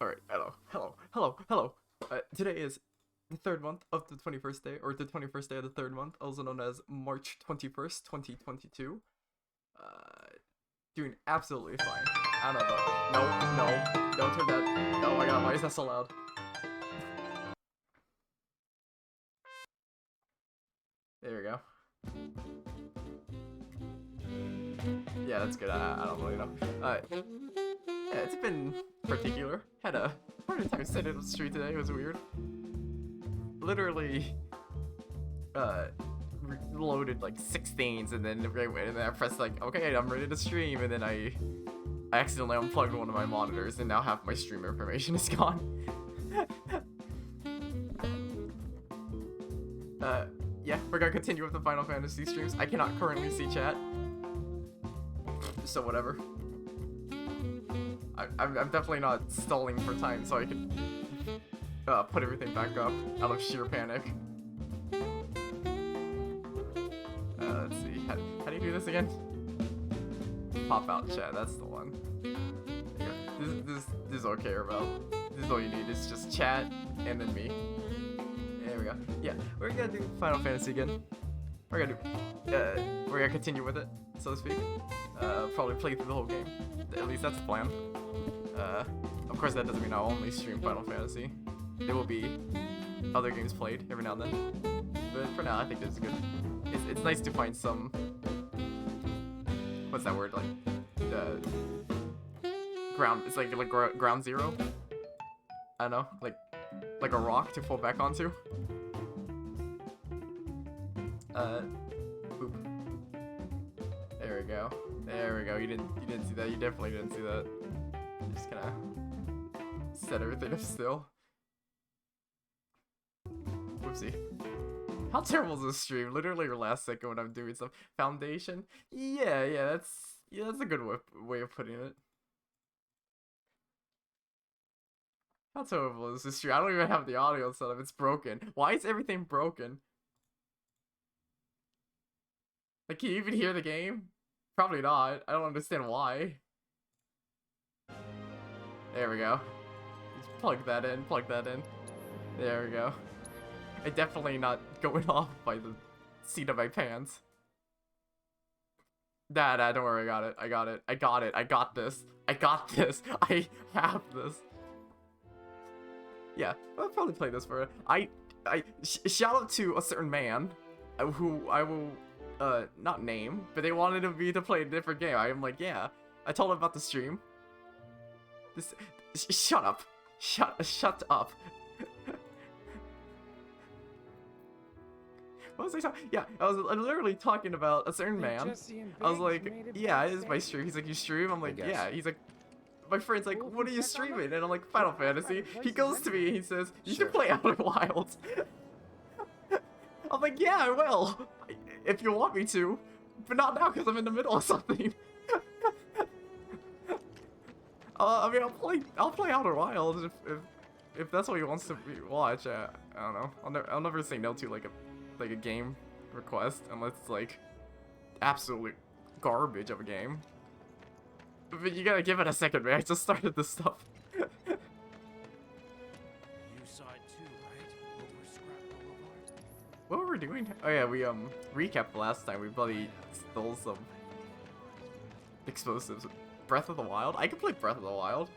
Alright, hello. Today is the third month of the 21st day, or the 21st day of the third month, also known as March 21st, 2022. Uh, Doing absolutely fine. I don't know. No, don't turn that. Oh my god, why is that so loud? There we go. Yeah, that's good. I don't really know. Yeah, it's been particular. Had a hard time sitting on the street today. It was weird. Literally, uh, loaded like 6 things, and then I pressed like, okay, I'm ready to stream, and then I accidentally unplugged one of my monitors, and now half my stream information is gone. Yeah, we're gonna continue with the Final Fantasy streams. I cannot currently see chat, so whatever. I'm definitely not stalling for time, so I can put everything back up out of sheer panic. Let's see. How do you do this again? Pop out chat. That's the one. This is all I care about. This is all you need. It's just chat and then me. There we go. Yeah, we're gonna do Final Fantasy again. We're gonna continue with it, so to speak. Probably play through the whole game. At least that's the plan. Of course, that doesn't mean I'll only stream Final Fantasy. There will be other games played every now and then. But for now, I think this is good. It's nice to find some... What's that word? Like, ground... It's like ground zero? I don't know. Like a rock to fall back onto. Boop. There we go. There we go. You didn't see that. You definitely didn't see that. Just gonna set everything up still. Whoopsie. How terrible is this stream? Literally your last second when I'm doing some foundation. Yeah, that's a good way of putting it. How terrible is this stream? I don't even have the audio set up. It's broken. Why is everything broken? Like, can you even hear the game? Probably not. I don't understand why. There we go. Just plug that in, There we go. I'm definitely not going off by the seat of my pants. Don't worry, I got it. I got this. I have this. Yeah, I'll probably play this for it. Shout out to a certain man who I will not name, but they wanted me to play a different game. I am like, yeah. I told him about the stream. Shut up. Shut up. What was I talking? Yeah, I was literally talking about a certain man. I was like, yeah, it is my stream. He's like, you stream? I'm like, yeah. He's like, my friend's like, what are you streaming? And I'm like, Final Fantasy. He goes to me and he says, you should play Outer Wilds. I'm like, yeah, I will. If you want me to. But not now because I'm in the middle of something. I mean, I'll play Outer Wilds if that's what he wants to watch. I don't know. I'll never say no to like a game request unless it's like absolute garbage of a game. But you gotta give it a second, man. I just started this stuff. You saw it too, right? Over Scrap Boulevard. What were we doing? Oh yeah, we recapped last time. We bloody stole some explosives. Breath of the Wild? I could play Breath of the Wild.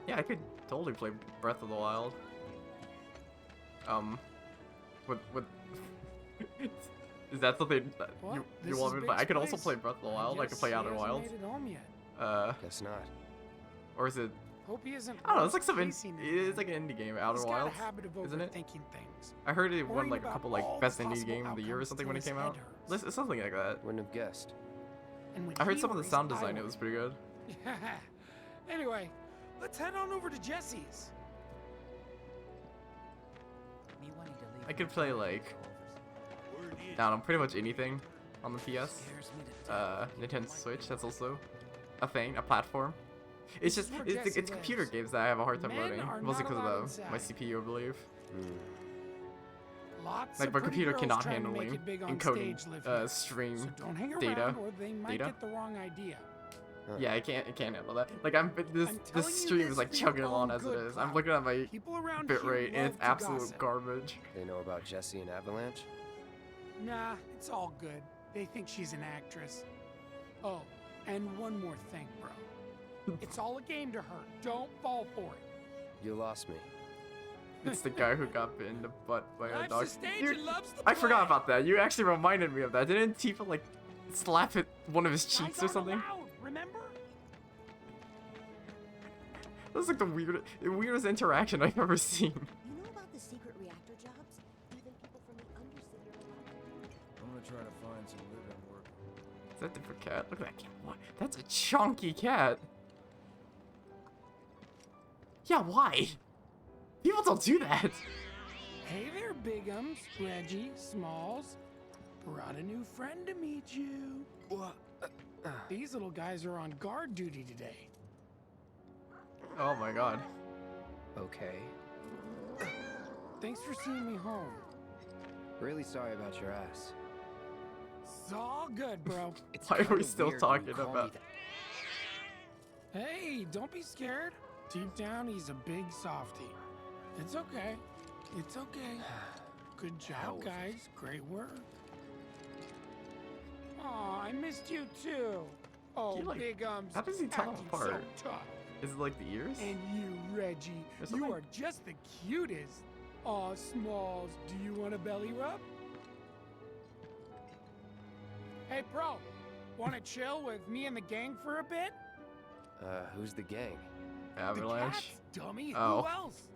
Yeah, I could totally play Breath of the Wild. With is that something that you want me to play? I could also play Breath of the Wild. I could play Outer Wilds. Guess not. Or is it? Hope he isn't. I don't know. It's like it's like an indie game, Outer Wilds, isn't it? Things. I heard it won like a couple like best indie game of the year or something when it came out. It's something like that. Wouldn't have guessed. I heard some of the sound design. It was pretty good. Yeah. Anyway, let's head on over to Jesse's. I could play like, I don't know, pretty much anything on the PS. Nintendo Switch, that's also a thing, a platform. It's just, it's computer games that I have a hard time loading, mostly because of my CPU, I believe. Like my computer cannot handle encoding stream data. Get the wrong idea. Yeah, I can't handle that. Like this telling you stream this is like for your chugging along own as it good, is. I'm Cloud. looking at my People around bit here rate and it's love to absolute gossip. garbage. They know about Jesse and Avalanche? Nah, it's all good. They think she's an actress. Oh, and one more thing, bro. It's all a game to her. Don't fall for it. You lost me. It's the guy who got bit in the butt by a Life's dog. a stage You- and love's the I forgot play. about that. You actually reminded me of that. Didn't Tifa like slap at one of his Guys cheeks or aren't something? allowed, remember? That was like the weirdest interaction I've ever seen. You know about the secret reactor jobs? Even people from the Undercity are allowed. I'm gonna try to find some live-in work. Is that a different cat? Look at that cat. What? That's a chunky cat. Yeah, why? People don't do that. Hey there, Bigums, Reggie, Smalls. Brought a new friend to meet you. What? These little guys are on guard duty today. Oh my god. Okay. Thanks for seeing me home. Really sorry about your ass. It's all good, bro. It's Why are we kinda still weird when talking you call me about- that. Hey, don't be scared. Deep down, he's a big softie. It's okay. It's okay. Good Hell job, with it. guys. Great work. Aw, I missed you too. Oh, He, like- Bigums. how does he tell them acting apart? So tough. Is it like the ears? And you, Reggie, There's you something- are just the cutest. Aw, Smalls, do you want a belly rub? Hey, pro, want to chill with me and the gang for a bit? Who's the gang? Avalanche. The cats, dummy. Oh. Who else?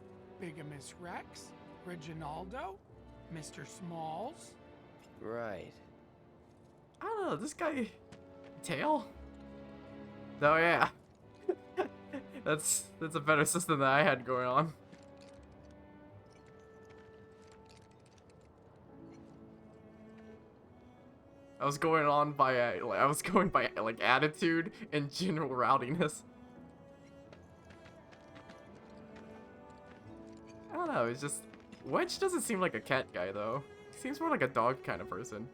Bigamous Rex, Reginaldo, Mr. Smalls. Right. I don't know. This guy, Tail. Oh yeah. that's a better system than I had going on. I was going on by like attitude and general rowdiness. I don't know, it's just Wedge doesn't seem like a cat guy though. He seems more like a dog kind of person.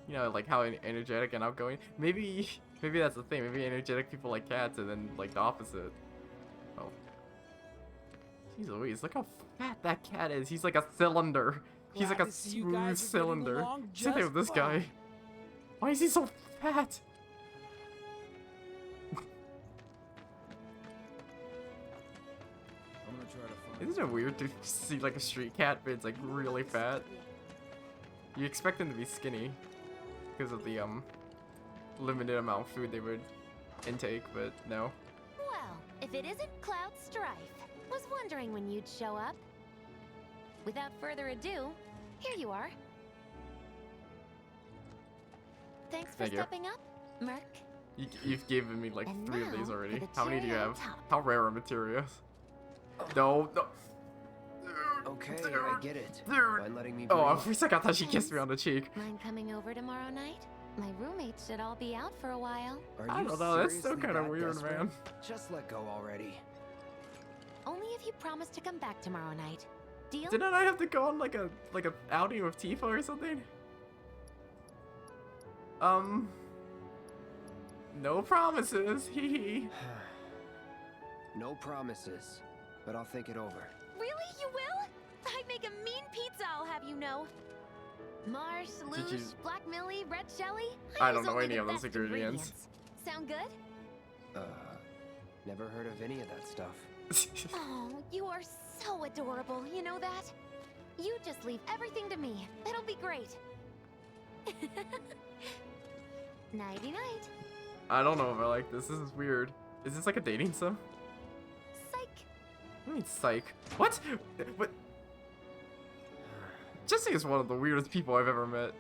You know, like how energetic and outgoing. Maybe that's the thing. Maybe energetic people like cats, and then like the opposite. Oh, jeez Louise, look how fat that cat is. He's like a cylinder. He's Glad like a to see you smooth guys are getting cylinder. along Same thing with this just guy. fine. Why is he so fat? I'm gonna try to find. Isn't it weird to see like a street cat, but it's like really fat? You expect them to be skinny because of the limited amount of food they would intake, but no. Well, if it isn't Cloud Strife. Was wondering when you'd show up. Without further ado, here you are. Thanks for Thank you. stepping up, Merc. You've given me like And 3 of now these for already. the How many do you cherry on have? top. How rare are materials? No, no. Okay, Dude, I get it. dude. Mind letting me Oh, breathe? for a second I thought she kissed me on the cheek. Mind coming over tomorrow night? My roommates should all be out for a while. Are I you don't know, that's still seriously kind of that weird, desperate? man. Just let go already. Only if you promise to come back tomorrow night. Deal? Didn't I have to go on like a outing with Tifa or something? No promises. Hee hee. No promises, but I'll think it over. Really? You will? I'd make a mean pizza, I'll have you know. Marsh, Did Loosh, you- Black Millie, Red Shelly. I use don't know only any the of those best ingredients. Sound good? Never heard of any of that stuff. Oh, you are so adorable, you know that? You just leave everything to me. It'll be great. Nighty-night. I don't know if I like this. This is weird. Is this like a dating sim? Psych. What do you mean psych? What? What? Jesse is one of the weirdest people I've ever met.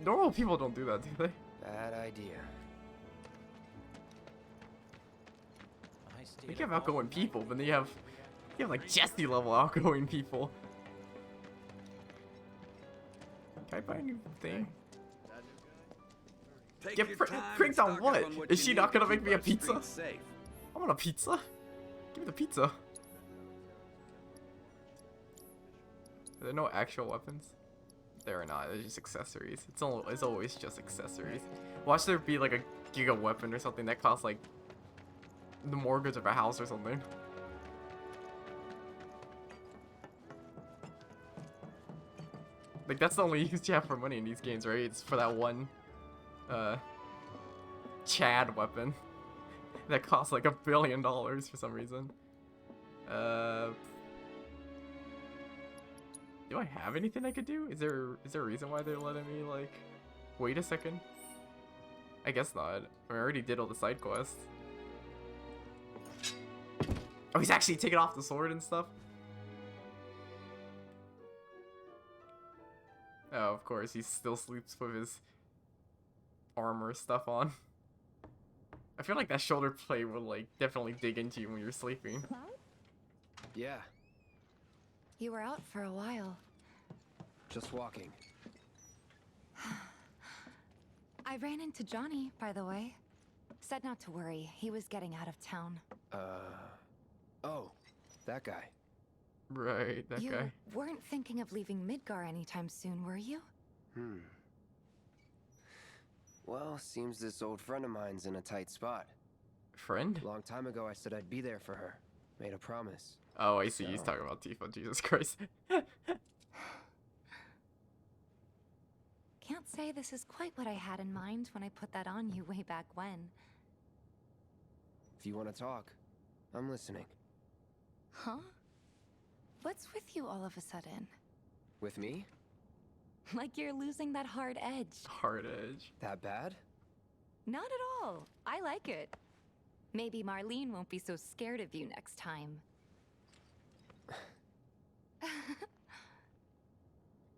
Normal people don't do that, do they? Bad idea. You have outgoing people, but then you have like Jesse level outgoing people. Can I buy a new thing? Take Get your pr- time pranked and on stock up what? on what Is you she need not to gonna make keep me a our streets pizza? safe. I want a pizza. Give me the pizza. Are there no actual weapons? They're not. They're just accessories. It's always just accessories. Watch there be like a giga weapon or something that costs like the mortgage of a house or something. Like that's the only use you have for money in these games, right? It's for that one Chad weapon that costs like $1 billion for some reason. Do I have anything I could do? Is there a reason why they're letting me like wait a second? I guess not. I already did all the side quests. Oh, he's actually taking off the sword and stuff. Oh, of course, he still sleeps with his armor stuff on. I feel like that shoulder plate would like definitely dig into you when you're sleeping. Yeah, You were out for a while. just walking. I ran into Johnny, by the way. Said not to worry. He was getting out of town. Oh, that guy. Right, that You guy. weren't thinking of leaving Midgar anytime soon, were you? Well, seems this old friend of mine's in a tight spot. Friend? Long time ago, I said I'd be there for her. Made a promise. Oh, I see. He's So- talking about Tifa. Jesus Christ. Can't say this is quite what I had in mind when I put that on you way back when. If you want to talk, I'm listening. Huh? What's with you all of a sudden? With me? Like you're losing that hard edge. Hard edge. That bad? Not at all. I like it. Maybe Marlene won't be so scared of you next time.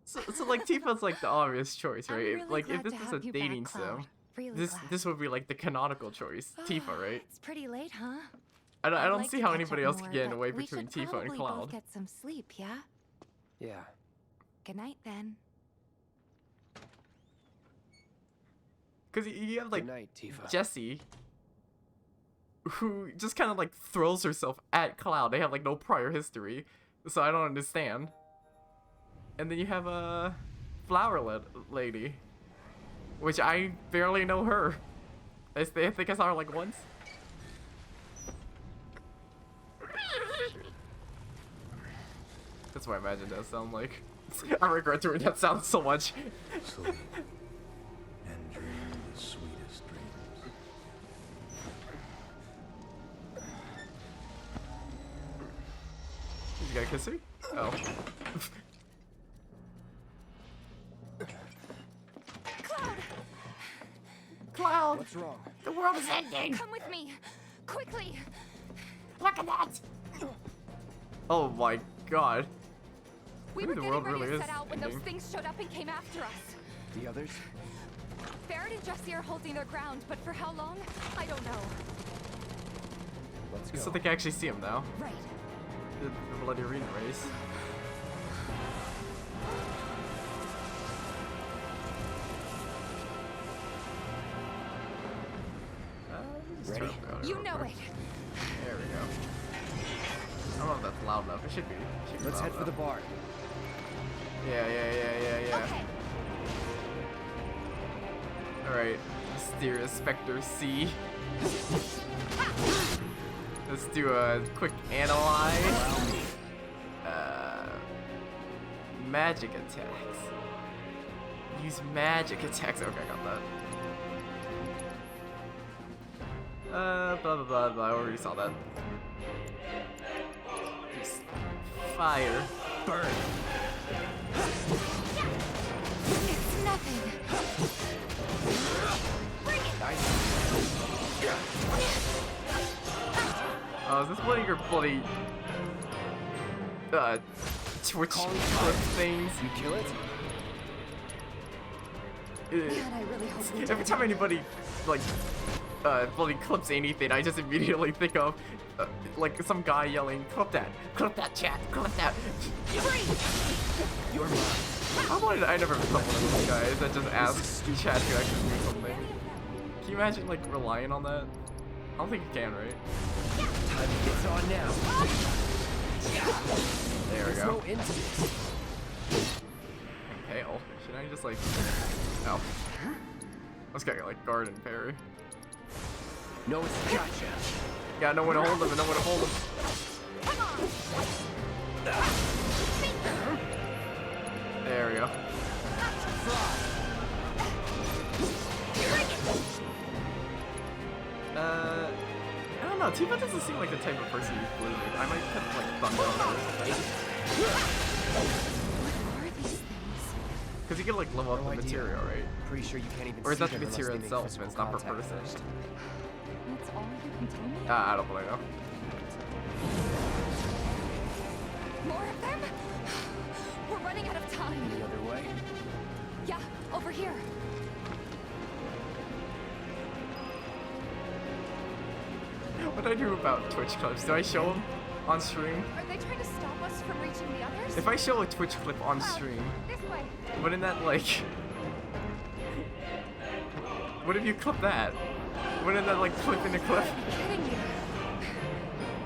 So like Tifa's like the obvious choice, I'm right? really Like if glad this to is have a you back, dating Cloud. sim, Really this glad. this would be like the canonical choice. Tifa, right? It's pretty late, huh? I I'd don't like see to how catch anybody up else more, could get in the but way we between should Tifa and probably Cloud. both get some sleep, yeah? Yeah. Good night then. Because you have like Good night, Tifa. Jessie, who just kind of like throws herself at Cloud. They have like no prior history, so I don't understand. And then you have a flower lady, which I barely know her. I think I saw her like once. That's what I imagine that sound like. I regret doing that sound so much. Sleep and dream the sweetest dreams. You gotta kiss her? Oh. Cloud! Cloud! What's wrong? The world is ending! Come with me! Quickly! Look at that! Oh my god. We Maybe were the getting world ready really to is set out when those ending. things showed up and came after us. The others? Barrett and Jesse are holding their ground, but for how long? I don't know. Let's go. So they can actually see him now. Right. The bloody arena race. Just Ready? turn it around You real know quick. it. There we go. I don't know if that's loud enough. It should be. Let's loud head for the enough. bar. Yeah. Okay. Alright. Mysterious Spectre C. Let's do a quick analyze. Magic attacks. Use magic attacks. Okay, I got that. Blah blah blah blah. I already saw that. Use fire. Burn. It's nothing. Oh, is this one of your bloody Twitch clip things? You kill it? Man, I really hope we Every did. time anybody like bloody clips anything, I just immediately think of like some guy yelling, clip that chat, clip that. You're mine. I never become one of those guys that just asks chat to actually do something. Can you imagine like relying on that? I don't think you can, right? It's on now. There we There's go. no end to this. fail? Should I just like... No. I was gonna like guard and parry. No, it's gotcha. Got no one to hold him and no one to hold him. There we go. I don't know. Tifa doesn't seem like the type of person who's blue. I might put like thunder on her or something. What are these things? Because you can like level up No the idea. material, right? Pretty sure you can't even Or is see that the them unless material they make itself and physical it's not per contact person? first. That's all you can tell me? I don't blame you. More of them? We're running out of time. The other way? Yeah, over here. What do I do about Twitch clips? Do I show them on stream? Are they trying to stop us from reaching the others? If I show a Twitch clip on stream, This way. wouldn't that like... What if you clip that? Wouldn't that like clip in the clip? Are you kidding me?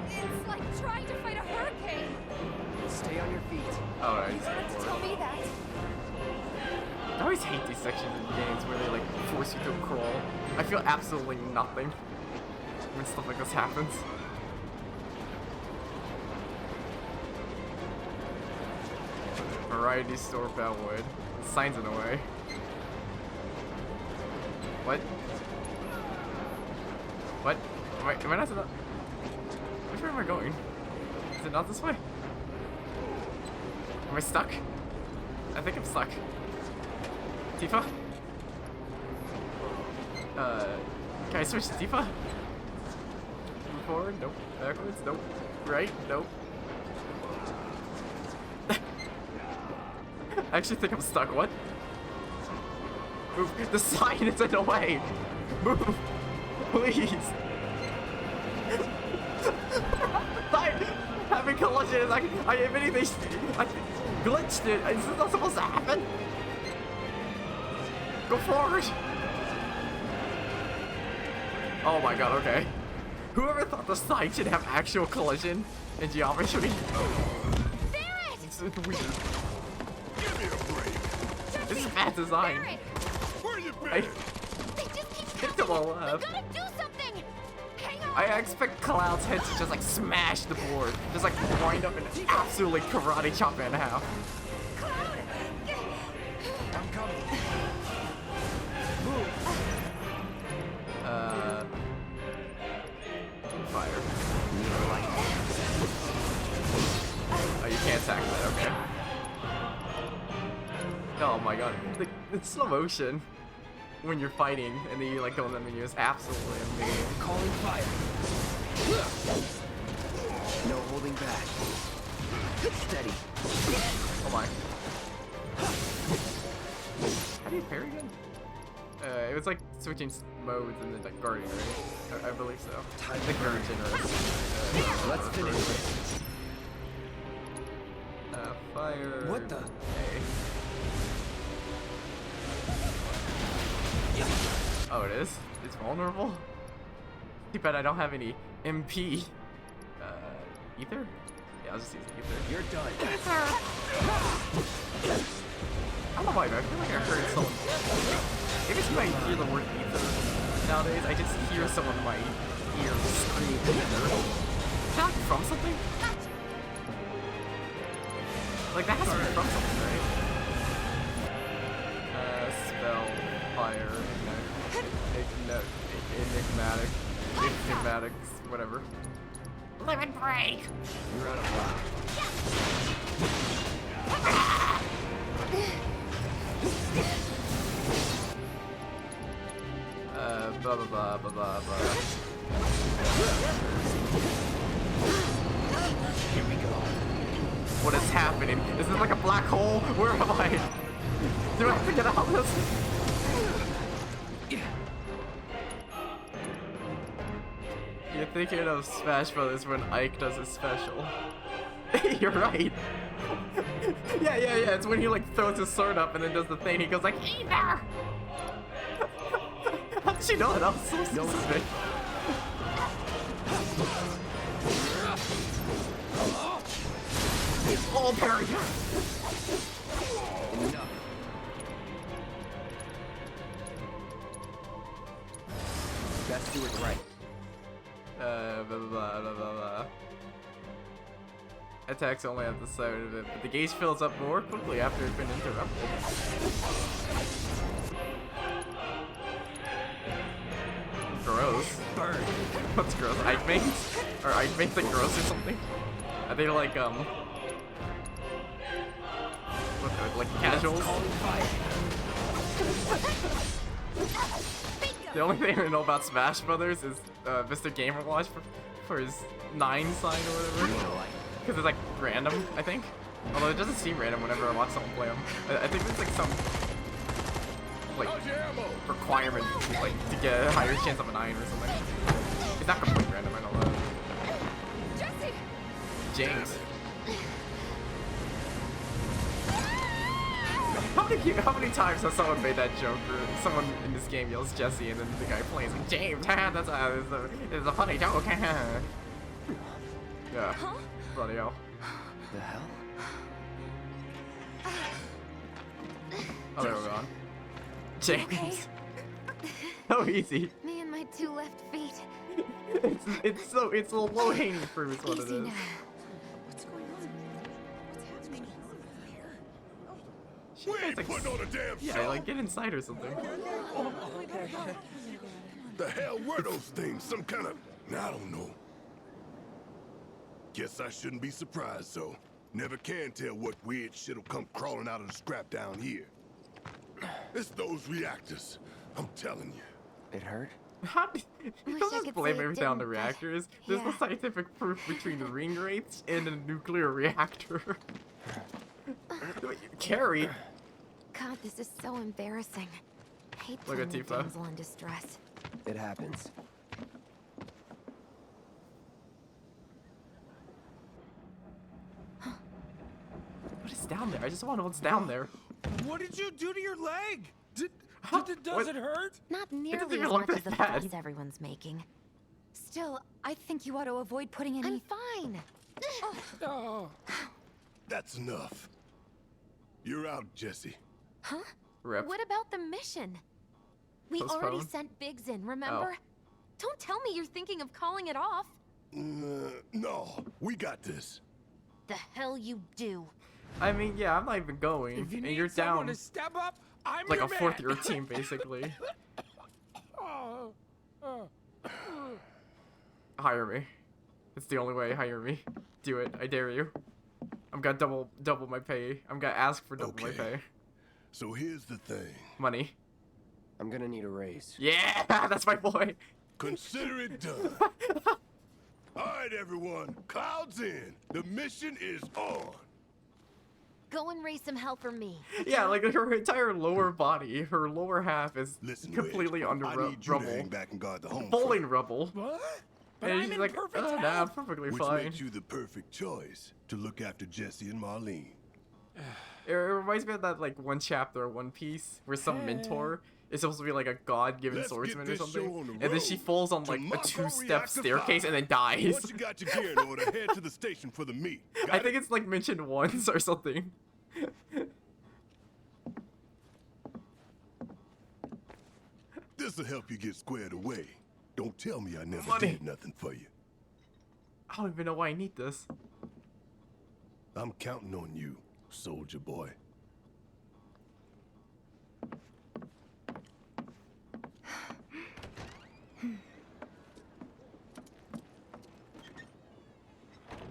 It's like trying to fight a hurricane. Stay on your feet. Oh, right. You don't have to tell me that. I always hate these sections in games where they like force you to crawl. I feel absolutely nothing when stuff like this happens. Variety store Bellwood. The sign's in the way. What? What? Am I not to the... Which way am I going? Is it not this way? Am I stuck? I think I'm stuck. Tifa? Can I switch to Tifa? Move forward? Nope. Backwards? Nope. Right? Nope. I actually think I'm stuck. What? Move. The sign is in the way. Move. Please. Having collision is like, if anything, I glitched it. Is this not supposed to happen? Go forward. Oh my god, okay. Whoever thought the sign should have actual collision in geometry? It's weird. This is bad design. Barret! They just keep Hit to the passing it. left. We gotta do something. Hang on. I expect Cloud's head to just like smash the board. Just like wind up and absolutely karate chop it in half. Cloud. I'm coming. Fire. Oh, you can't attack that, okay. Oh my god. The slow motion when you're fighting and then you like go in the menu is absolutely amazing. Calling fire. No holding back. Steady. Oh my. How do you parry again? It was like switching modes and then like guarding, right? I believe so. Time I think to very burn. generous. Let's finish this. Fire. What the? Okay. Oh, it is? It's vulnerable? Too bad I don't have any MP. Ether? Yeah, I'll just use ether. You're done. I don't know why, but I feel like I heard someone. Every time I hear the word ether nowadays, I just hear someone in my ear scream ether. Is that from something? Like, that has to be from something, right? Spell, fire, enigmatics, whatever. Lemon break! You're out of luck. Blah blah blah blah blah blah. Here we go. What is happening? Is this like a black hole? Where am I? Do I have to get out of this? You're thinking of Smash Brothers when Ike does his special. You're right. Yeah. It's when he like throws his sword up and then does the thing. He goes like, "Ether." How did she know that? I was so specific. Oh, parry! Do it right. Blah, blah, blah, blah, blah, blah. Attacks only at the start of it, but the gauge fills up more quickly after it's been interrupted. Gross. Burn. What's gross? Ike mates? Or Ike mates like gross or something? Are they like, what, like casuals? The only thing I know about Smash Brothers is Mr. Gamer Watch for his 9 sign or whatever. Because it's like random, I think. Although it doesn't seem random whenever I watch someone play them. I think there's like some like requirement to get a higher chance of a 9 or something. It's not completely random, I know that. Jesse! James. How many times has someone made that joke where someone in this game yells Jesse and then the guy plays like James? That's it's a funny joke. Yeah. Huh? Bloody hell. The hell? Oh, there we're gone. James. Okay. So easy. Me and my 2 left feet. It's a low hanging fruit is what it Easy is. now. What's going on? What's happening here? She guys, like, Putting on a damn yeah, show. like get inside or something. The hell were those things? Some kind of... I don't know. Guess I shouldn't be surprised, so. Never can tell what weird shit'll come crawling out of the scrap down here. It's those reactors. I'm telling you. It hurt? How do Wish don't I just could blame say it everything on the didn't, but reactors. There's no yeah. scientific proof between the ring rates and a nuclear reactor. Carrie. God, this is so embarrassing. I hate Look at playing the Tifa. damsel in distress. It happens. What is down there? I just want to know what's down there. What did you do to your leg? Huh? Does What? it hurt? Not nearly even as look much as that the bad. fuss everyone's making. Still, I think you ought to avoid putting any. I'm fine. Oh, That's enough. You're out, Jesse. Rip. What about the mission? We Postpone? already sent Biggs in, remember? Don't tell me you're thinking of calling it off. No, we got this. The hell you do. I mean, yeah, I'm not even going, if you and need you're someone down to step up, I'm like your a fourth man. year team, basically. Oh, oh. Hire me. It's the only way. Hire me. Do it. I dare you. I'm gonna double my pay. I'm gonna ask for double my Okay. pay. So here's the thing. Money. I'm gonna need a raise. Yeah, that's my boy. Consider it done. All right, everyone. Clouds in. The mission is on. Go and raise some hell for me. Yeah, like her entire lower body, her lower half is Listen, completely Wedge, under I need you to rubble. hang back and guard the home Bowling front, rubble. What? But And I'm she's in like, perfect nah, I'm health. perfectly which fine. makes you the perfect choice to look after Jesse and Marlene. It reminds me of that like one chapter of One Piece where some mentor is supposed to be like a god-given Let's get swordsman or this show something, on the and then she road falls on to like a Mako 2-step Reactor staircase 5. and then dies. Once you got your gear in order, head to the station for the meet. I think it's like mentioned once or something. This'll help you get squared away. Don't tell me I never Money. did nothing for you. I don't even know why I need this. I'm counting on you, soldier boy.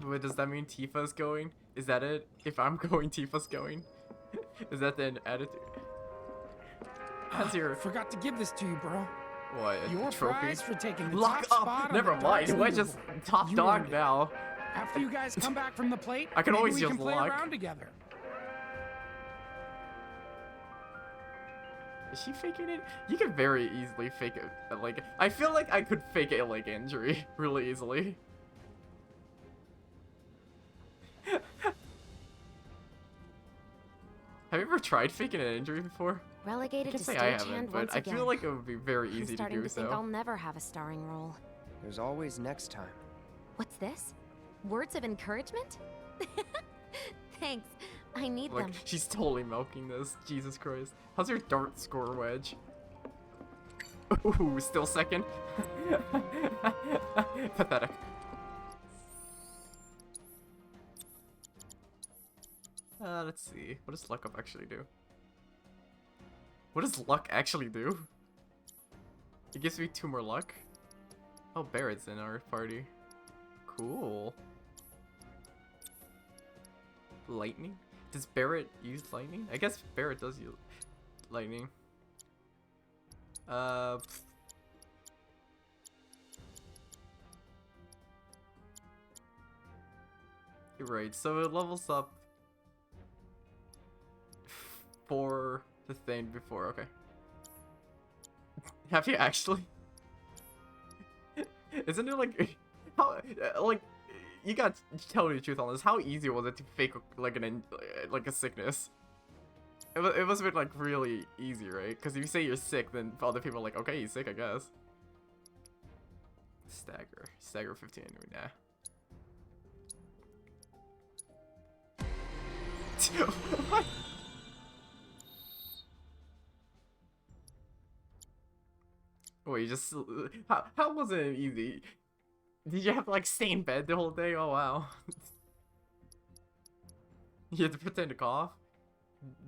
Wait, does that mean Tifa's going? Is that it? If I'm going, Tifa's going? Is that the attitude? How's your Forgot to give this to you, bro. what? A Your trophy? prize for taking the Lock top up. spot on Never the mind. darts We're just leaderboard. top You dog earned it. now. After you guys come back from the plate, I can maybe always we just can play lock. around together. Is she faking it? You can very easily fake it. Like, I feel like I could fake a leg injury really easily. Have you ever tried faking an injury before? I Relegated can to say I stagehand haven't, once but I again. feel like it would be very I'm easy to starting do to think I'll so. never have a starring role. There's always next time. What's this? Words of encouragement? Thanks. I need Like, them. she's totally milking this. Jesus Christ. How's your dart score, Wedge? Ooh, still second. Pathetic. Let's see. What does luck up actually do? What does luck actually do? It gives me 2 more luck. Oh, Barrett's in our party. Cool. Lightning? Does Barrett use lightning? I guess Barrett does use lightning. You're right, so it levels up for the thing before, okay. Have you actually? Isn't it like, how, like, you gotta tell me the truth on this, how easy was it to fake like a sickness? It must have been like really easy, right? Because if you say you're sick, then other people are like, okay, he's sick, I guess. Stagger 15, nah. What? Wait, just how was it easy? Did you have to like stay in bed the whole day? Oh wow. You had to pretend to cough?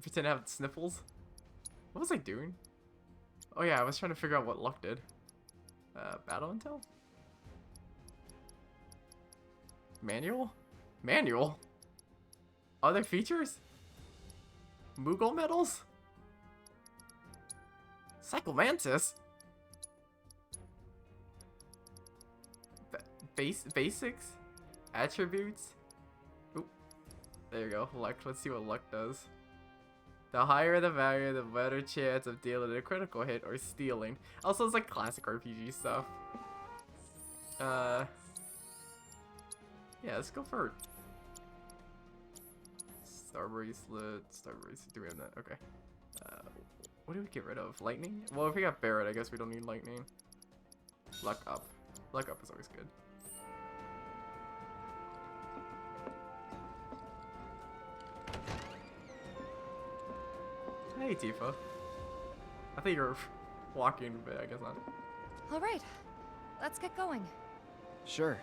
Pretend to have sniffles? What was I doing? Oh yeah, I was trying to figure out what luck did. Battle intel? Manual? Manual? Other features? Moogle medals? Psychomantis? Basics? Attributes? Oop. There you go. Luck. Let's see what luck does. The higher the value, the better chance of dealing a critical hit or stealing. Also, it's like classic RPG stuff. Yeah, let's go for it. Star bracelet. Do we have that? Okay. What do we get rid of? Lightning? Well, if we got Barrett, I guess we don't need lightning. Luck up. Luck up is always good. Hey, Tifa. I think you're walking, but I guess not. All right, let's get going. Sure.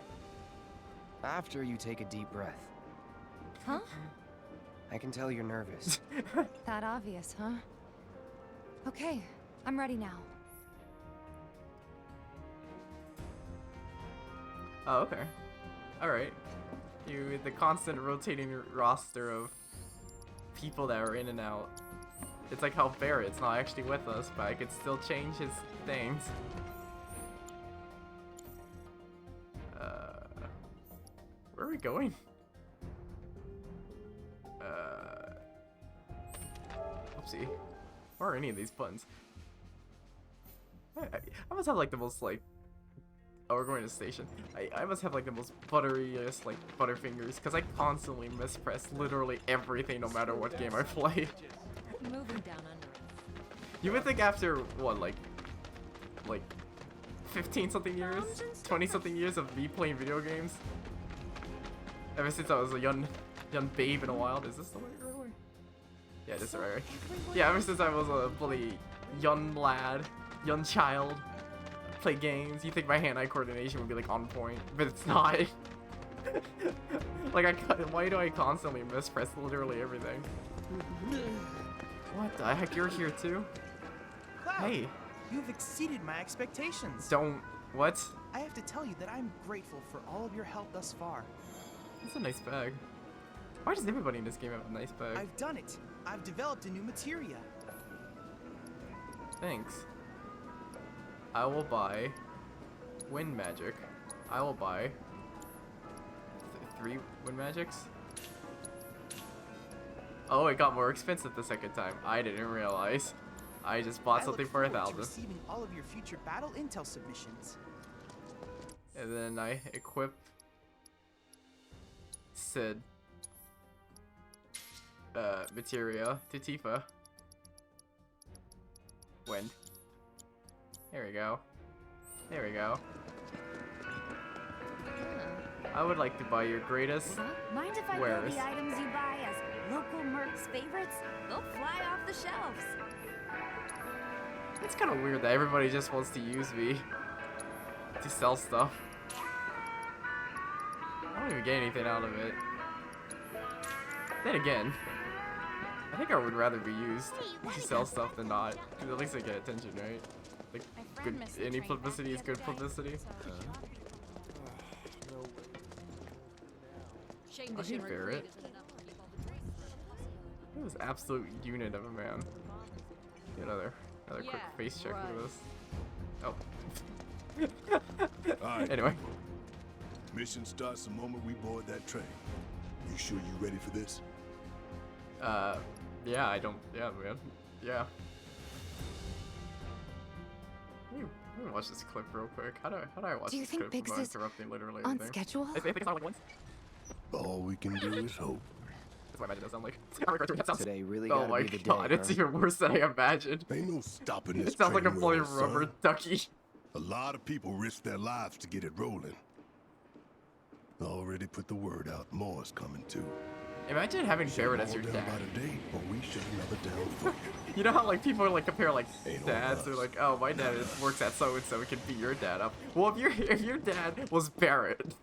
After you take a deep breath. Huh? I can tell you're nervous. That obvious, huh? Okay, I'm ready now. Oh, okay. Alright. The constant rotating roster of people that are in and out. It's like how Barrett's not actually with us, but I could still change his things. Where are we going? Oopsie. Where are any of these buttons? I must have like the most like... Oh, we're going to the station. I must have like the most butteriest like butterfingers, because I constantly mispress literally everything no matter what game I play. Moving down under it. You would think after what, like 15 something years, 20 something years of me playing video games, ever since I was a young babe in a wild. Is this the right way? Yeah, this is the right way. Yeah, ever since I was a bloody young lad, young child, play games, you think my hand-eye coordination would be like on point, but it's not. Like why do I constantly mispress literally everything? What the heck, you're here too? Cloud, Hey. you've exceeded my expectations. Don't, what? I have to tell you that I'm grateful for all of your help thus far. That's a nice bag. Why does everybody in this game have a nice bag? I've done it. I've developed a new materia. Thanks. I will buy wind magic. I will buy 3 wind magics. Oh, it got more expensive the second time. I didn't realize. I just bought something for I look forward to 1,000. receiving all of your future battle intel submissions. And then I equip Sid materia to Tifa. Wind. There we go. There we go. I would like to buy your greatest Mind if I wares. throw the items you buy as local mercs favorites? They'll fly off the shelves. It's kind of weird that everybody just wants to use me to sell stuff. I don't even get anything out of it. Then again, I think I would rather be used to sell stuff than not. 'Cause at least I get attention, right? Like, good, any publicity is good publicity. Oh, hey, Barrett. He was absolute unit of a man. Another quick face check for this. Oh. Alright. Anyway. Mission starts the moment we board that train. You sure you ready for this? Yeah, yeah, man. Yeah. Let me watch this clip real quick. How do I watch Do you this think clip Biggs without is interrupting literally on everything? schedule? I think it's not like once. All we can do is hope. That's what I imagine it sounds like. I regret doing that sounds. Today really Oh gotta my be the god, day, it's huh? even worse than I imagined. Ain't no stopping this It sounds like a train bloody roll, rubber son. ducky. A lot of people risk their lives to get it rolling. Already put the word out. More is coming too. Imagine having Barrett as All your down dad. by the day, or we shut another down for you. You know how like people like compare like Ain't no dads? They're us. like, oh, my dad works at so and so, it can beat your dad up. Well, if your dad was Barrett,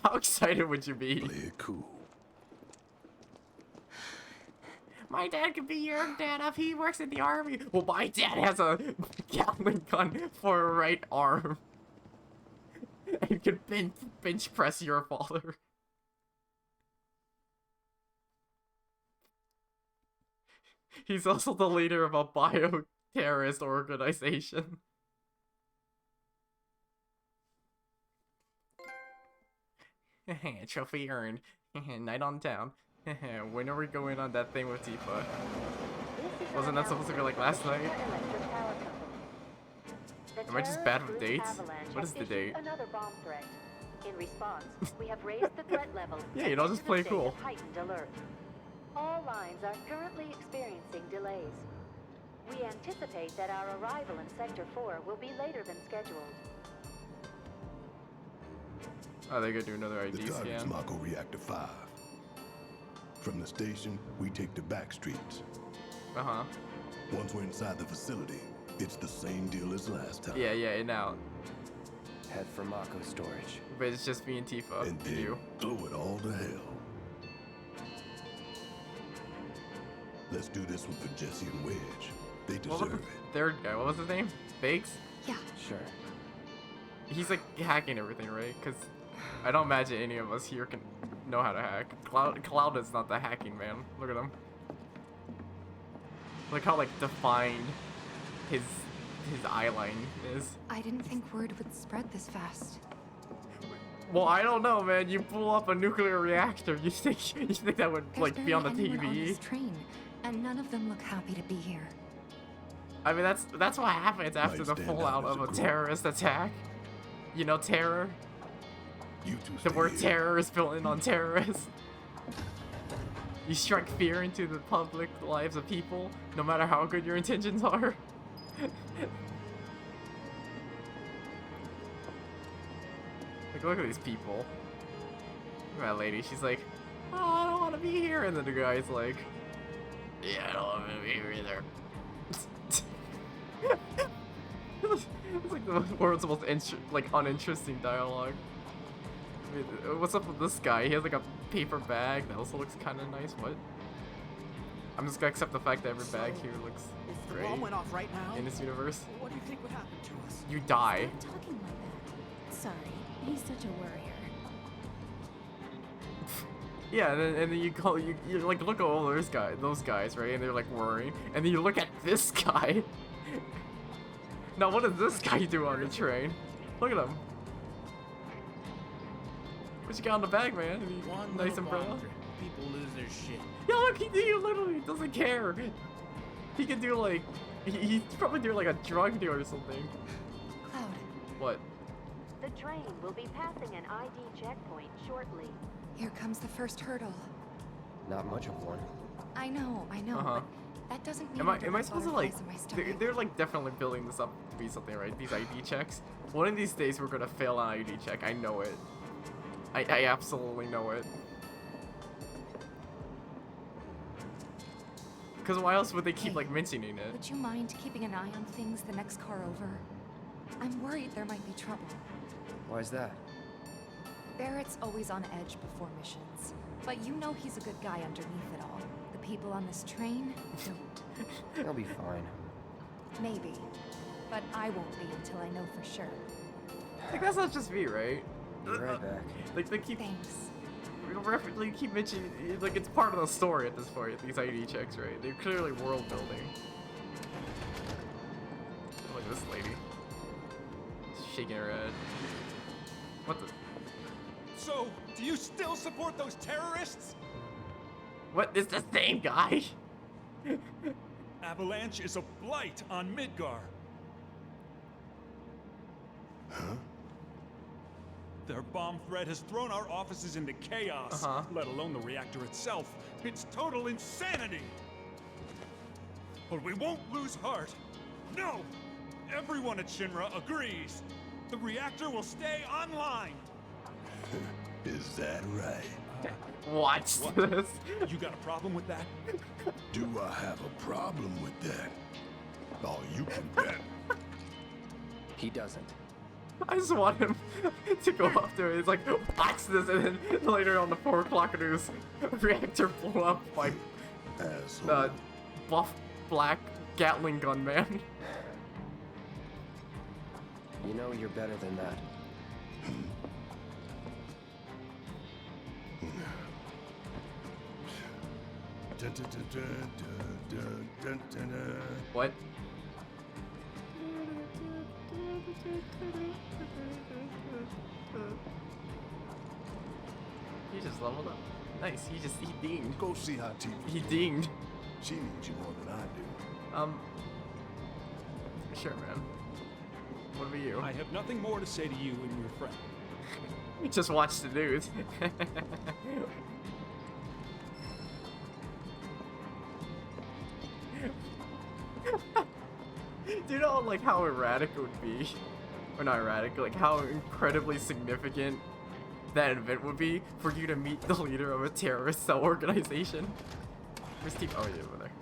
how excited would you be? Play it cool. My dad could beat your dad up. He works in the army. Well, my dad has a Gatling gun for a right arm. And can bench press your father. He's also the leader of a bio-terrorist organization. Trophy earned. Night on town. When are we going on that thing with Tifa? Wasn't that supposed to be like last night? Am I just bad with dates? What is the date? Another bomb threat. In response, we have raised the threat level. Yeah, you know, just play cool. Heightened alert. All lines are currently experiencing delays. We anticipate that our arrival in Sector 4 will be later than scheduled. Oh, they gonna do another ID The target's scan. Mako Reactor 5. From the station, we take the back streets. Uh-huh. Once we're inside the facility, it's the same deal as last time. Yeah, in out. Head for Mako storage. But it's just me and Tifa. And And then you. blow it all to hell. Let's do this one for Jesse and Wedge. They What deserve was the it. third guy? What was his name? Biggs? Yeah. Sure. He's like hacking everything, right? Because I don't imagine any of us here can know how to hack. Cloud is not the hacking man. Look at him. Look how like defined his eye line is. I didn't think word would spread this fast. Well, I don't know, man. You blew up a nuclear reactor. You think that would There's like be on the barely anyone on TV? this train, and none of them look happy to be here. I mean, that's what happens after Might the stand fallout out as of a a group. terrorist attack. You know, terror. You two The stay word here. terror is built in on terrorists. You strike fear into the public lives of people, no matter how good your intentions are. Like, look at these people. Look at that lady. She's like, oh, I don't want to be here. And then the guy's like, yeah, I don't want to be here either. It's like the world's most uninteresting dialogue. I mean, what's up with this guy? He has like a paper bag that also looks kind of nice. What? I'm just gonna accept the fact that every bag here looks If the great bomb went off right now, in this universe. what do you think would happen to us? You die. Stop talking like that. Sorry, he's such a worrier. Yeah, and then you like look at all those guys, right? And they're like worrying. And then you look at this guy. Now what does this guy do on the train? Look at him. What you got on the bag, man? One Nice little umbrella. bomb threat. People lose their shit. Yeah, look, he literally doesn't care. He could do like, he's probably doing like a drug deal or something. Cloud, What? The train will be passing an ID checkpoint shortly. here comes the first hurdle. Not much of one. I know, Uh-huh. but that doesn't mean Am I supposed to like? butterflies in my They're, stomach. they're like definitely building this up to be something, right? These ID checks. One of these days we're gonna fail an ID check. I know it. I absolutely know it. Because why else would they keep like mentioning it? Would you mind keeping an eye on things the next car over? I'm worried there might be trouble. Why's that? Barrett's always on edge before missions. But you know he's a good guy underneath it all. The people on this train don't. They'll be fine. Maybe. But I won't be until I know for sure. Like that's not just me, right? Be right back. Like they keep Thanks. they keep mentioning like it's part of the story at this point. These ID checks, right? They're clearly world building. Look at this lady, shaking her head. What the? So, do you still support those terrorists? What is the same guy? Avalanche is a blight on Midgar. Huh? Their bomb threat has thrown our offices into chaos, let alone the reactor itself. It's total insanity! But we won't lose heart. No! Everyone at Shinra agrees. The reactor will stay online. Is that right? Watch this. You got a problem with that? Do I have a problem with that? Oh, you can bet. He doesn't. I just want him to go up there. He's like, watch this, and then later on the 4 o'clock news, reactor blew up by the buff black Gatling gun man. You know you're better than that. What? He just leveled up. Nice. He dinged. Go see how TV. He dinged. She needs you more than I do. Sure, man. What about you? I have nothing more to say to you and your friend. We just watched the news. Do you know like how erratic it would be? Or not erratic, like how incredibly significant that event would be for you to meet the leader of a terrorist cell organization? Where's Steve? Oh, yeah, over there.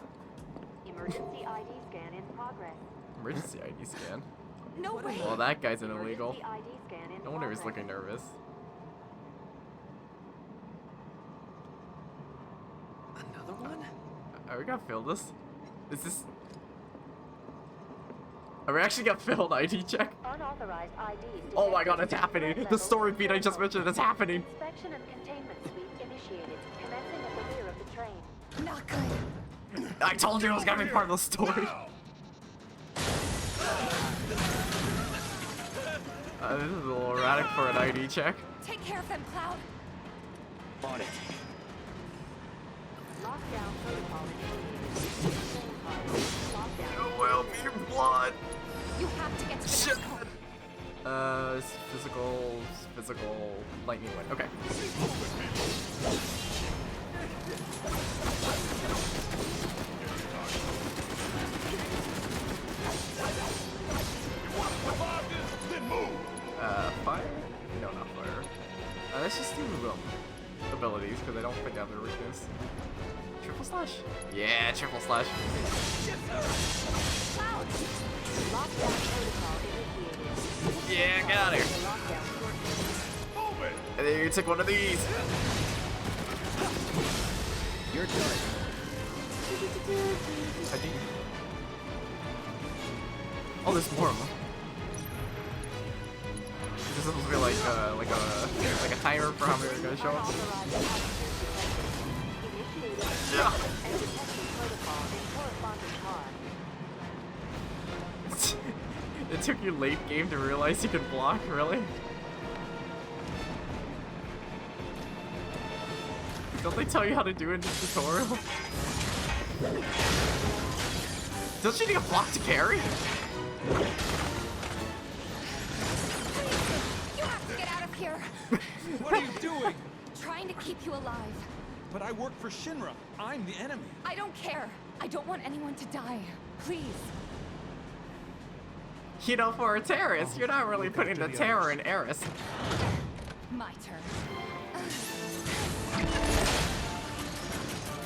Emergency ID scan in progress. Emergency ID scan. No way. Well, that guy's an illegal. Emergency ID scan in No wonder he's progress. looking nervous. Another one? Are we gonna fill this? Is this? Are we actually gonna fill an ID check? Unauthorized IDs Oh my god, detected. it's happening! Threat The level story beat I just mentioned is happening! Inspection and containment sweep initiated, commencing at the rear of the train. Not good. I told you it was gonna be part of the story! This is a little erratic for an ID check. Take care of them, Cloud. On it. Lockdown protocol initiated. Lockdown. Well, be blood! You have to get to the Shit! next car. Physical, lightning wind. Okay. Fire? No, not fire. Let's just do abilities, because I don't think I have their weakness. Triple slash? Yeah, triple slash. Cloud. Lockdown protocol initiated. Yeah, get out of here. Lockdown short. And then you take one of these. Your turn. I think. Oh, there's more of them. Is this supposed to be like a timer for how many are gonna show up? Yeah. And detection protocol in corresponding car. It took you late game to realize you could block, really? Don't they tell you how to do it in the tutorial? Don't you need a block to carry? You have to get out of here. What are you doing? Trying to keep you alive. But I work for Shinra. I'm the enemy. I don't care. I don't want anyone to die. Please. You know, for a terrorist, you're not really putting the terror in Eris. My turn.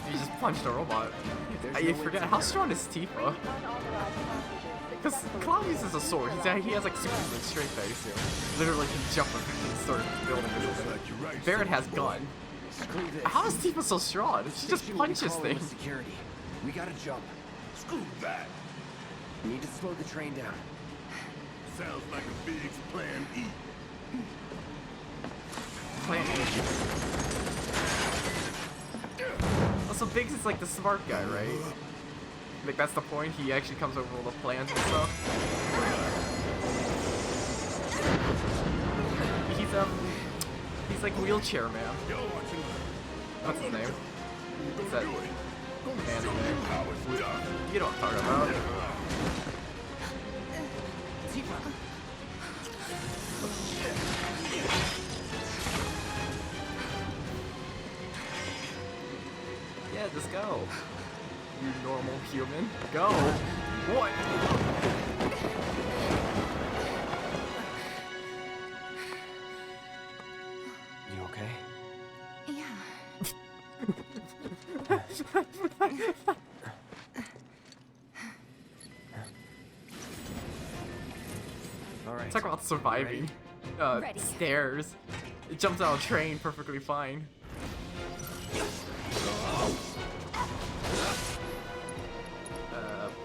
You just punched a robot. I forget, how strong is Tifa? Because Cloud uses a sword. He has like superhuman strength, I assume. Literally can jump up and start building a Barret has gun. How is Tifa so strong? She just punches things. Security. We gotta jump. Screw that. We need to slow the train down. Sounds like a big plan E. Plan E. Also, Biggs is like the smart guy, right? Like that's the point. He actually comes over with all the plans and stuff. He's like wheelchair man. What's his name? What's that man's name? You know what I'm talking about. Yeah, just go. You normal human. Go. What? You okay? All right. Talk about surviving. Stairs. It jumps out of a train perfectly fine.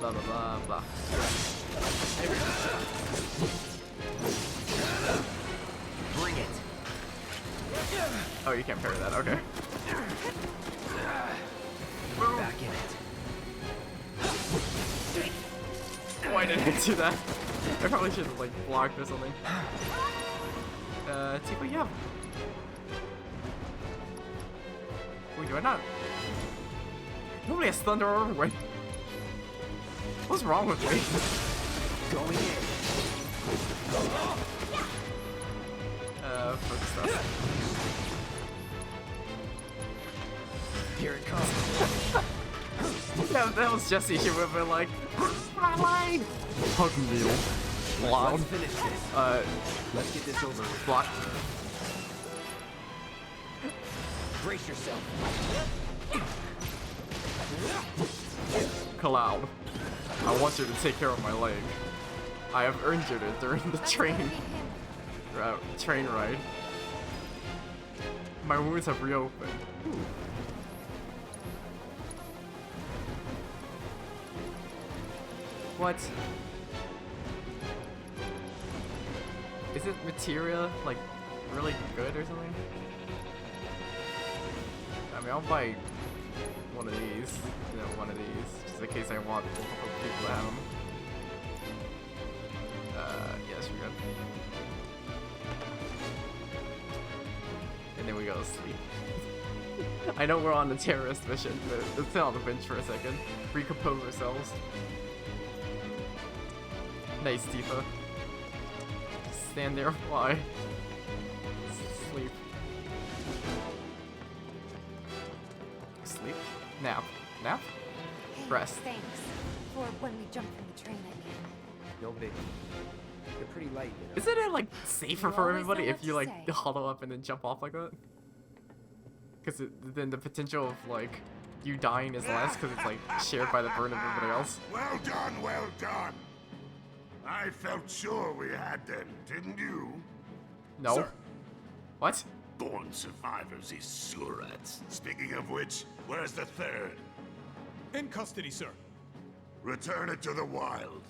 Blah blah blah blah. Bring it. Oh, you can't parry that. Okay. Back in it. Why did I do that? I probably should have like blocked or something. Tifa, yeah. Wait, do I not? Nobody has thunder or overweight. What's wrong with me? Going in. Focus stuff. Here it comes. Yeah, that was Jesse. She would have been like, my line! Hug me, loud. Let's finish this. Let's get this over with. Block. Brace yourself. Cloud, I want you to take care of my leg. I have injured it during the train ride. My wounds have reopened. What? Is it materia like really good or something? I mean, I'll buy one of these, you know, one of these, just in case I want multiple people to have them. Yes, we're good. And then we go to sleep. I know we're on the terrorist mission, but let's sit on the bench for a second, recompose ourselves. Nice, Tifa. Just stand there. Why? Sleep. Sleep? Nap. Nap? Rest. Thanks. For when we jump from the train, I mean. No big. They're pretty light, you know. Isn't it like safer for everybody know if what you to like say. huddle up and then jump off like that? Because then the potential of like you dying is less because it's like shared by the burden of everybody else. Well done, well done. I felt sure we had them, didn't you? No. Sir. What? Born survivors, these surats. Speaking of which, where's the third? In custody, sir. Return it to the wild.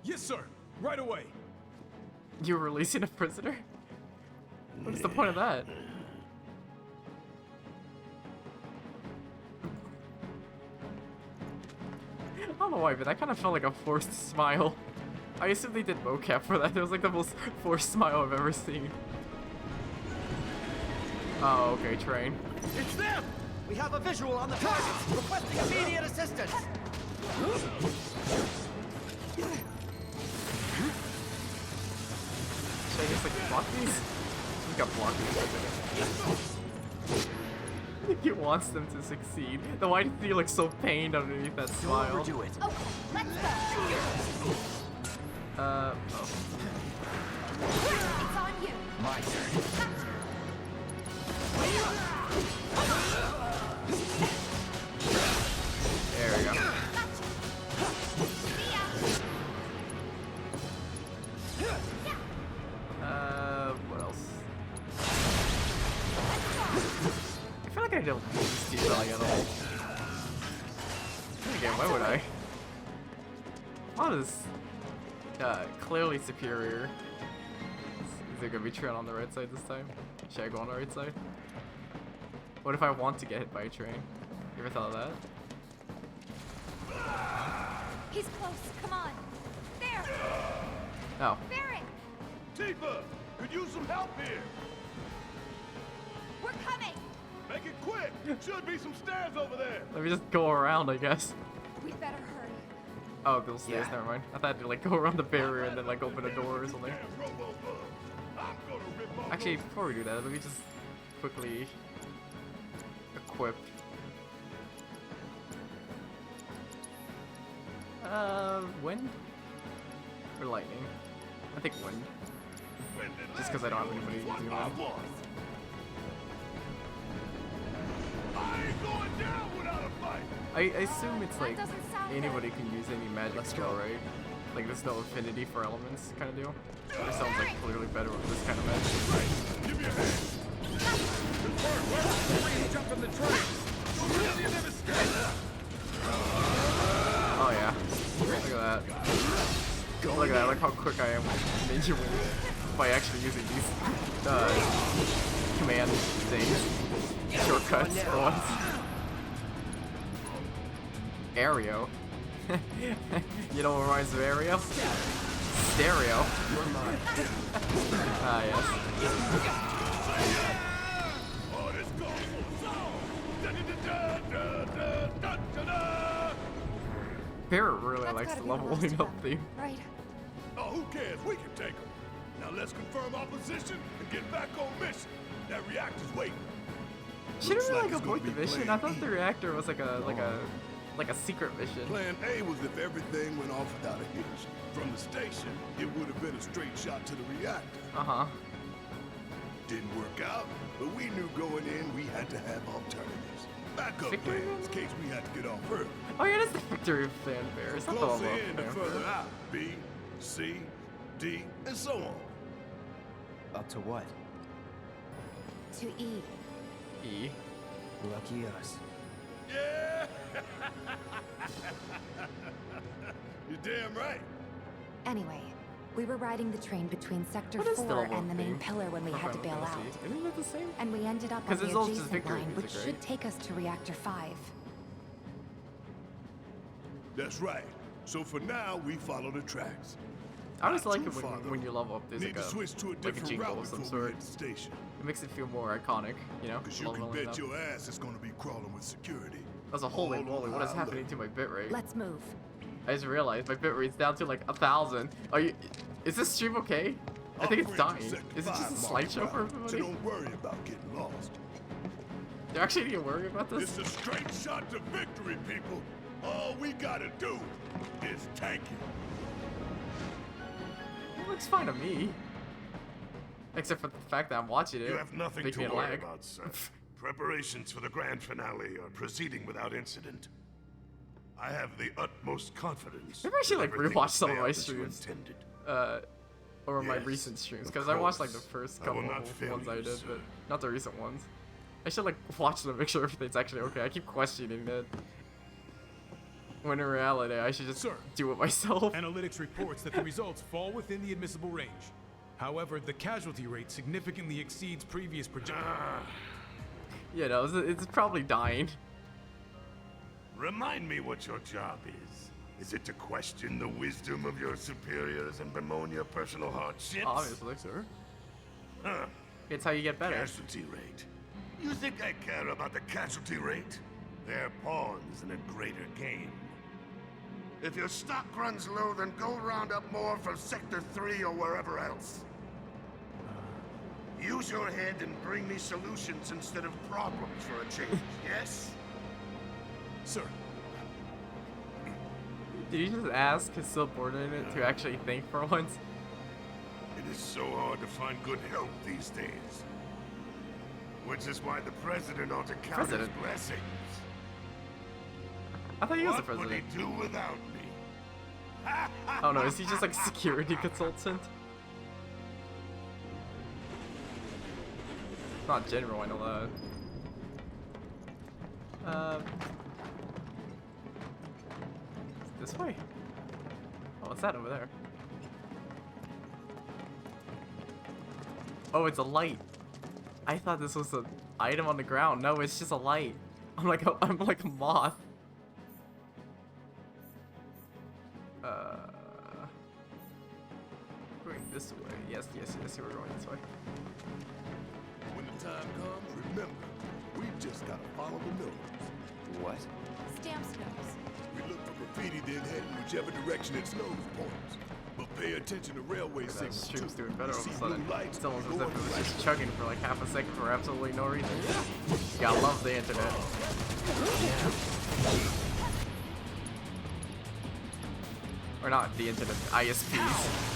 Yes, sir. Right away. You're releasing a prisoner? What is the point of that? I don't know why, but that kind of felt like a forced smile. I assume they did mocap for that. It was like the most forced smile I've ever seen. Oh, okay, train. It's them! We have a visual on the target, requesting immediate assistance! Should I just like block these? I think I'll block these for a second. I think he wants them to succeed. Then why does he look so pained underneath that smile? Don't overdo it. Okay, let's go. Oh. It's on you. My turn. There we go. I don't use detailing at all. Then again, why would I? Mod is clearly superior. Is there gonna be train on the right side this time? Should I go on the right side? What if I want to get hit by a train? You ever thought of that? He's close. Come on. There. Oh. Barrett, Tifa, could use some help here. we're coming. Make it quick. Should be some stairs over there. Let me just go around, I guess. We better hurry. Oh, those stairs, never mind. I thought I had to like go around the barrier and then like open a door or something. Actually, before we do that, let me just quickly equip. Wind? Or lightning? I think wind. Just because I don't have anybody using wind. I assume it's like anybody can use any magic spell, right? Like there's no affinity for elements kind of deal. It sounds like clearly better with this kind of magic. Give me a hand. Jump from the train. Oh yeah. Look at that. Look at that, look how quick I am with Ninja Wind by actually using these command things. Shortcuts for once. Aereo. You know what reminds me of Aereo? Stereo. Ah yes. Barrett really likes the leveling up theme. Right. Oh, who cares? We can take them. Now let's confirm our position and get back on mission. That reactor's waiting. Shouldn't we like avoid the mission? I thought the reactor was like a secret mission. Plan A was if everything went off without a hitch. From the station, it would have been a straight shot to the reactor. Uh-huh. Didn't work out, but we knew going in we had to have alternatives. Backup Victory plans in case we had to get off early. Oh yeah, that's the Victory Fanfare. It's not the Closer level in up and further out. B, C, D, and so on. Up to what? To E. E. Lucky us. Yeah! You're damn right. Anyway, we were riding the train between Sector What is the 4 level and the up main theme? pillar when we had to bail Final out. Fantasy. Isn't it the same? And we ended up on 'Cause the it's all just adjacent Victory line, which music, should right? take us to Reactor 5. That's right. So for now, we follow the tracks. I always Not like too it far, when though. you level up. There's Need like to switch to a like a different jingle route of some before we sort. hit the station. It makes it feel more iconic, you know? Cause you can leveling bet up. your ass it's gonna be crawling with security. That's a holy All moly, on what is high happening alert. to my bitrate? Let's move. I just realized my bitrate's down to like 1,000. Are you? Is this stream okay? I think it's dying. Is it just a slideshow for So everybody? don't worry about getting lost. They're actually gonna worry about this? It's a straight shot to victory, people. All we gotta do is tank it. It looks fine to me. Except for the fact that I'm watching it. You have nothing making to it worry lag. about, sir. Preparations for the grand finale are proceeding without incident. I have the utmost confidence. Maybe I should that like everything rewatch will some of play my out as you streams. intended. Or my Yes, recent streams, of because I watched like the course. first I will couple not of fail ones I you, did, sir. but not the recent ones. I should like watch them, make sure everything's actually okay. I keep questioning that. When in reality, I should just do it myself. Analytics reports that the results fall within the admissible range. However, the casualty rate significantly exceeds previous projections. You know, it's probably dying. Remind me what your job is. Is it to question the wisdom of your superiors and bemoan your personal hardships? Obviously, sir. Huh. It's how you get better. Casualty rate. You think I care about the casualty rate? They're pawns in a greater game. If your stock runs low, then go round up more from Sector 3 or wherever else. Use your head and bring me solutions instead of problems for a change, yes? Sir. Did you just ask his subordinate to actually think for once? It is so hard to find good help these days. Which is why the president ought to count his blessings. I thought he was the What would president. he do without me? Oh no, is he just like security consultant? Not general, I know that. This way? Oh, what's that over there? Oh, it's a light. I thought this was an item on the ground. No, it's just a light. I'm like a moth. Going this way. Yes, we're going this way. When the time comes, remember, we just gotta follow the nose. What? Stamps nose. We look for graffiti, then head in whichever direction its nose points. But pay attention to railway That signals too. stream's doing better all of See a sudden. blue lights, It's almost we as go if it in was the just right chugging for like half a second for absolutely no reason. You gotta love the internet. Or not the internet, ISPs.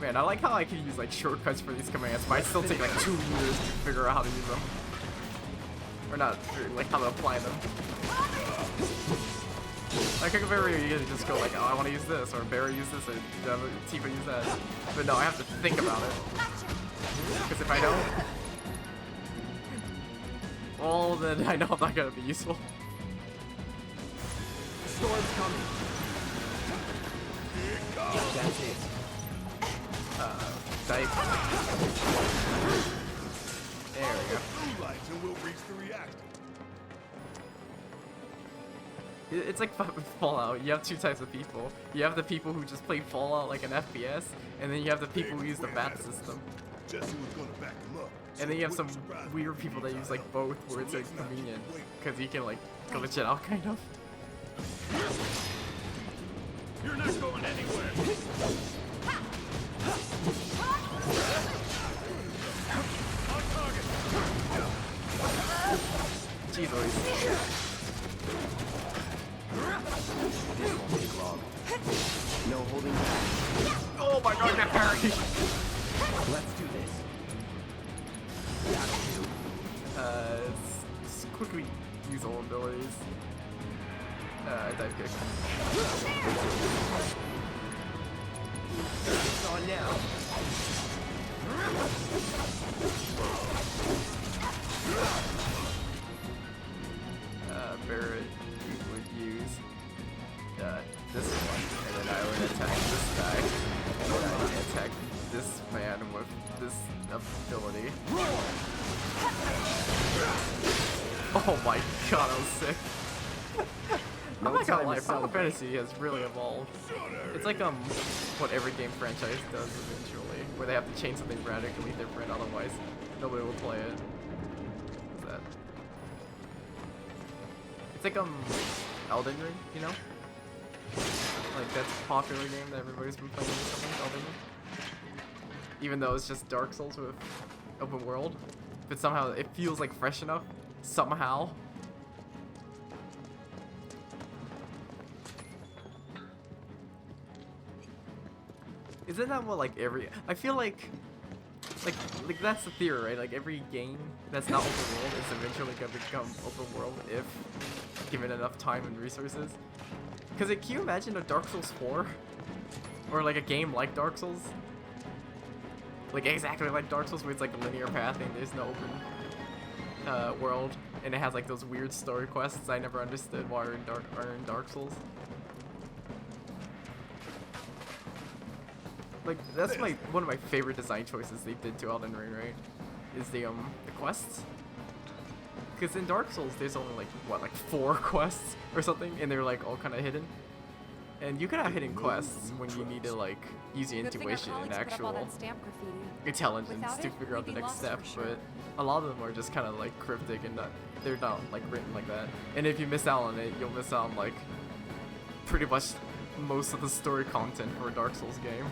Man, I like how I can use like shortcuts for these commands, but I still take like 2 years to figure out how to use them. Or not, like how to apply them. Like I could very easily just go like, oh, I want to use this, or Barry use this, or Tifa use that. But no, I have to think about it. Because if I don't, well, then I know I'm not gonna be useful. Storm's coming. That's it. Type. There we go. blue lights and we'll reach the reactor. It's like Fallout. You have 2 types of people. You have the people who just play Fallout like an FPS, and then you have the people who use the bat system. Jesse was gonna back him up. And then you have some weird people that use like both, where it's like convenient, because you can like glitch it out kind of. You're not going anywhere. Jeez Louise. This won't take long. No holding back. Oh my god, that parry! Let's do this. Let's quickly use all abilities. Dive kick. It's on now. Barrett would use this one, and then I would attack this guy, and then I would attack this man with this ability. Oh my god, that was sick. I'm not gonna lie, Final Fantasy has really evolved. It's like what every game franchise does eventually, where they have to change something radically different, otherwise nobody will play it. What's that? It's like Elden Ring, you know? Like that's a popular game that everybody's been playing recently, Elden Ring. Even though it's just Dark Souls with open world, but somehow it feels like fresh enough, somehow. Isn't that what like I feel like that's the theory, right? Like every game that's not open world is eventually gonna become open world if given enough time and resources. Cause can you imagine a Dark Souls 4? Or like a game like Dark Souls? Like exactly like Dark Souls where it's like a linear path and there's no open world, and it has like those weird story quests I never understood why are in Dark Souls. Like that's one of my favorite design choices they did to Elden Ring, right? Is the quests. Because in Dark Souls there's only like what, like 4 quests or something, and they're like all kind of hidden. And you can have hidden quests when you need to like use your intuition and actual intelligence to figure out the next step, but a lot of them are just kind of like cryptic and they're not like written like that. And if you miss out on it, you'll miss out on like pretty much most of the story content for a Dark Souls game.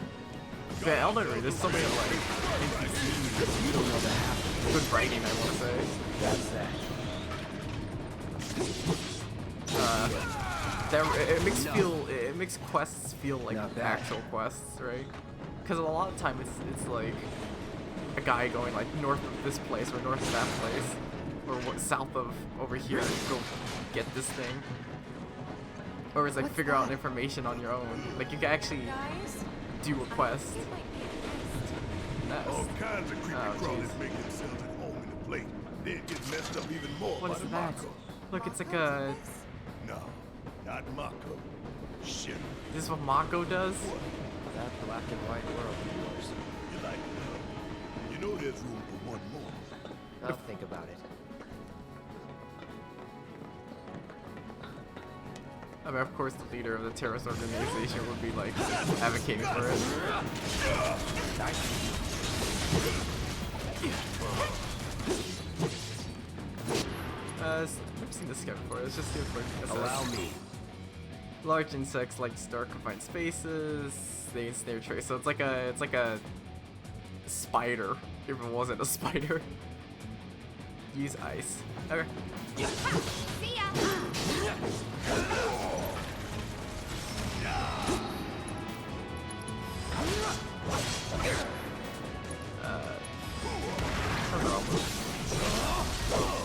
But Elden Ring, there's so many like NPCs you don't know that happen. Good writing, I want to say. That's that. It makes quests feel like actual quests, right? Because a lot of time it's like a guy going like north of this place or north of that place, or south of over here to go get this thing. Or it's like What's figure out that? information on your own. Like you can actually do a quest. Nest. All kinds of creepy Oh, crawlers jeez. make themselves at home in the plate. They get messed up even more What by is the that? Mako. Look, it's like a. No, not Mako. Shit. This is what Mako does? That black and white world of yours. You like it, huh? You know there's room for one more. I'll think about it. I mean, of course, the leader of the terrorist organization would be like advocating for it. I've seen this guy before. Let's just do a quick assess. Allow me. Large insects like dark confined spaces. They ensnare prey. So it's like a spider. If it wasn't a spider. Use ice. Okay. See ya!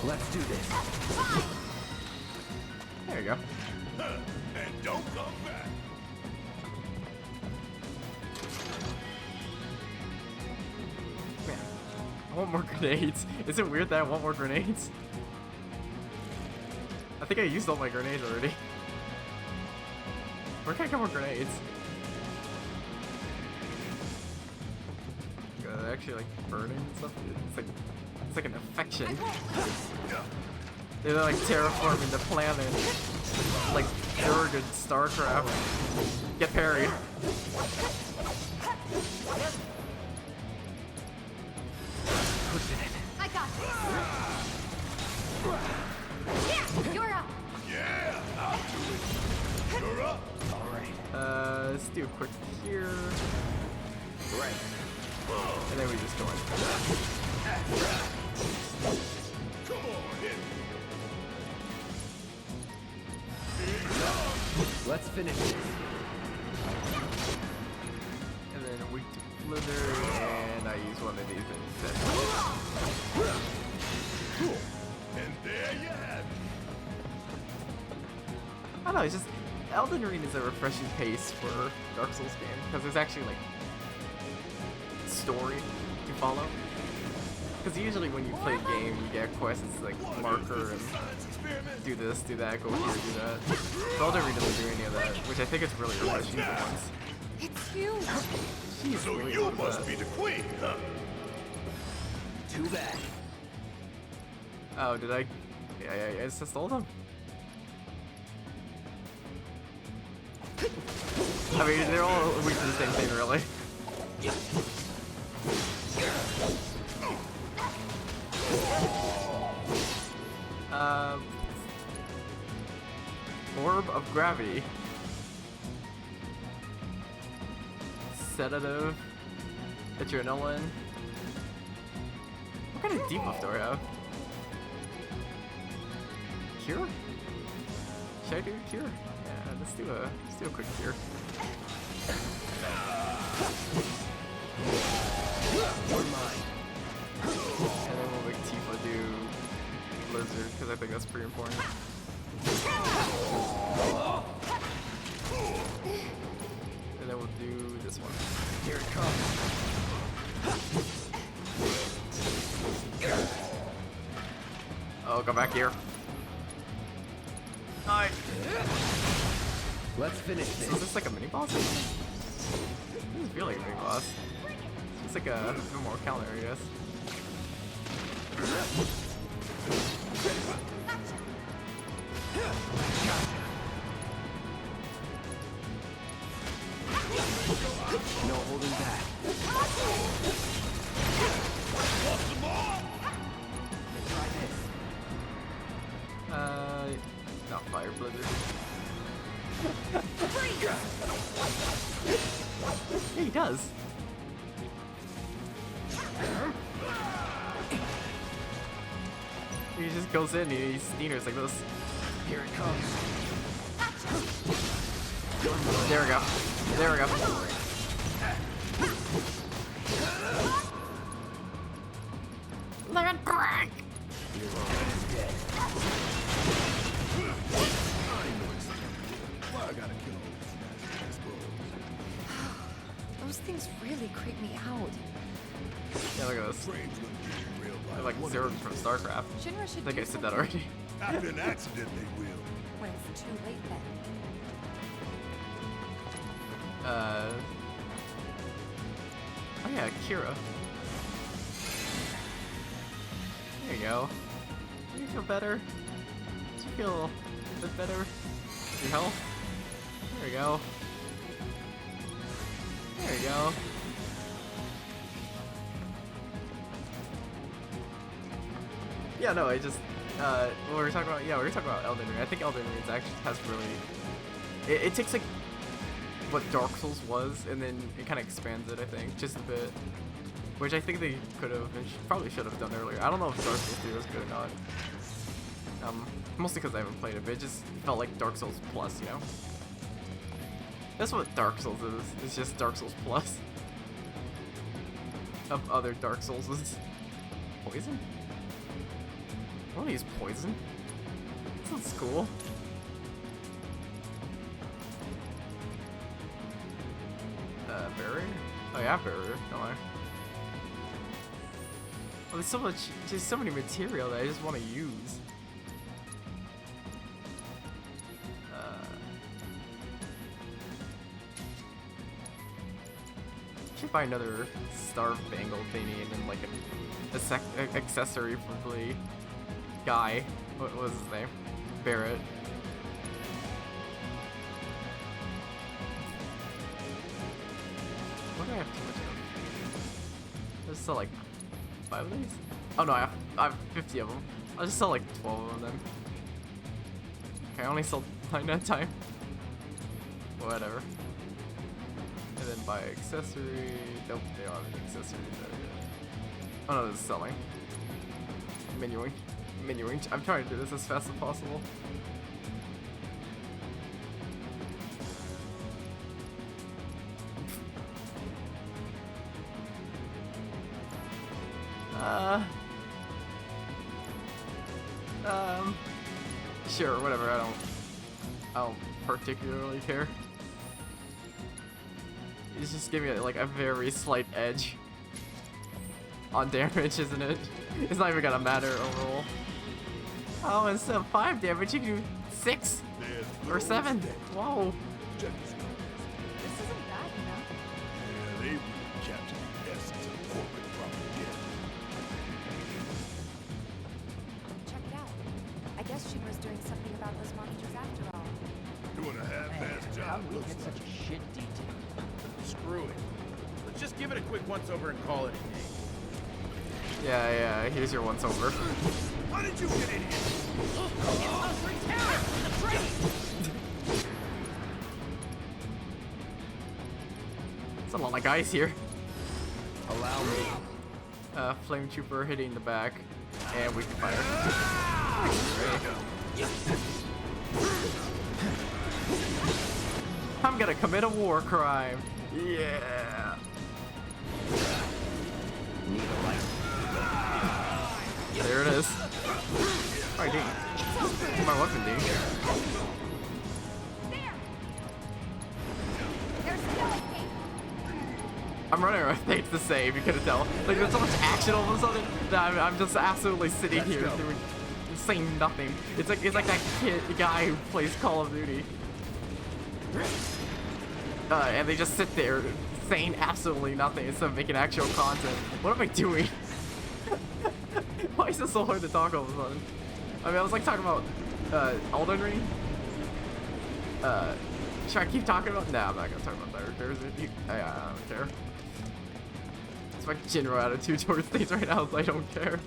Let's do this. There you go. And don't come back. Man, I want more grenades. Is it weird that I want more grenades? I think I used all my grenades already. Where can I get more grenades? They're actually like burning and stuff. It's like an infection. They're like terraforming the planet. Like Zerg in StarCraft. Get parried. I got this. Yeah, you're up. Yeah, I'll do it. You're up. All right. Let's do a quick here. Right. And then we just go in. Come on, hit Let's finish this. And then weak to blither, and I use one of these instead. And there you have it. I don't know, it's just Elden Ring is a refreshing pace for Dark Souls game because there's actually like story to follow. Because usually when you play a game, you get quests like marker and do this, do that, go here, do that. But Elden Ring doesn't do any of that, which I think is really refreshing for once. It's you. She's So really you good at must that. be the queen, huh? Too bad. Oh, did I? Yeah, I just stole them. I mean, they're all weak to the same thing, really. Orb of Gravity. Sedative. Adrenaline. What kind of debuff do I have? Cure? Should I do a cure? Yeah, let's do a quick cure. You're mine. And then we'll make Tifa do Blizzard, because I think that's pretty important. And then we'll do this one. Here it comes. Oh, go back here. Hi. Let's finish So is this. this like a mini boss? This feels like a mini boss. It's like a no more counter, I guess. No holding back. Try this. Not Fire Blizzard. Yeah, he does. He just goes in and he sneers like this. Here it comes. There we go. There we go. Lemon break! Your friend is dead. I gotta kill those Those things really creep me out. Yeah, look at this. They're like zeros from StarCraft. Shinra should I think do I said that something. already. After an accident, they will. When it's too late then. Oh yeah, Kira. There you go. Do you feel better? Do you feel a bit better? Your health? There you go. There you go. Yeah, no, I just, what we were talking about, yeah, we were talking about Elden Ring. I think Elden Ring actually has really, it takes like what Dark Souls was, and then it kind of expands it, I think, just a bit. Which I think they could have, and probably should have done earlier. I don't know if Dark Souls 3 was good or not. Mostly because I haven't played it, but it just felt like Dark Souls Plus, you know? That's what Dark Souls is. It's just Dark Souls Plus. Of other Dark Souls. Poison? I want to use poison. That sounds cool. Barrier? Oh yeah, barrier. No I. Oh, there's so much, there's so many material that I just want to use. Should buy another Star Bangle thingy and then like an accessory for the guy. What was his name? Barret. What do I have too much of? I just sell like 5 of these? Oh no, I have 50 of them. I'll just sell like 12 of them then. Okay, I only sold 9 that time. Whatever. And then buy accessory. Nope, they don't have any accessories there yet. Oh no, this is selling. Menuing. Menuing. I'm trying to do this as fast as possible. Sure, whatever, I don't particularly care. It's just giving it like a very slight edge on damage, isn't it? It's not even gonna matter overall. Oh, instead of 5 damage, you can do 6 or 7. Whoa. This isn't bad, you know? Yeah, they really captured the essence of corporate propaganda. Check it out. I guess Shinra's doing something about those monsters after all. Doing a half-assed job. How did we get such a shit detail? Screw it. Let's just give it a quick once-over and call it a day. Yeah, here's your once over. How did you get in here? It's the terror! The train! There's a lot of guys here. Allow me. Flame Trooper hitting the back, and we can fire. I'm gonna commit a war crime. Yeah. Need a light. There it is. Alright, Ding. My weapon, Ding. I'm running around things to save, you couldn't tell. Like, there's so much action all of a sudden that I'm just absolutely sitting here doing, saying nothing. It's like that guy who plays Call of Duty. And they just sit there saying absolutely nothing instead of making actual content. What am I doing? Why is this so hard to talk all of a sudden? I mean, I was like talking about Elden Ring. Should I keep talking about? Nah, I'm not gonna talk about that. I don't care. It's my general attitude towards things right now. Is I don't care.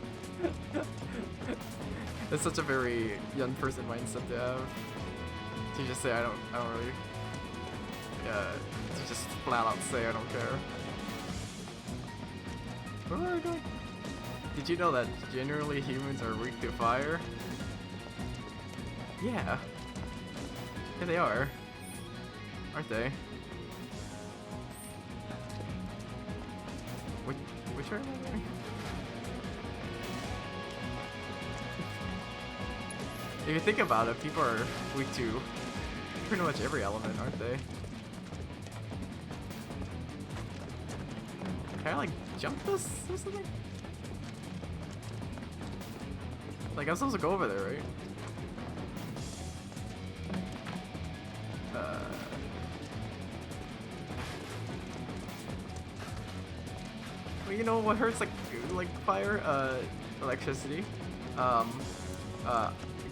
It's such a very young person mindset to have. To just say I don't really. To just flat out say I don't care. Where are we going? Did you know that generally humans are weak to fire? Yeah. Yeah, they are. Aren't they? Which are they? If you think about it, people are weak to pretty much every element, aren't they? Can I like jump this or something? Like I'm supposed to go over there, right? Well, you know what hurts like fire? Electricity.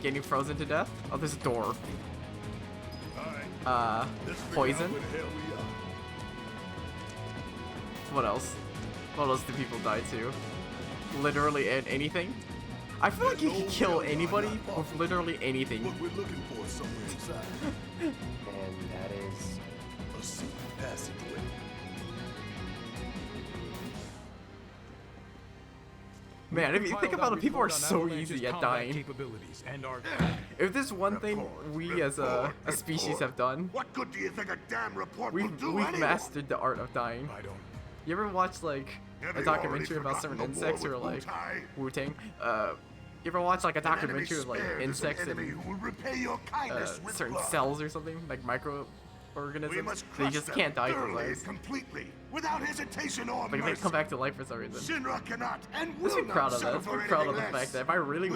Getting frozen to death. Oh, there's a door. Poison. What else? What else do people die to? Literally anything? I feel like you can kill anybody with literally anything. What we're looking for is somewhere inside. And that is a secret passageway. Man, if you think about it, people are so easy at dying. Capabilities and our If there's one thing we as a species have done, What good do you think a damn report will we've do anyway? mastered the art of dying. I don't. You ever watch like a documentary about certain insects or like Wu-Tang? You ever watch like a documentary of like insects and certain cells or something, like microorganisms? They just can't die for life. Completely, without hesitation or Like they come back to life for some reason. Shinra cannot and Let's will be proud not of that. settle Let's be for proud of anything the less. fact that if I really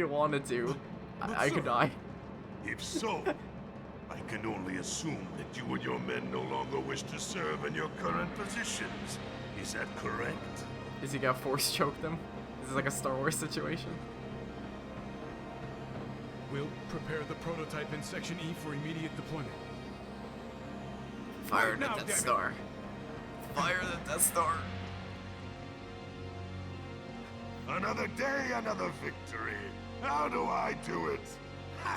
wanted to, I could die. If so, I can only assume that you and your men no longer wish to serve in your current positions. Is that correct? Is he gonna force choke them? Is this like a Star Wars situation? We'll prepare the prototype in Section E for immediate deployment. Fire the Now, Death damn it. Star. Fire the Death Star. Another day, another victory. How do I do it? I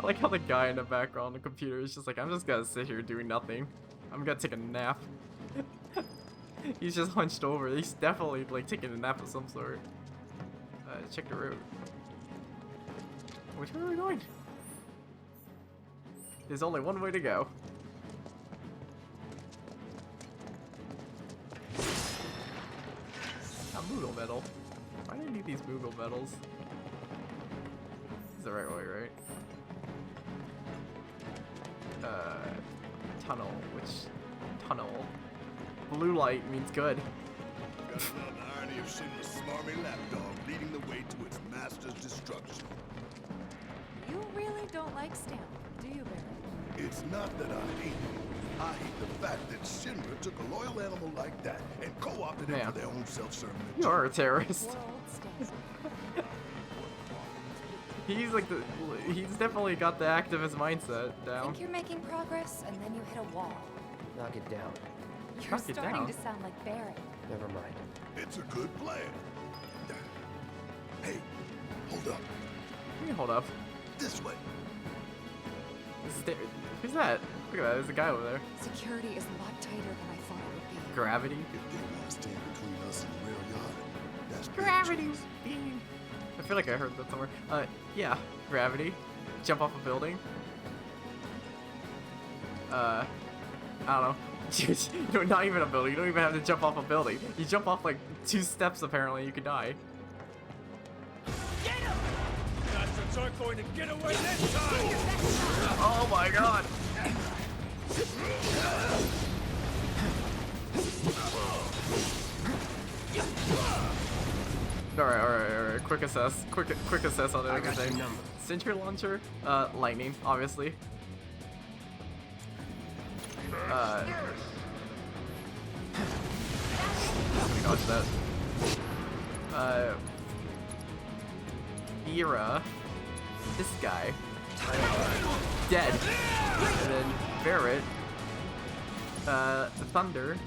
like how the guy in the background on the computer is just like, I'm just gonna sit here doing nothing. I'm gonna take a nap. He's just hunched over. He's definitely like taking a nap of some sort. Check the route. Which way are we going? There's only one way to go. Moogle medal. Why do I need these Moogle medals? This is the right way, right? Tunnel. Which tunnel? Blue light means good. Gotta love the irony of Shinra's smarmy lapdog leading the way to its master's destruction. You really don't like Stamp, do you, Barrett? It's not that I hate him. I hate the fact that Shinra took a loyal animal like that and co-opted it Man. for their own self-serving. You are a terrorist. Poor old Stamp. He's definitely got the activist mindset I down. think you're making progress, and then you hit a wall. knock it down. You're Knock it starting down? to sound like Barrett. Never mind. It's a good plan. Hey, hold up. You can hold up. This way. Who's that? Look at that. There's a guy over there. Security is a lot tighter than I thought it would be. Gravity. If they want to stand between us and the rail yard, that's their Gravity. choice. I feel like I heard that somewhere. Yeah, gravity. Jump off a building. I don't know. No, not even a building. You don't even have to jump off a building. You jump off like 2 steps. Apparently, you could die. Bastards aren't going to get away this time! Oh my god. Alright. Quick assess on everything. Sentry launcher, lightning, obviously. Dodge that. Era. This guy. Dead. And then Barrett. The Thunder.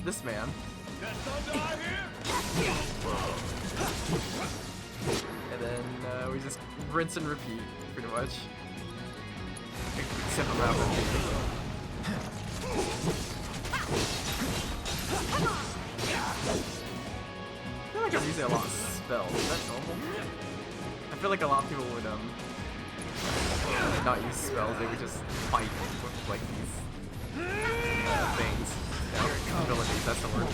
This man. And then we just rinse and repeat, pretty much. Except around I feel like I'm using a lot of spells. Is that normal? I feel like a lot of people would not use spells. They would just fight with like these things. Abilities. That's the word.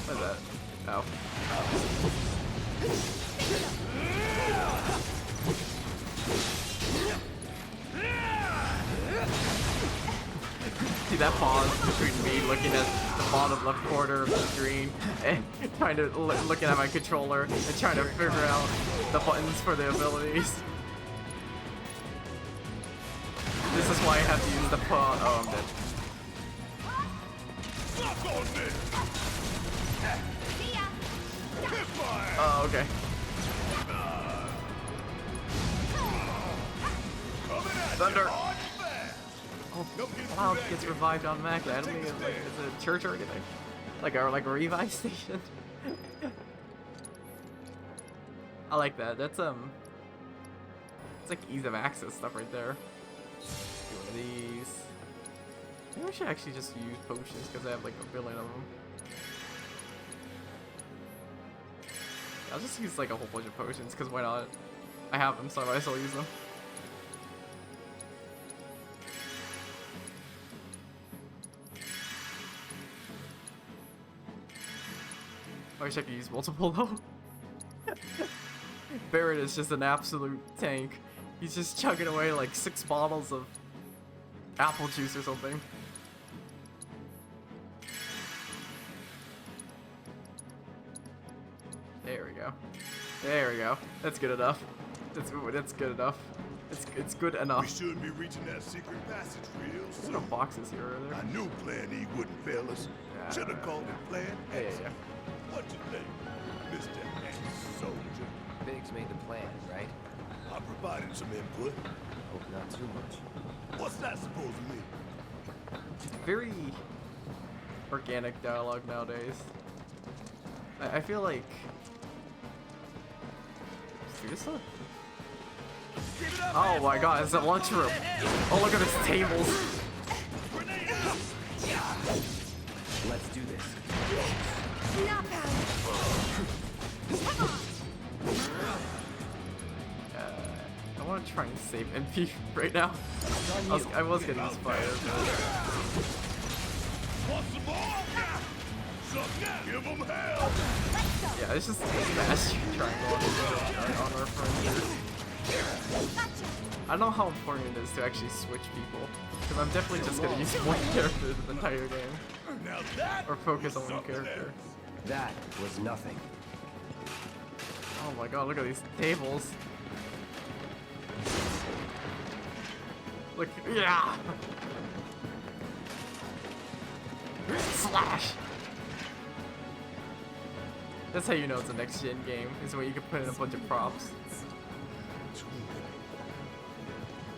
What is that? Oh. See that pause between me looking at the bottom left corner of the screen and trying to looking at my controller and trying to figure out the buttons for the abilities. This is why I have to use the pause. Oh, I'm dead. Oh, okay. Thunder! Oh, Cloud gets revived automatically. I don't think it's like it's a church or anything. Like a revive station. I like that. That's it's like ease of access stuff right there. Do one of these. Maybe I should actually just use potions because I have like a billion of them. I'll just use like a whole bunch of potions because why not? I have them, so I might as well use them. I wish I could use multiple though. Barret is just an absolute tank. He's just chugging away like 6 bottles of apple juice or something. There we go. There we go. That's good enough. That's good enough. It's good enough. We should be reaching that secret passage real There's soon. no boxes here, are there? I knew Plan E wouldn't fail us. Should have called it Plan X. Yeah. What you think, Mr. Ex-Soldier? Biggs made the plan, right? I provided some input. Hope not too much. What's that supposed to mean? Very organic dialogue nowadays. I feel like. Seriously? Oh my god, it's a lunchroom. Oh, look at this tables. Let's do this. I want to try and save MP right now. I was getting inspired. Give them hell! Yeah, it's just smash triangle on our friends. I don't know how important it is to actually switch people, because I'm definitely just gonna use one character the entire game, or focus on one character. That was nothing. Oh my god, look at these tables. Look, yeah! Slash! That's how you know it's a next-gen game, is when you can put in a bunch of props.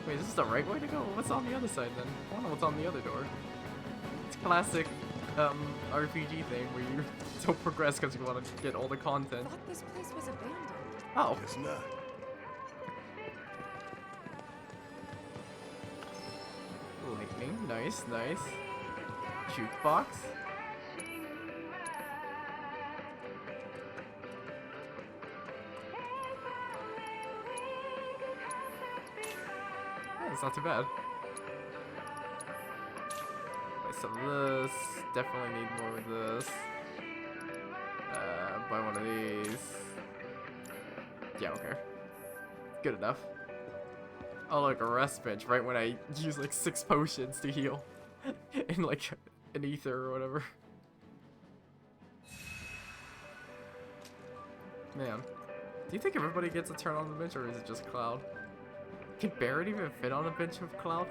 Wait, is this the right way to go? What's on the other side then? I wonder what's on the other door. It's classic RPG thing where you don't progress because you want to get all the content. I thought this place was abandoned. Oh. It's not. Lightning, nice, nice. Jukebox. Oh, it's not too bad. Buy some of this. Definitely need more of this. Buy one of these. Yeah, okay. Good enough. Oh, like a rest bench right when I use like 6 potions to heal. In like an ether or whatever. Man. Do you think everybody gets a turn on the bench or is it just Cloud? Can Barret even fit on a bench with Cloud?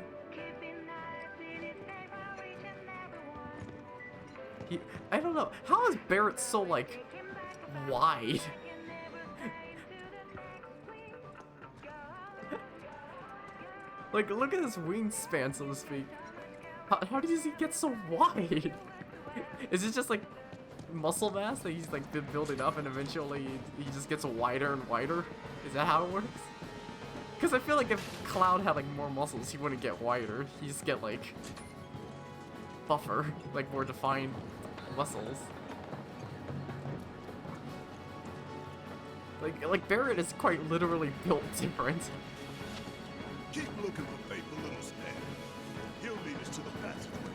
I don't know. How is Barret so like wide? Like, look at his wingspan, so to speak. How does he get so wide? Is it just like muscle mass that he's like been building up and eventually he just gets wider and wider? Is that how it works? Because I feel like if Cloud had like more muscles, he wouldn't get wider. He'd just get like buffer, like more defined muscles. Like Barret is quite literally built different. Keep looking for faithful little Stan. He'll lead us to the passageway.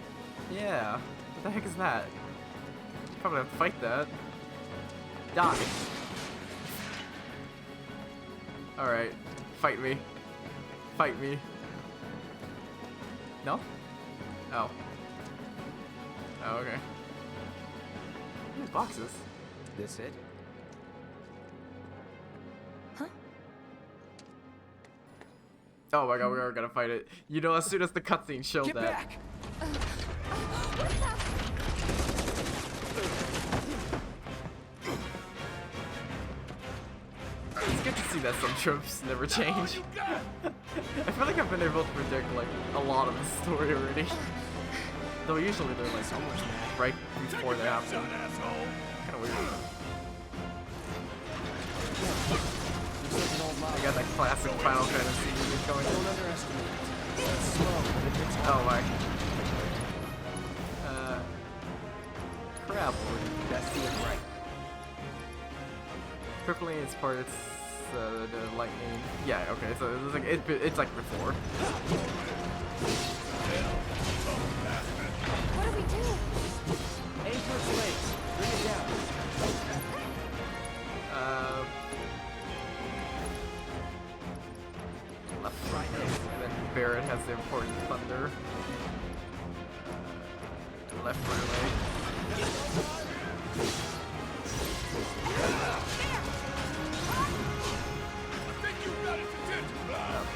Yeah. What the heck is that? Probably have to fight that. Die. Alright. Fight me. Fight me. No? Oh. Oh, okay. These boxes. This it? Oh my god, we are gonna fight it. You know, as soon as the cutscene showed Get that. back! It's good to see that some tropes never change. I feel like I've been able to predict like a lot of the story already. Though usually they're like right before they happen. Kinda weird. I got that classic Final Fantasy music going on. Oh my. Crap. That's the right. Crippling its parts, the lightning. Yeah, okay, so it's like it's like before. What do we do? Aim for its legs. Bring it down. Left right, and then Barret has the important thunder. Left relay.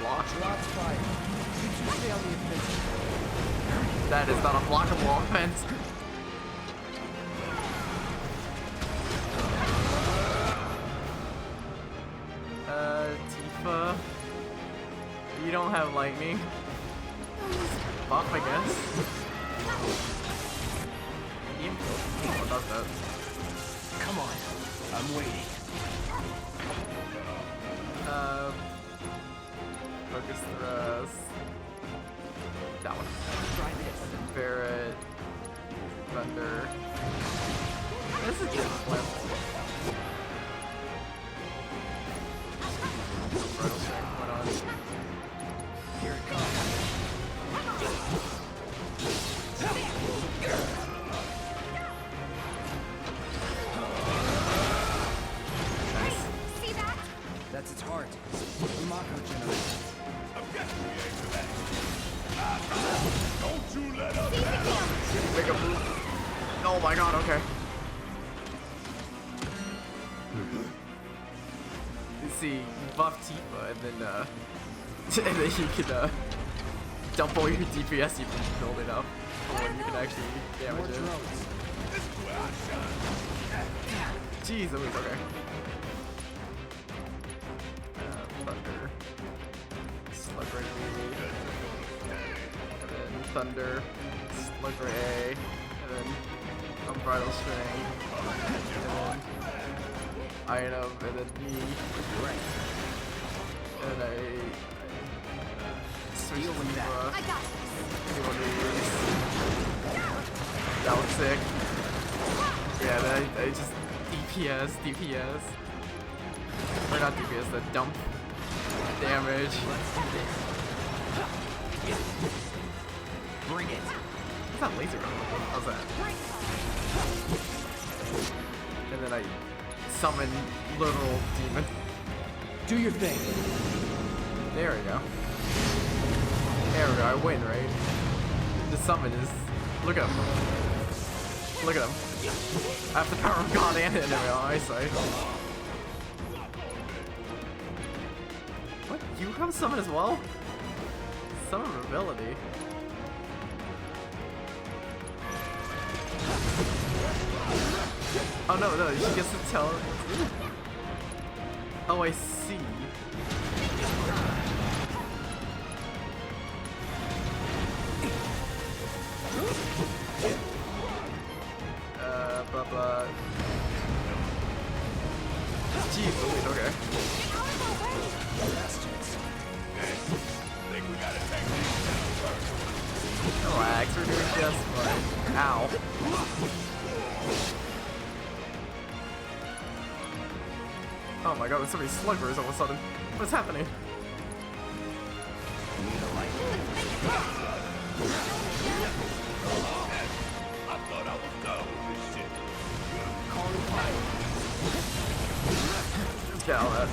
Block. Lots fire. You two stay on the offensive. That is not a blockable offense. Tifa. You don't have lightning. Buff, I guess. What does that? Come on. I'm waiting. Focus thrust. That one. Try this. Barret. Thunder. This is just flip. Bridal strength went on. Here it comes. Nice. See that? That's its heart. The Mako generator. Don't you let up! Make a move. Oh my god, okay. You see, you buff Tifa and then and then you can dump all your DPS you can build it up for when you can actually damage it. Jeez, that was okay. Thunder. Slug Ray B. And then Thunder. Slug Ray A. And then Unbridled Strength. And then Item. And then B. And I switch to Tifa. I got Anyone that was sick. Yeah, then I just DPS. Or not DPS, the dump damage. Bring it. It's not laser. How's that? And then I summon literal demon. Do your thing. There we go. There we go, I win, right? The summon is... Look at him. Look at him. I have the power of God and enemy on my side. What? You have a summon as well? Summon ability. Oh no, she gets to tell... Oh, I see. Blah blah. Jeez, wait, okay. Relax, we're doing just fine. Ow. Oh my god, there's so many sluggers all of a sudden. What's happening? I thought I was done with this shit. Calling fire. battle that.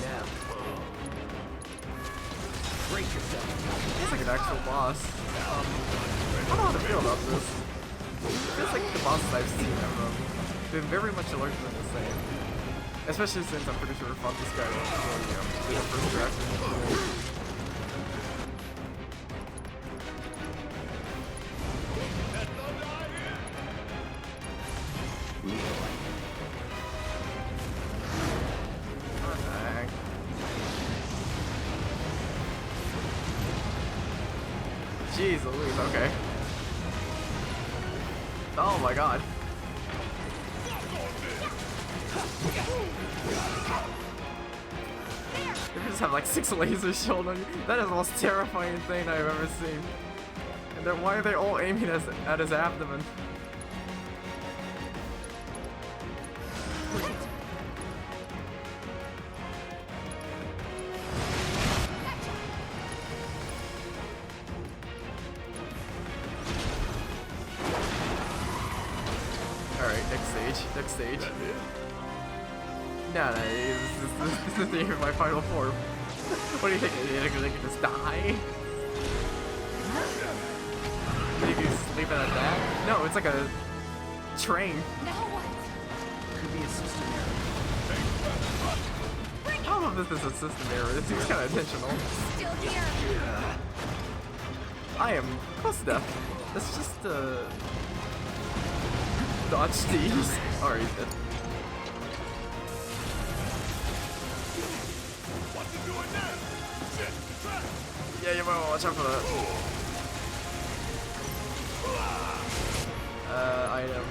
Now. Break yourself. It's like an actual boss. I don't know how to feel about this. It feels like the bosses I've seen of them. They're very much larger than the same. Especially since I'm pretty sure we fought this guy before, you know, did the first draft. Jeez Louise, okay. Oh my god. You just have like 6 lasers shown on you. That is the most terrifying thing I've ever seen. And then why are they all aiming at his abdomen? Next stage. No, this isn't even my final form. What do you think? They can just die? Maybe sleep in a that? No, it's like a train. Now what? Could be a system error. I don't know if this is a system error. This seems kind of intentional. Still here. I am close to death. Let's just dodge these. Alright, he's dead. What you doing now? Shit, Yeah, you might want to watch out for that. Item.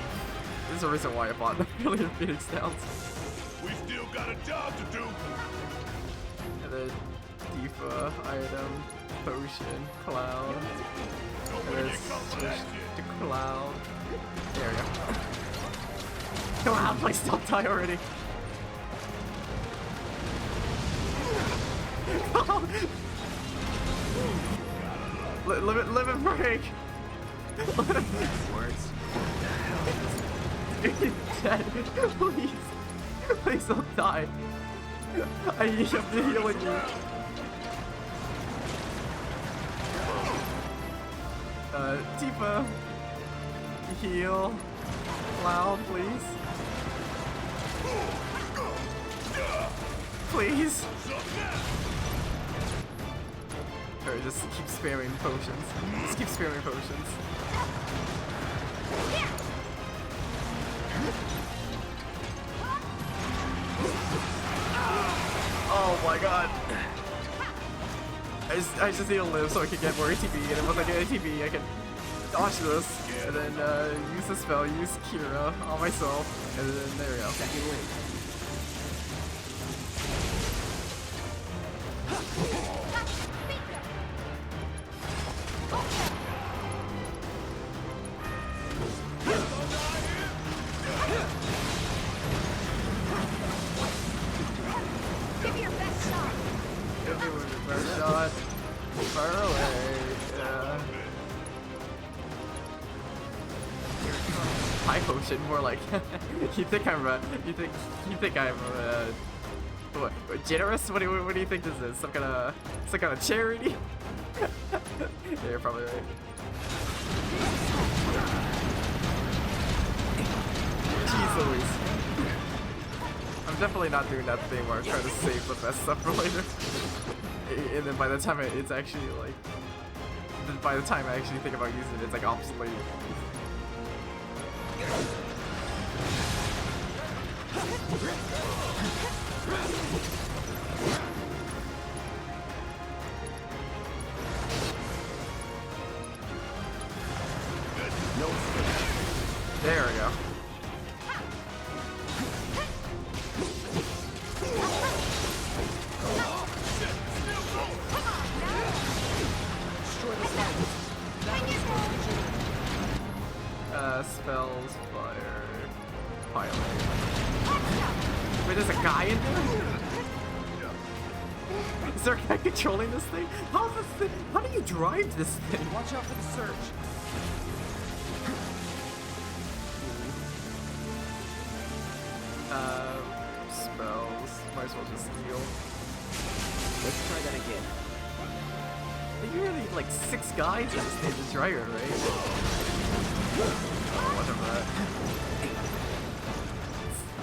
This is the reason why I bought the Million Phoenix Downs. we still got a job to do. And then Tifa, item, potion, cloud. And then switch to cloud. There we go. Cloud, please stop die already. Limit break. Words. You're dead. Please. Please don't die. I need to heal you. Tifa. Heal. Cloud, please. Please. Alright, just keep spamming potions. Just keep spamming potions. Oh my god. I just need to live so I can get more ATB, and once I get ATB I can dodge this, and then use the spell, use Kira on myself, and then there we go. Second win. Give me your best shot. Give me your best shot. Fire away. Yeah. High potion, more like. you think I'm what generous? What do you think this is? Some kind of charity? Yeah, you're probably right. Jeez Louise. I'm definitely not doing that thing where I'm trying to save the best stuff for later. And then by the time it's actually like, by the time I actually think about using it, it's like obsolete. There we go. Spells, fire, pilot. Wait, there's a guy in there? Is there a guy controlling this thing? How do you drive this thing? Watch out for the surge. Spells. Might as well just heal. Let's try that again. You really need like 6 guys in this Ninja Dryer, right? Oh, whatever that.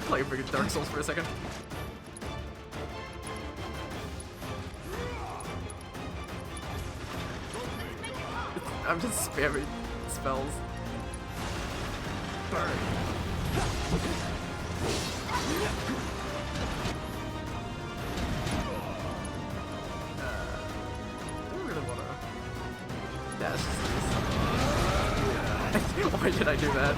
Play freaking Dark Souls for a second. I'm just spamming spells. Burn. I don't really wanna dash this. Why did I do that?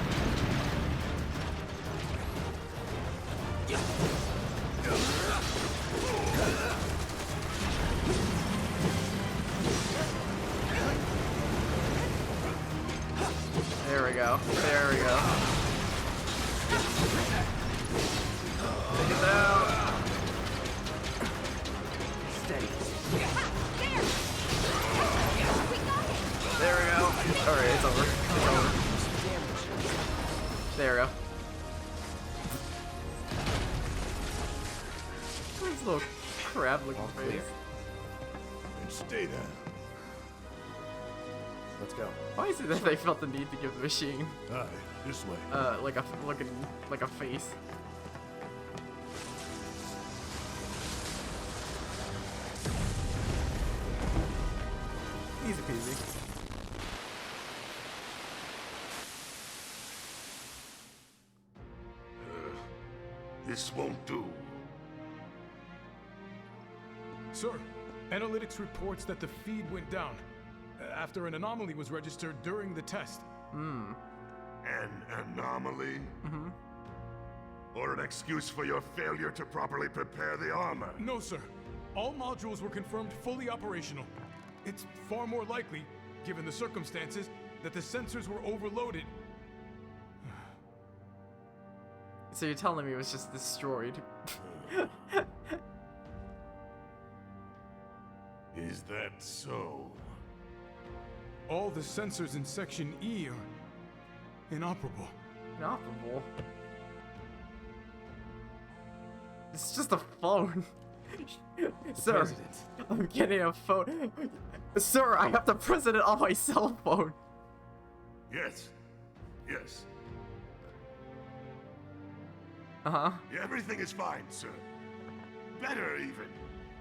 There we go. There we go. Take it down. Steady. There we go. Alright, it's over. It's over. There we go. This little crab looking face. And stay down. Let's go. Why is it that they felt the need to give the machine Aye, this way. like a like a face? Easy peasy. This won't do. Sir, analytics reports that the feed went down after an anomaly was registered during the test. Hmm. An anomaly? Mm-hmm. Or an excuse for your failure to properly prepare the armor? No, sir. All modules were confirmed fully operational. It's far more likely, given the circumstances, that the sensors were overloaded. So you're telling me it was just destroyed? Is that so? All the sensors in Section E are inoperable. Inoperable? It's just a phone. Sir, President. I'm getting a phone. Sir, I have the president on my cell phone. Yes. Yes. Uh-huh. Everything is fine, sir. Better, even.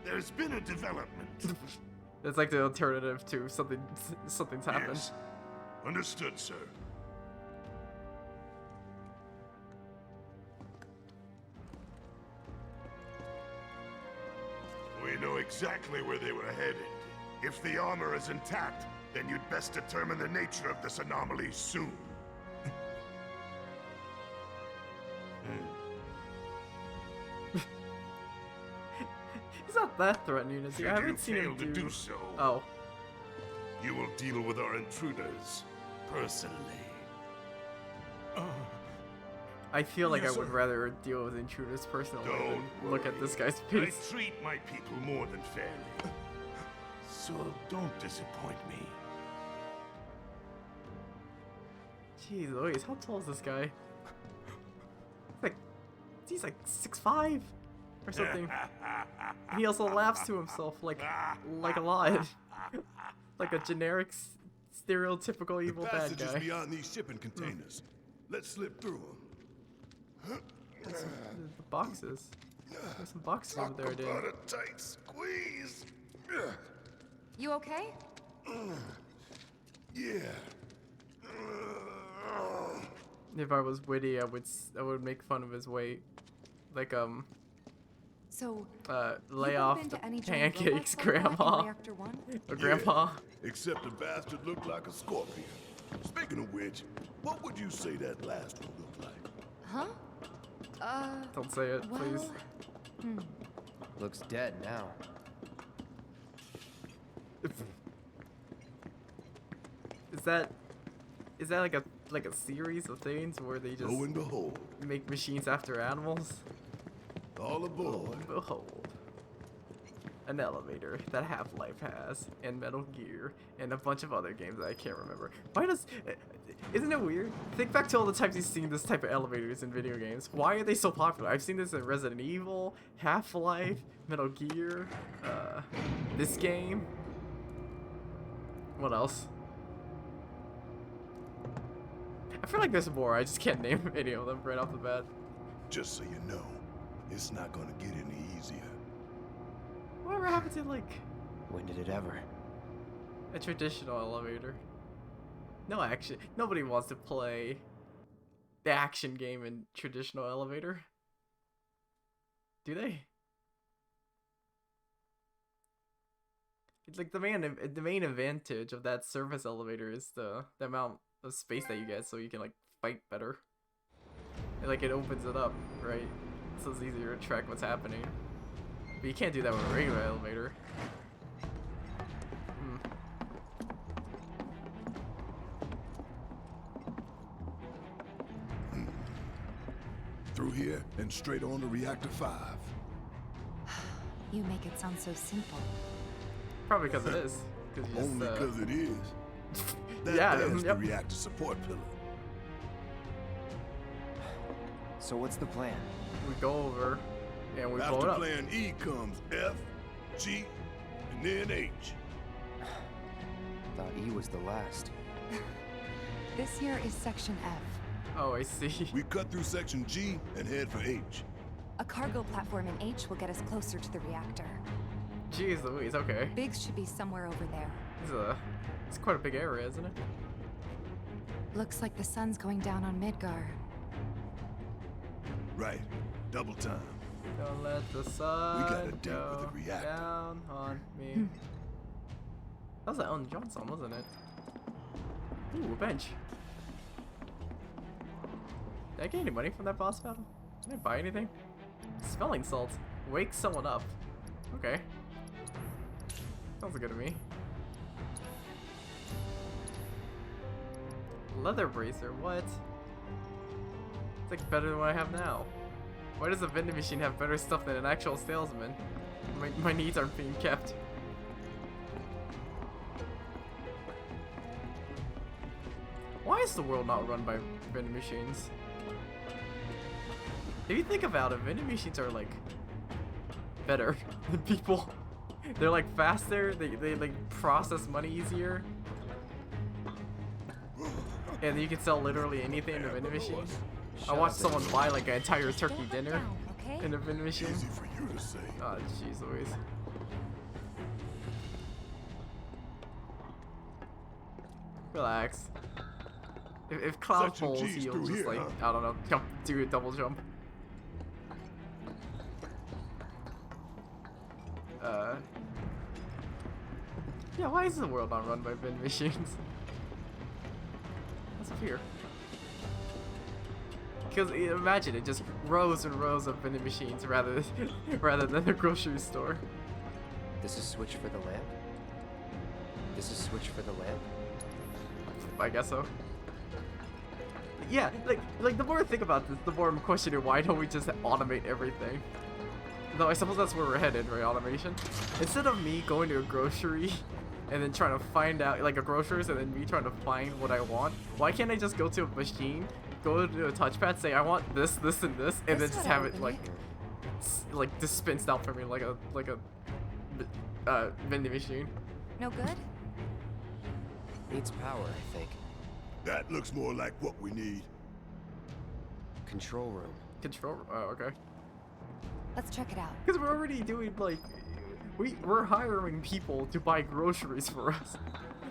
There's been a development. It's like the alternative to something's happened. Yes. Understood, sir. We know exactly where they were headed. If the armor is intact, then you'd best determine the nature of this anomaly soon. He's not that threatening, is he? I haven't seen him to do so. Oh. You will deal with our intruders personally. I feel like Yes, I would sir. rather deal with intruders personally Don't than look at this guy's I face. treat my people more than fairly. So don't disappoint me. Jeez Louise, how tall is this guy? He's like 6'5" or something. He also laughs to himself like a lot. Like a generic, stereotypical evil The bad passage is guy. beyond these shipping containers. Let's slip through them. The boxes. There's some boxes over there, dude. About a tight squeeze. You okay? Yeah. If I was witty, I would make fun of his weight. Like So, lay you off bumped the into any giant pancakes, robots like that in Grandma. Reactor 1? Or Grandpa. Except the bastard looked like a scorpion. Speaking of which, what would you say that last one looked like? Huh? Don't say it, well, please. Looks dead now. Is that like a series of things where they just Lo and behold. make machines after animals? All aboard. Lo and behold. an elevator that Half-Life has, and Metal Gear, and a bunch of other games that I can't remember. Why does... Isn't it weird? Think back to all the times you've seen this type of elevators in video games. Why are they so popular? I've seen this in Resident Evil, Half-Life, Metal Gear, this game. What else? I feel like there's more. I just can't name any of them right off the bat. Just so you know, it's not gonna get any easier. Whatever happened to, like... When did it ever? A traditional elevator? No action. Nobody wants to play the action game in traditional elevator. Do they? It's like the main advantage of that surface elevator is the amount of space that you get, so you can like fight better. And, like, it opens it up, right? So it's easier to track what's happening. But you can't do that with a regular elevator. Through here and straight on to Reactor 5. You make it sound so simple. Probably because it is. Only because it is. That's the reactor support pillar. So what's the plan? We go over and we blow it After up. plan E comes F, G, and then H. Thought E was the last. This here is Section F. Oh, I see. We cut through Section G and head for H. A cargo platform in H will get us closer to the reactor. Jeez Louise, okay. Biggs should be somewhere over there. It's quite a big area, isn't it? Looks like the sun's going down on Midgar. Right. Double time. Don't let the sun We gotta deal go with the reactor. down on me. That was that Ellen John song, wasn't it? Ooh, a bench. Did I get any money from that boss battle? Did I buy anything? Smelling salts. Wake someone up. Okay. Sounds good to me. Leather bracer, what? It's like better than what I have now. Why does a vending machine have better stuff than an actual salesman? My needs aren't being kept. Why is the world not run by vending machines? If you think about it, vending machines are like better than people. They're like faster, they like process money easier. And you can sell literally anything in a vending machine. I watched someone buy like an entire turkey dinner in a vending machine. Easy for you to say. Oh, jeez Louise. Relax. If Cloud Section falls, G's he'll through just here, like, huh? I don't know, jump, do a double jump. Yeah, why is the world not run by vending machines? What's up here? Because imagine it just rows and rows of vending machines rather than the grocery store. This is switch for the lamp? This is switch for the lamp? I guess so. Yeah, like the more I think about this, the more I'm questioning why don't we just automate everything? Though I suppose that's where we're headed, right? Automation. Instead of me going to a grocery and then trying to find out, like a grocer's, and then me trying to find what I want, why can't I just go to a machine, go to a touchpad, say I want this, this, and this, and then just have it like dispensed out for me like a vending machine. No good? Needs power, I think. That looks more like what we need. Control room. Control. Oh, okay. Let's check it out. Because we're already doing like, we're hiring people to buy groceries for us.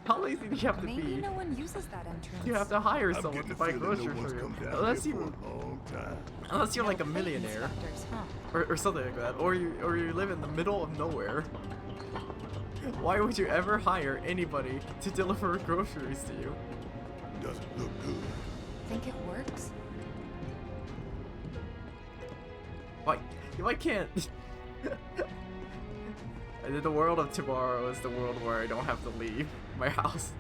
How lazy do you have to Maybe be? no one uses that entrance. You have to hire I'm someone getting to the buy feeling groceries no one's for you. come down Unless here you, for a long time. unless you're like a Plate millionaire, inspectors, huh? or something like that, or you live in the middle of nowhere. Why would you ever hire anybody to deliver groceries to you? Doesn't look good. Think it works? Why can't? The world of tomorrow is the world where I don't have to leave my house.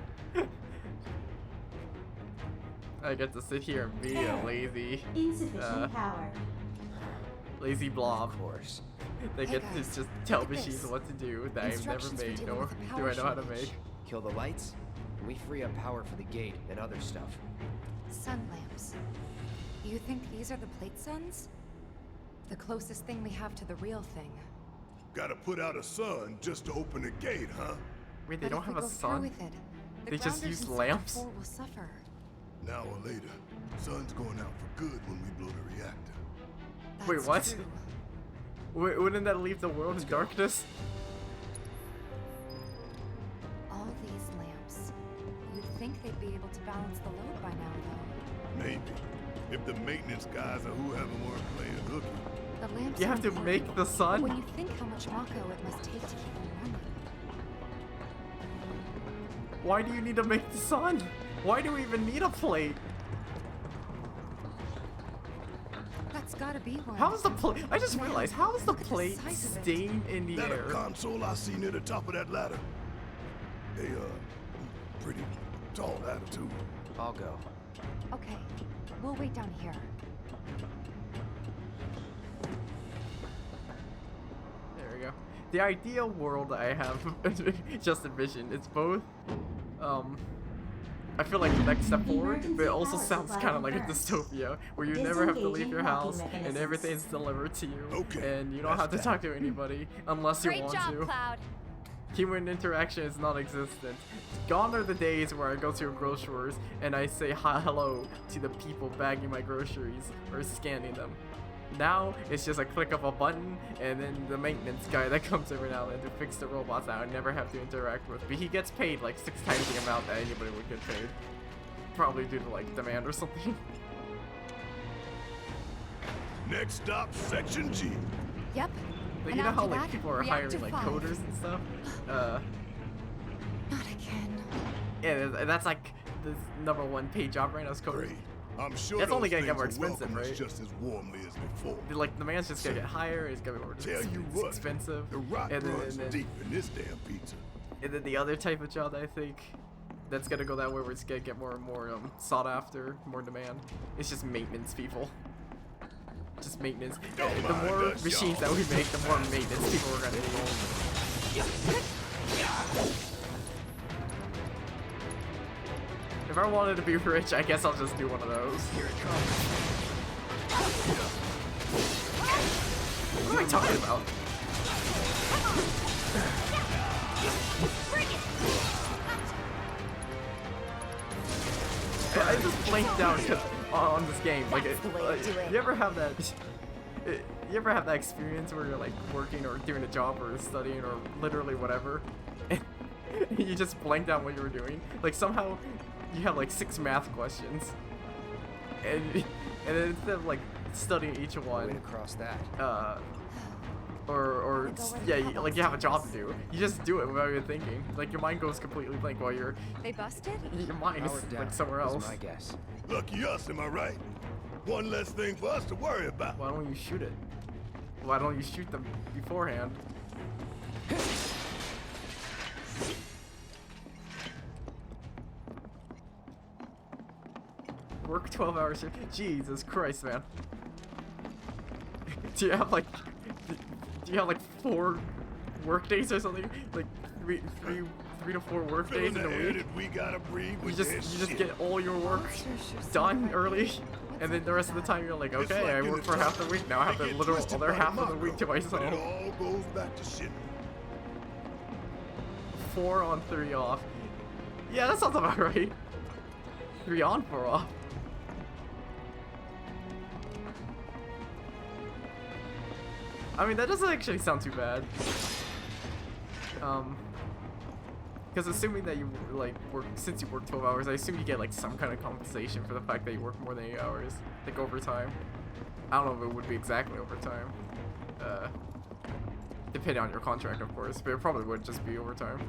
I get to sit here and be a lazy, Insufficient power. lazy blob. Of course. They Hey get guys, to just look tell at machines this. what to do that I've never Instructions for made, dealing nor with the do power I know how to shortage. make. Kill the lights, and we free up power for the gate and other stuff. Sun lamps. You think these are the plate suns? The closest thing we have to the real thing. Gotta put out a sun just to open the gate, huh? Wait, they But don't if we have a go through sun? with it, the They just grounders use in Sector lamps? 4 will suffer. An hour later, sun's going out for good when we blow the reactor. Wait, That's what? true. Wouldn't that leave the world in darkness? All these lamps. You'd think they'd be able to balance the load by now, though. Maybe. If the maintenance guys or whoever weren't playing hooky. The lamps You are have to important, make the sun? but when you think how much Mako it must take to keep them running. Why do you need to make the sun? Why do we even need a plate? That's gotta be one. How is the plate? I just realized, how is the Look at the plate size of it. staying in the That air? a console I see near the top of that ladder. They, pretty tall attitude. I'll go. Okay, we'll wait down here. There we go. The ideal world I have just envisioned, it's both, I feel like the next step forward, but it also sounds kind of like a dystopia, where you never have to leave your house, and everything's delivered to you, Okay, and you don't have to talk to anybody, unless you Great want job, to. Cloud. Human interaction is non-existent. Gone are the days where I go to a groceries and I say hi hello to the people bagging my groceries or scanning them. Now it's just a click of a button and then the maintenance guy that comes every now and then to fix the robots that I never have to interact with. But he gets paid like 6 times the amount that anybody would get paid. Probably due to like demand or something. Next stop, Section G. Yep. But And you know how after like that, people are reactor hiring like 5. coders and stuff? Not again. Yeah, that's like the #1 paid job right now is coders. Great. I'm sure It's only those gonna get more things will expensive, welcome us right? just as warmly as before. Like the man's just gonna get higher, it's gonna be more Tell you it's what, expensive. the rock and runs then, deep in this damn pizza. and then the other type of job that I think that's gonna go that way where it's gonna get more and more sought after, more demand. It's just maintenance people. Just maintenance. Don't The mind more us, machines y'all. that we make, the more maintenance people we're gonna need. If I wanted to be rich, I guess I'll just do one of those. Here it comes. What am I talking about? I just blanked out 'cause on this game. Like, That's the way to do it. you ever have that? You ever have that experience where you're like working or doing a job or studying or literally whatever, and you just blanked out what you were doing? Like somehow you have like 6 math questions, and then instead of like studying each Way to one, cross that. or Go where the yeah, hell like you have a job to is. do. You just do it without even thinking. Like your mind goes completely blank while your They busted? mind is Powered down, like somewhere is else. my guess. Lucky us, am I right? One less thing for us to worry about. Why don't you shoot it? Why don't you shoot them beforehand? Work 12 hours shift. Jesus Christ, man. Do you have like 4 work days or something? Like three to 4 work days Feeling in the a air week? that we gotta breathe You with just this shit. get all your work done early, and then the rest of the time you're like, It's okay, like I in work the for half the jungle. week now. I have They the get literal twisted other by half the of the week to Mako, but myself. it all goes back to shit. 4 on, 3 off. Yeah, that sounds about right. 3 on, 4 off. I mean, that doesn't actually sound too bad. Because assuming that you like work, since you work 12 hours, I assume you get like some kind of compensation for the fact that you work more than 8 hours, like overtime. I don't know if it would be exactly overtime, depending on your contract, of course, but it probably would just be overtime.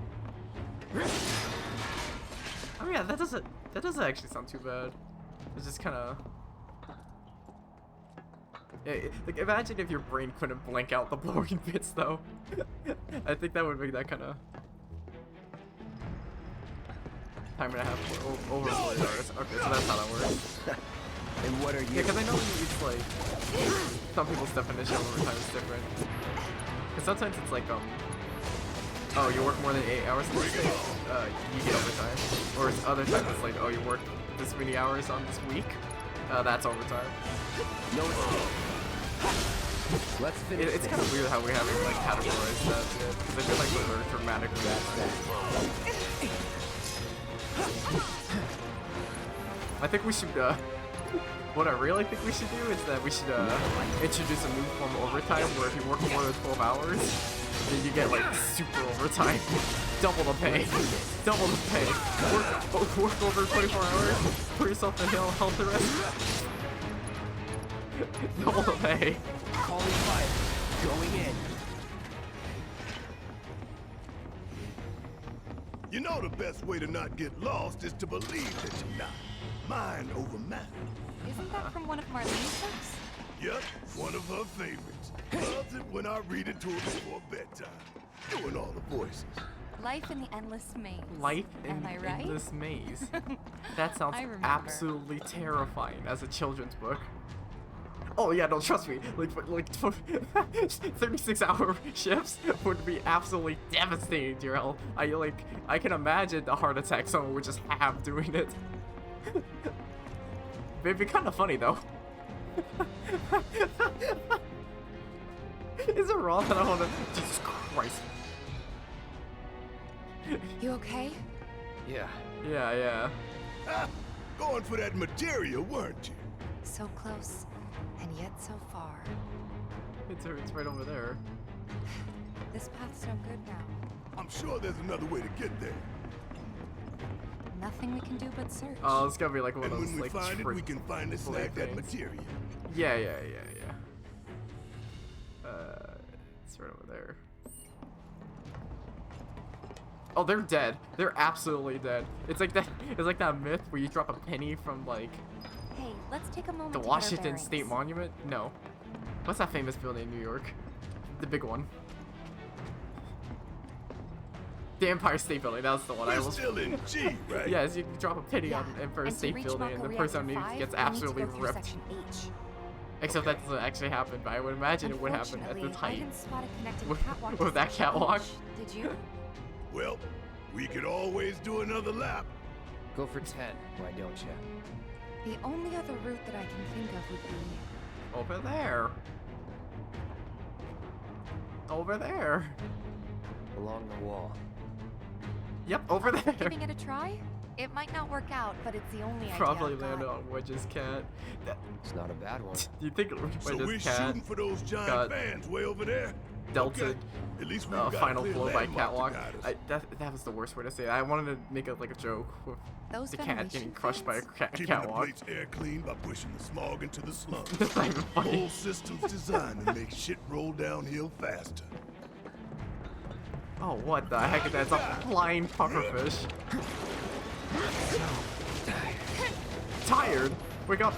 Oh yeah, that doesn't actually sound too bad. It's just kind of. Like, imagine if your brain couldn't blank out the blowing bits, though. I think that would make that kind of. Time and a half over 40 hours. Okay, so that's how that works. And what are you? Yeah, because I know it's like. Some people's definition of overtime is different. Cause sometimes it's like oh, you work more than 8 hours this day, you get overtime. Or other times it's like, oh, you work this many hours on this week, that's overtime. No escape. Let's finish. It's kind of weird how we haven't like categorized that yet, because I feel like those are dramatically I think we should, what I really think we should do is that we should introduce a new form of overtime where if you work more than 12 hours, then you get like super overtime. Double the pay. Double the pay. Work over 24 hours, put yourself in health arrest. Double the pay. Calling fire. Going in. You know the best way to not get lost is to believe that you're not. Mind over matter. Isn't that from one of Marlene's books? Yep, one of her favorites. Loves it when I read it to her before bedtime. Doing all the voices. Life in the Endless Maze. Life in Am I the right? Endless Maze. That sounds absolutely terrifying as a children's book. Oh yeah, no, trust me. Like 36-hour shifts would be absolutely devastating to your health. I can imagine the heart attack someone would just have doing it. It'd be kind of funny though. Is it wrong that I want to? Jesus Christ. You okay? Yeah. Yeah. Going for that materia, weren't you? So close, and yet so far. It's right over there. This path's no good now. I'm sure there's another way to get there. Nothing we can do but search. Oh, it's gotta be like one of those when we like find it, we can finally snag that materia. Yeah. It's right over there. Oh, they're dead. They're absolutely dead. It's like that. It's like that myth where you drop a penny from like Hey, let's take a moment the to get our Washington bearings. State Monument. No, what's that famous building in New York? The big one. The Empire State Building. That was the one. We're still in G, right? Yes, you can drop a penny on Empire And to State reach Building, and the Mako person Reactor 5, underneath gets we need to absolutely go through ripped. Section H. Except that doesn't actually happen, but I would imagine it would happen at the Unfortunately, I height. didn't spot a connecting With- catwalk to with that Section catwalk? H. Did you? Well, we could always do another lap. Go for 10. Why don't you? The only other route that I can think of would be Over there. Over there. Along the wall. Yep, over there. giving it a try. It might not work out, but it's the only Probably idea I've landed got. on Wedge's cat. It's not a bad one. Do you think So we're Wedge's cat shooting for those giant got fans way over there? Delta Okay. At least we've got a final clear flow by landmark to catwalk? guide us. That was the worst way to say it. I wanted to make it like a joke with Those the cat getting ventilation crushed by a Keeping the catwalk. plate's air clean by pushing the smog into the slums. That's not even funny. Whole system's designed to make shit roll downhill faster. Oh, what the heck? That's a flying pufferfish. Tired? Wake up!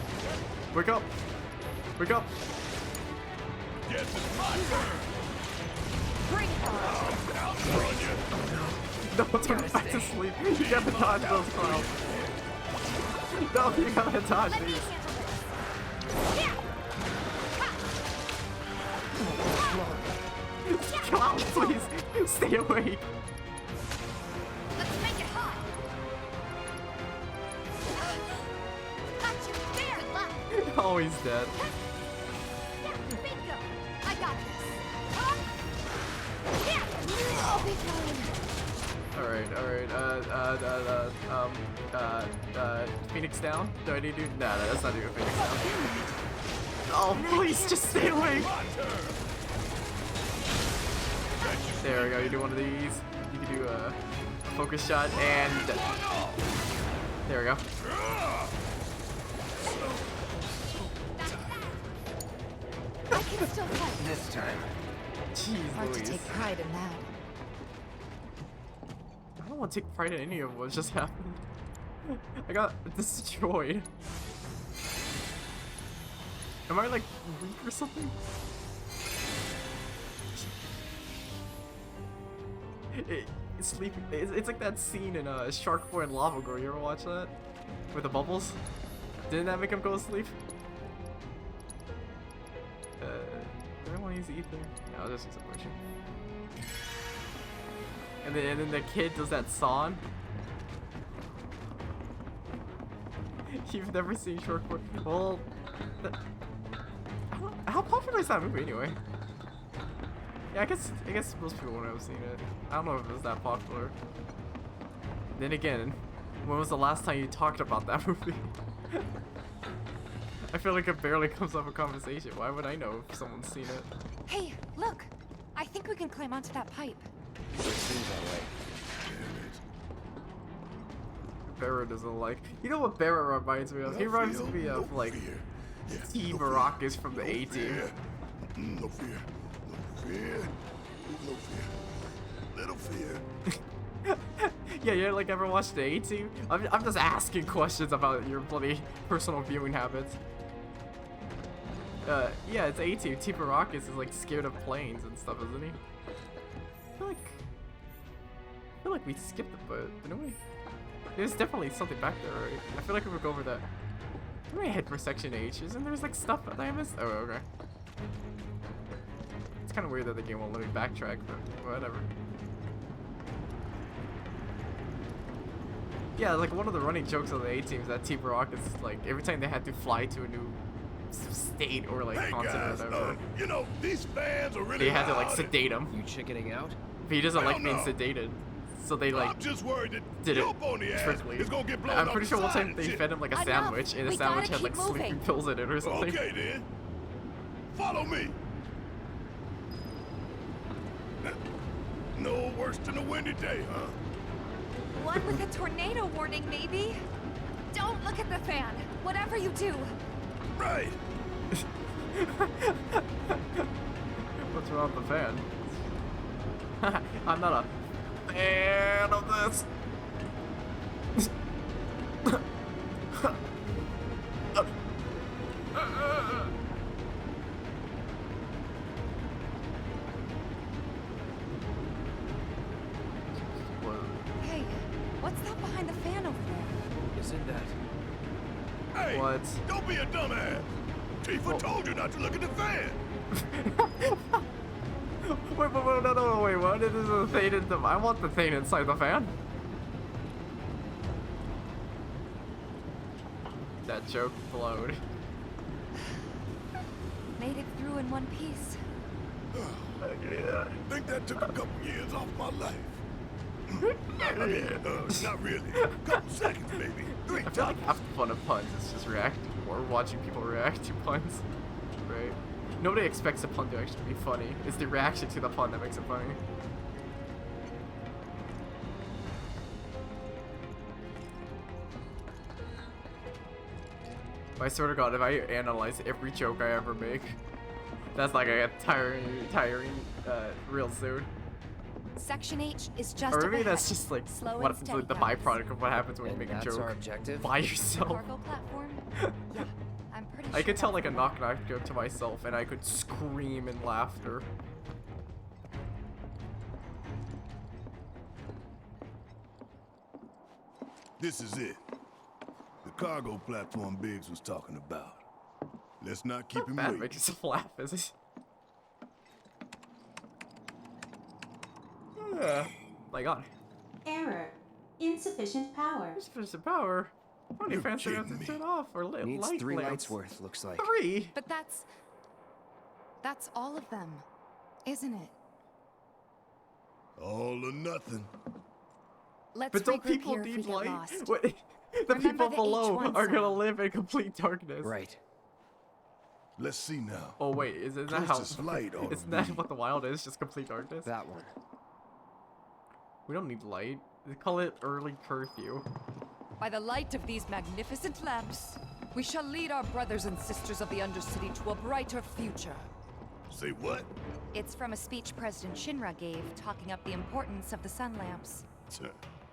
Wake up! Wake up! Guess it's my turn. Bring it on! No, don't back to sleep. You gotta dodge those clouds. No, you gotta dodge these. Cloud, please, stay away. Let's make it hot. Got you there. Good luck. Oh, he's dead. Bingo. I got this. Huh? Yeah. I'll be fine. Alright. Phoenix down? Do I need to do? Nah, that's not doing Phoenix down. Oh, please, just stay away. There we go, you do one of these. You can do a focus shot and there we go. I can still fight. This time. Jeez Hard to Louise. take pride in that. I don't want to take pride in any of what just happened. I got destroyed. Am I like weak or something? It's sleeping. It's like that scene in Shark Boy and Lava Girl. You ever watch that? With the bubbles? Didn't that make him go to sleep? Do I want to use ether? Yeah, I'll just use a potion. And then the kid does that song. You've never seen Short Course? Well, how popular is that movie anyway? Yeah, I guess most people wouldn't have seen it. I don't know if it was that popular. Then again, when was the last time you talked about that movie? I feel like it barely comes up in conversation. Why would I know if someone's seen it? Hey, look! I think we can climb onto that pipe. It seems that way. Barra doesn't like. You know what Barra reminds me of? He reminds me of like T. Baracus from the A-Team. No fear. No fear. No fear. Little fear. Yeah, like ever watched the A-Team? I'm just asking questions about your bloody personal viewing habits. Yeah, it's A-Team. T. Baracus is like scared of planes and stuff, isn't he? I feel like we skipped it, but didn't we? There's definitely something back there, right? I feel like we would go over that. I'm gonna head for Section H. Isn't there like stuff that I missed? Oh, okay. It's kind of weird that the game won't let me backtrack, but whatever. Yeah, like one of the running jokes of the A-Team is that T. Baracus is like every time they had to fly to a new state or like continent or whatever. You know, these fans are really they had to like sedate him. You chickening out? But he doesn't like being sedated. So they like I'm just worried that did it trickley. It's gonna get blown I'm pretty sure one time they fed him like a sandwich and the sandwich had like sleeping pills in it or something. Okay then. Follow me. No worse than a windy day, huh? One with a tornado warning, maybe? Don't look at the fan, whatever you do. Right. What's wrong with the fan? I'm not a fan of this. Hey, what's that behind the fan over there? Isn't that? Hey, what? Don't be a dumbass. Tifa told you not to look at the fan. Wait, no, wait, what? This is a thing in the. I want the thing inside the fan. That joke flowed. Made it through in one piece. Yeah, I think that took a couple years off my life. Not really. Couple seconds, maybe. I feel like half the fun of puns is just reacting or watching people react to puns, right? Nobody expects a pun to actually be funny. It's the reaction to the pun that makes it funny. I swear to God, if I analyze every joke I ever make, that's like a tiring real soon. Section H is just or maybe ahead. that's just like what the byproduct of what happens when you make a joke our objective? by yourself. Cargo platform? Yeah, I'm pretty sure. I could tell like a knock-knock joke to myself and I could scream in laughter. This is it. The cargo platform Biggs was talking about. Let's not keep him That waiting. makes yourself laugh, is it? My God. Error. Insufficient power. Insufficient power? How many fans do you have to turn off or lit Needs light 3 lamps? lights worth, looks like. 3? But that's all of them, isn't it? All or nothing. Let's But don't regroup people here if we need get light? lost. What? The Remember people the below H1 are gonna sign. live in complete darkness. Right. Let's see now. Oh wait, isn't that how? Closest light ought to Isn't that be what the wild is? Just complete darkness. That one. We don't need light. They call it early curfew. By the light of these magnificent lamps, we shall lead our brothers and sisters of the Undercity to a brighter future. Say what? It's from a speech President Shinra gave, talking up the importance of the sun lamps.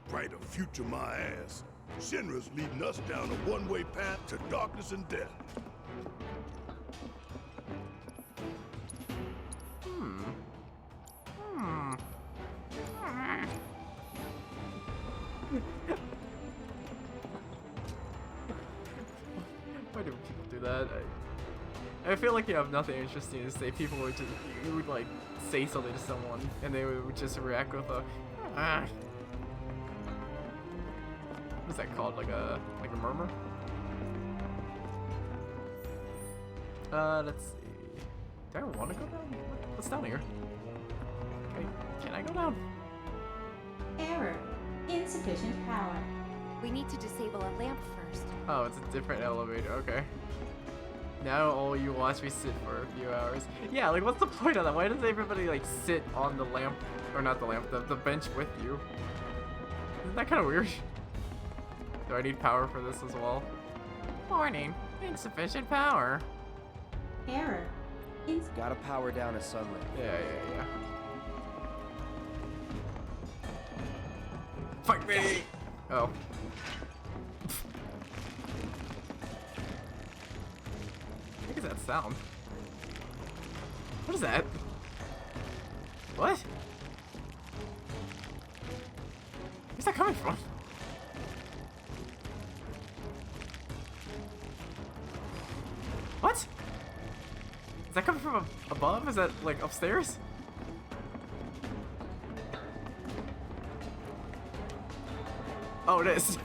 Brighter future, my ass. Shinra's leading us down a one-way path to darkness and death. Why do people do that? I feel like you have nothing interesting to say. People would just, you would like say something to someone and they would just react with a what's that called? Like a murmur? Let's see. Do I want to go down? What's down here? Okay, can I go down? Error. Insufficient power. We need to disable a lamp first. Oh, it's a different elevator. Okay. Now all you watch me sit for a few hours. Yeah, like what's the point of that? Why does everybody like sit on the lamp, or not the lamp, the bench with you? Isn't that kind of weird? Do I need power for this as well? Warning, insufficient power. Error. Gotta power down a sunlight. Yeah. Fight me! Oh. What is that sound? What is that? What? Where's that coming from? What? Is that coming from above? Is that like upstairs? Oh, it is.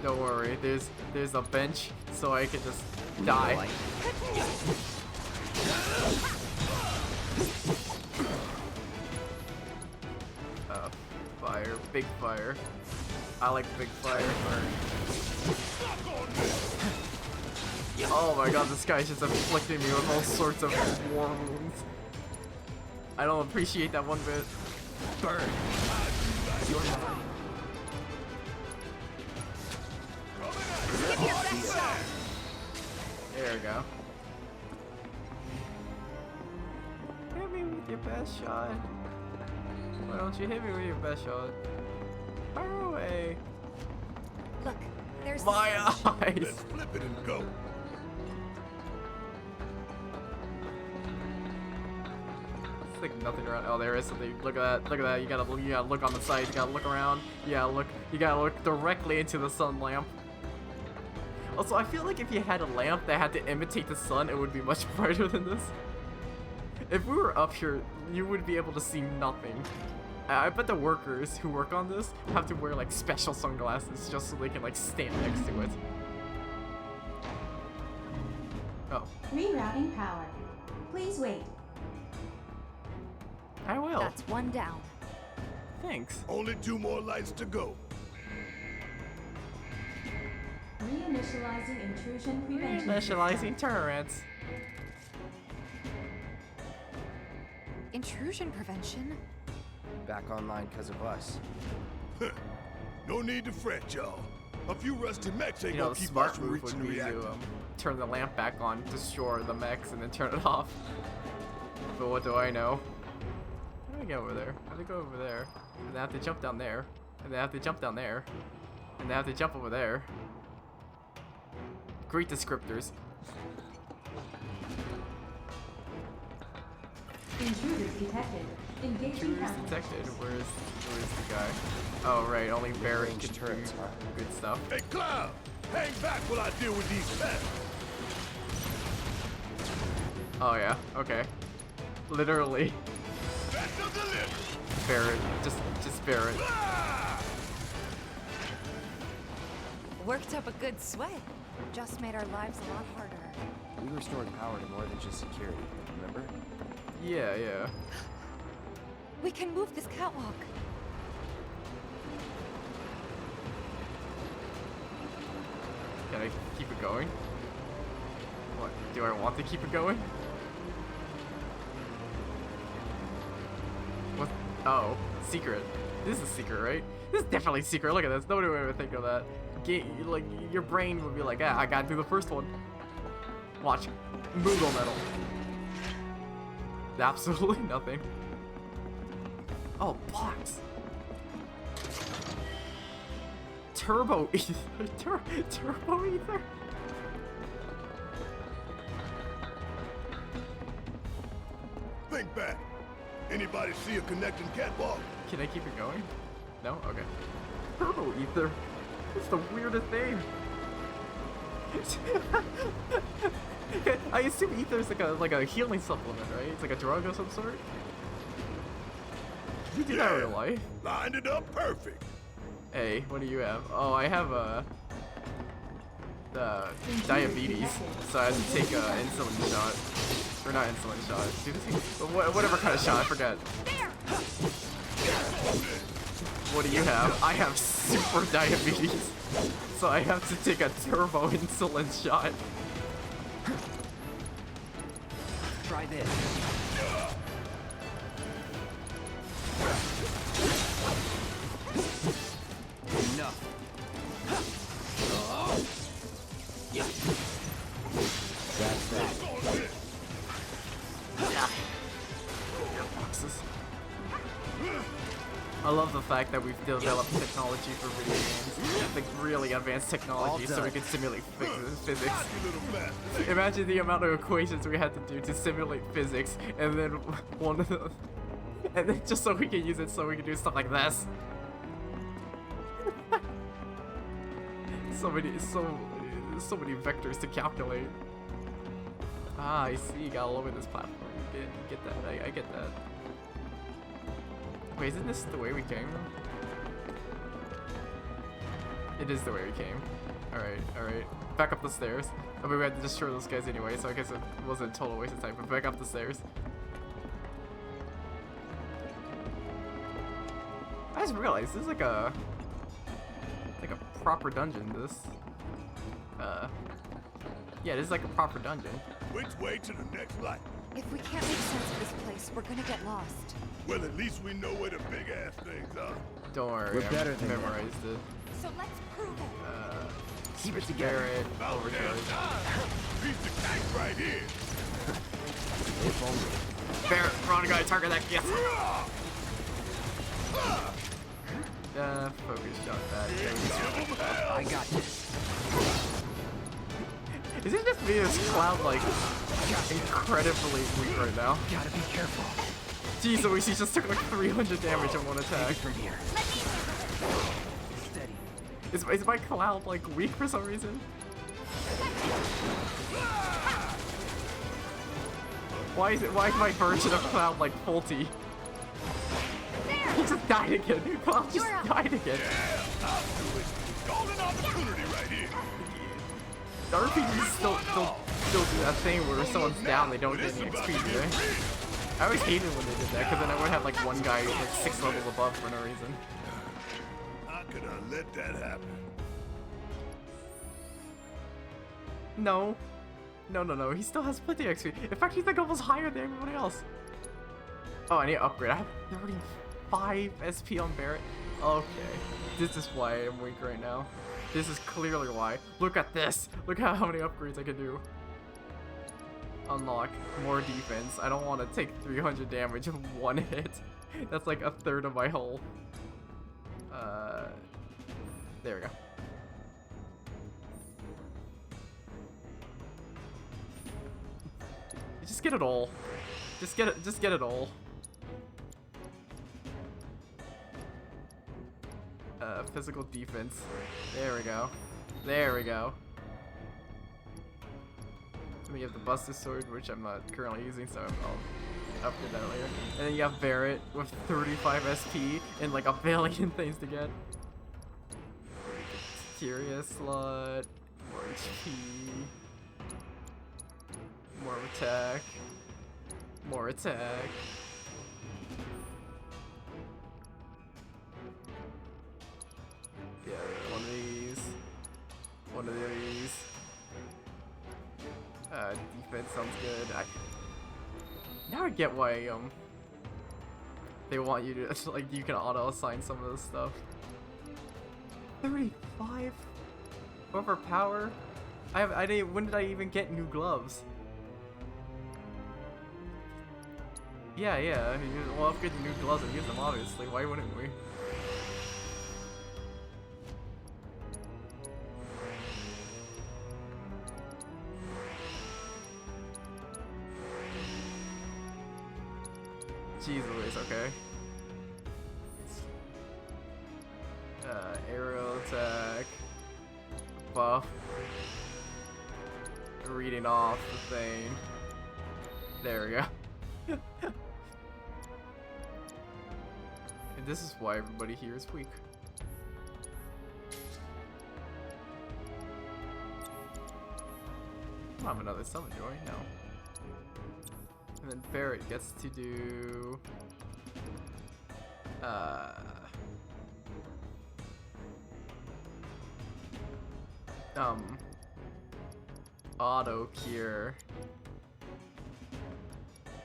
Don't worry, there's a bench, so I can just die. Fire, big fire. I like big fire. Oh my god, this guy's just afflicting me with all sorts of war wounds. I don't appreciate that one bit. Burn. Your mine. Give me your best shot. There we go. Hit me with your best shot. Why don't you hit me with your best shot? Fire away. Look, there's my eyes. Let's flip it and go. It's like nothing around. Oh, there is something. Look at that. Look at that. You gotta look on the side. You gotta look around. You gotta look directly into the sun lamp. Also, I feel like if you had a lamp that had to imitate the sun, it would be much brighter than this. If we were up here, you would be able to see nothing. I bet the workers who work on this have to wear like special sunglasses just so they can like stand next to it. Oh. Rerouting power. Please wait. I will. That's one down. Thanks. Only 2 more lights to go. Reinitializing intrusion prevention. Reinitializing turrets. Intrusion prevention? Back online because of us. No need to fret, y'all. A few rusty mechs ain't You know, gonna the keep us smart from move would reaching be the reactor. to turn the lamp back on, destroy the mechs, and then turn it off. But what do I know? How do I get over there? How do I go over there? And then I have to jump down there. And then I have to jump down there. And then I have to jump over there. Great descriptors. Intruders detected. Engaging Intruders detected. Where's the guy? Oh right, only Barrett can do good stuff. Hey Cloud, hang back while I deal with these pests. Oh yeah, okay. Literally. Barrett, just Barrett. Worked up a good sweat. Just made our lives a lot harder. We restored power to more than just security, remember? Yeah. We can move this catwalk. Can I keep it going? What, do I want to keep it going? What? Oh, secret. This is secret, right? This is definitely secret. Look at this. Nobody would ever think of that. Like, your brain would be like, ah, I gotta do the first one. Watch. Moogle metal. Absolutely nothing. Oh, blocks. Turbo ether. Turbo ether. Think back. Anybody see a connecting catwalk? Can I keep it going? No? Okay. turbo ether. It's the weirdest thing. I assume ether is like a healing supplement, right? It's like a drug of some sort. You do that in real life. Lined it up perfect. Hey, what do you have? Oh, I have diabetes, so I had to take a insulin shot. Or not insulin shot. Dude, whatever kind of shot, I forget. What do you have? I have super diabetes, so I have to take a turbo insulin shot. Try this. Enough. That's that. Boxes. I love the fact that we've developed technology for video games, like really advanced technology, so we can simulate physics. Imagine the amount of equations we had to do to simulate physics, and then and then just so we can use it, so we can do stuff like this. so many vectors to calculate. Ah, I see. You got all over this platform. You get that. I get that. Wait, isn't this the way we came? It is the way we came. Alright. Back up the stairs. I mean, we had to destroy those guys anyway, so I guess it wasn't a total waste of time, but back up the stairs. I just realized this is like a proper dungeon, this. Yeah, this is like a proper dungeon. Which way to the next light? If we can't make sense of this place, we're gonna get lost. Well, at least we know where the big ass things are. Don't worry, We're better I than memorized it. So let's prove it. Keep it together. Barrett, overcharge. Piece of cake right here. If only. Barrett, wrong guy, target that, yes! Focus shot that. I got this. Is it just me or is Cloud like incredibly weak right now? Gotta be careful. Jeez Louise, he just took like 300 damage in one attack. From here. Steady. Is my Cloud like weak for some reason? Why is my version of Cloud like faulty? He just died again. Cloud just died again. Golden opportunity right here. The RPGs still do that thing where if someone's down, they don't get any XP, do they? I always hated when they did that, because then I would have like one guy like 6 levels above for no reason. How could I let that happen? No. No. He still has plenty of XP. In fact, he's like almost higher than everybody else. Oh, I need to upgrade. I have 35 SP on Barrett. Okay. This is why I'm weak right now. This is clearly why. Look at this. Look at how many upgrades I can do. Unlock more defense. I don't want to take 300 damage in one hit. That's like a third of my hull. There we go. Just get it all. Just get it all. Physical defense. There we go. There we go. Then we have the Buster Sword, which I'm not currently using, so I'll upgrade that later. And then you have Barrett with 35 SP and like a billion things to get. Tyria slot, more HP, more attack, more attack. Yeah, one of these. One of these. Defense sounds good. Now I get why they want you to like you can auto assign some of this stuff. 35 overpower. When did I even get new gloves? Yeah. We'll upgrade the new gloves and use them obviously. Why wouldn't we? Jeez Louise, okay. Aerial attack. Buff. Reading off the thing. There we go. And this is why everybody here is weak. I'll have another summon joy now. And then Barret gets to do auto cure.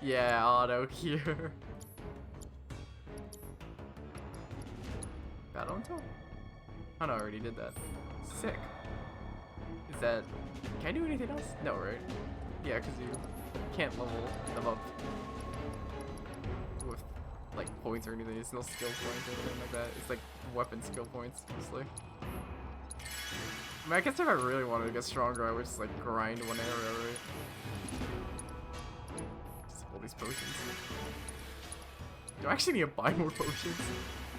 Yeah, auto cure. Battle until? Oh no, I already did that. Sick. Is that... Can I do anything else? No, right? Yeah, because you can't level them up with like points or anything. There's no skill points or anything like that. It's like weapon skill points mostly. I mean, I guess if I really wanted to get stronger, I would just like grind one arrow, right? Just all these potions. Do I actually need to buy more potions?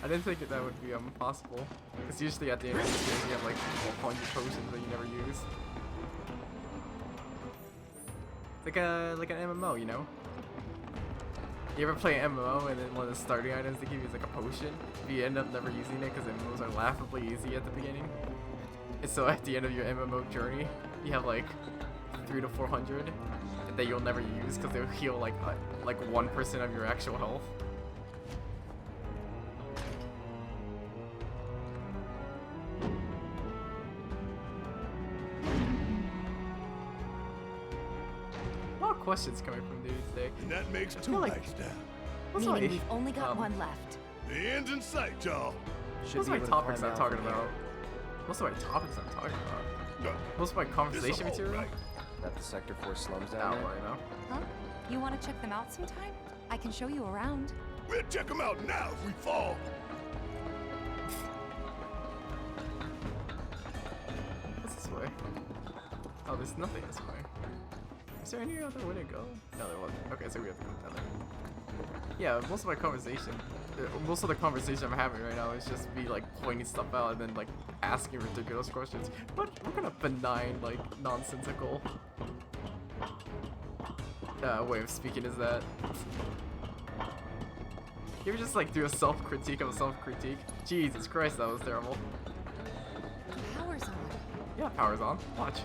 I didn't think that would be possible. Because usually at the end of the game you have like 100 potions that you never use. Like an MMO, you know? You ever play an MMO and then one of the starting items they give you is like a potion? But you end up never using it because MMOs are laughably easy at the beginning. And so at the end of your MMO journey, you have like 300 to 400 that you'll never use because they'll heal like 1% of your actual health. Questions coming from dude today. And that makes two likes down. Meaning we've only got one left. The end's in sight, y'all. Most of my topics I'm talking about. Most of my topics I'm talking about. Most of my conversation material. Right. That the Sector 4 slums down there? I know. Huh? You want to check them out sometime? I can show you around. We'll check them out now if we fall. What's this way? Oh, there's nothing this way. Is there any other way to go? No, there wasn't. Okay, so we have to go down there. Yeah, most of my conversation, most of the conversation I'm having right now is just me like pointing stuff out and then like asking ridiculous questions. What kind of benign, like nonsensical way of speaking is that? You ever just like do a self-critique of a self-critique? Jesus Christ, that was terrible. Power's on. Yeah, power's on. Watch.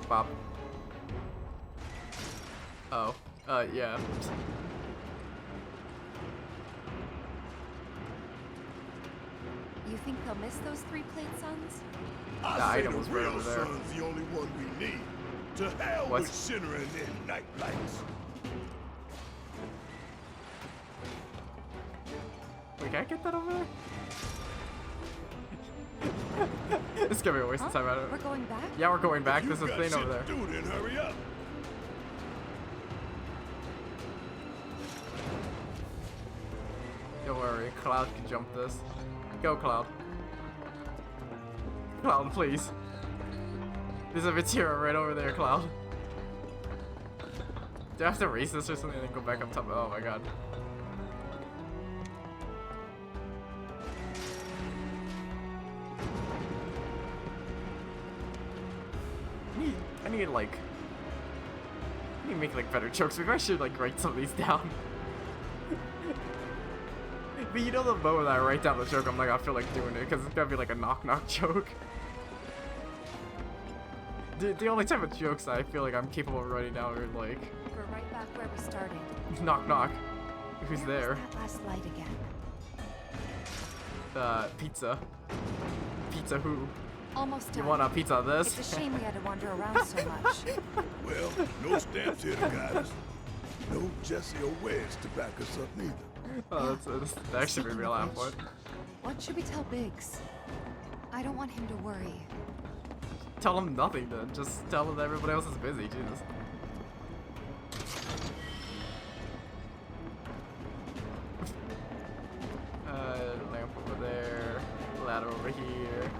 Bop. Oh, yeah. You think they'll miss those 3-plate suns? The item was right over there. Sun's the only one we need. To hell with Shinra and their night lights. Wait, can I get that over there? It's gonna be a waste of time out of it. We're going back? Yeah, we're going back. There's a thing over there. Do then hurry up. Don't worry, Cloud can jump this. Go, Cloud. Cloud, please. There's a Vatira right over there, Cloud. Do I have to race this or something and then go back up top? Oh my god. I need like... I need to make like better jokes. Maybe I should like write some of these down. But you know the moment that I write down the joke, I'm like, I feel like doing it because it's gonna be like a knock-knock joke. The only type of jokes I feel like I'm capable of writing down are like... We're right back where we started. Knock-knock. Who's there? That last light again. Pizza. Pizza who? Almost done. You want a pizza of this? It's a shame we had to wander around so much. Well, no stamps here to guide us. No Jesse or Wedge to back us up neither. Oh, that actually made me laugh. What? What should we tell Biggs? I don't want him to worry. Tell him nothing then. Just tell him that everybody else is busy. Jesus. Lamp over there. Ladder over here.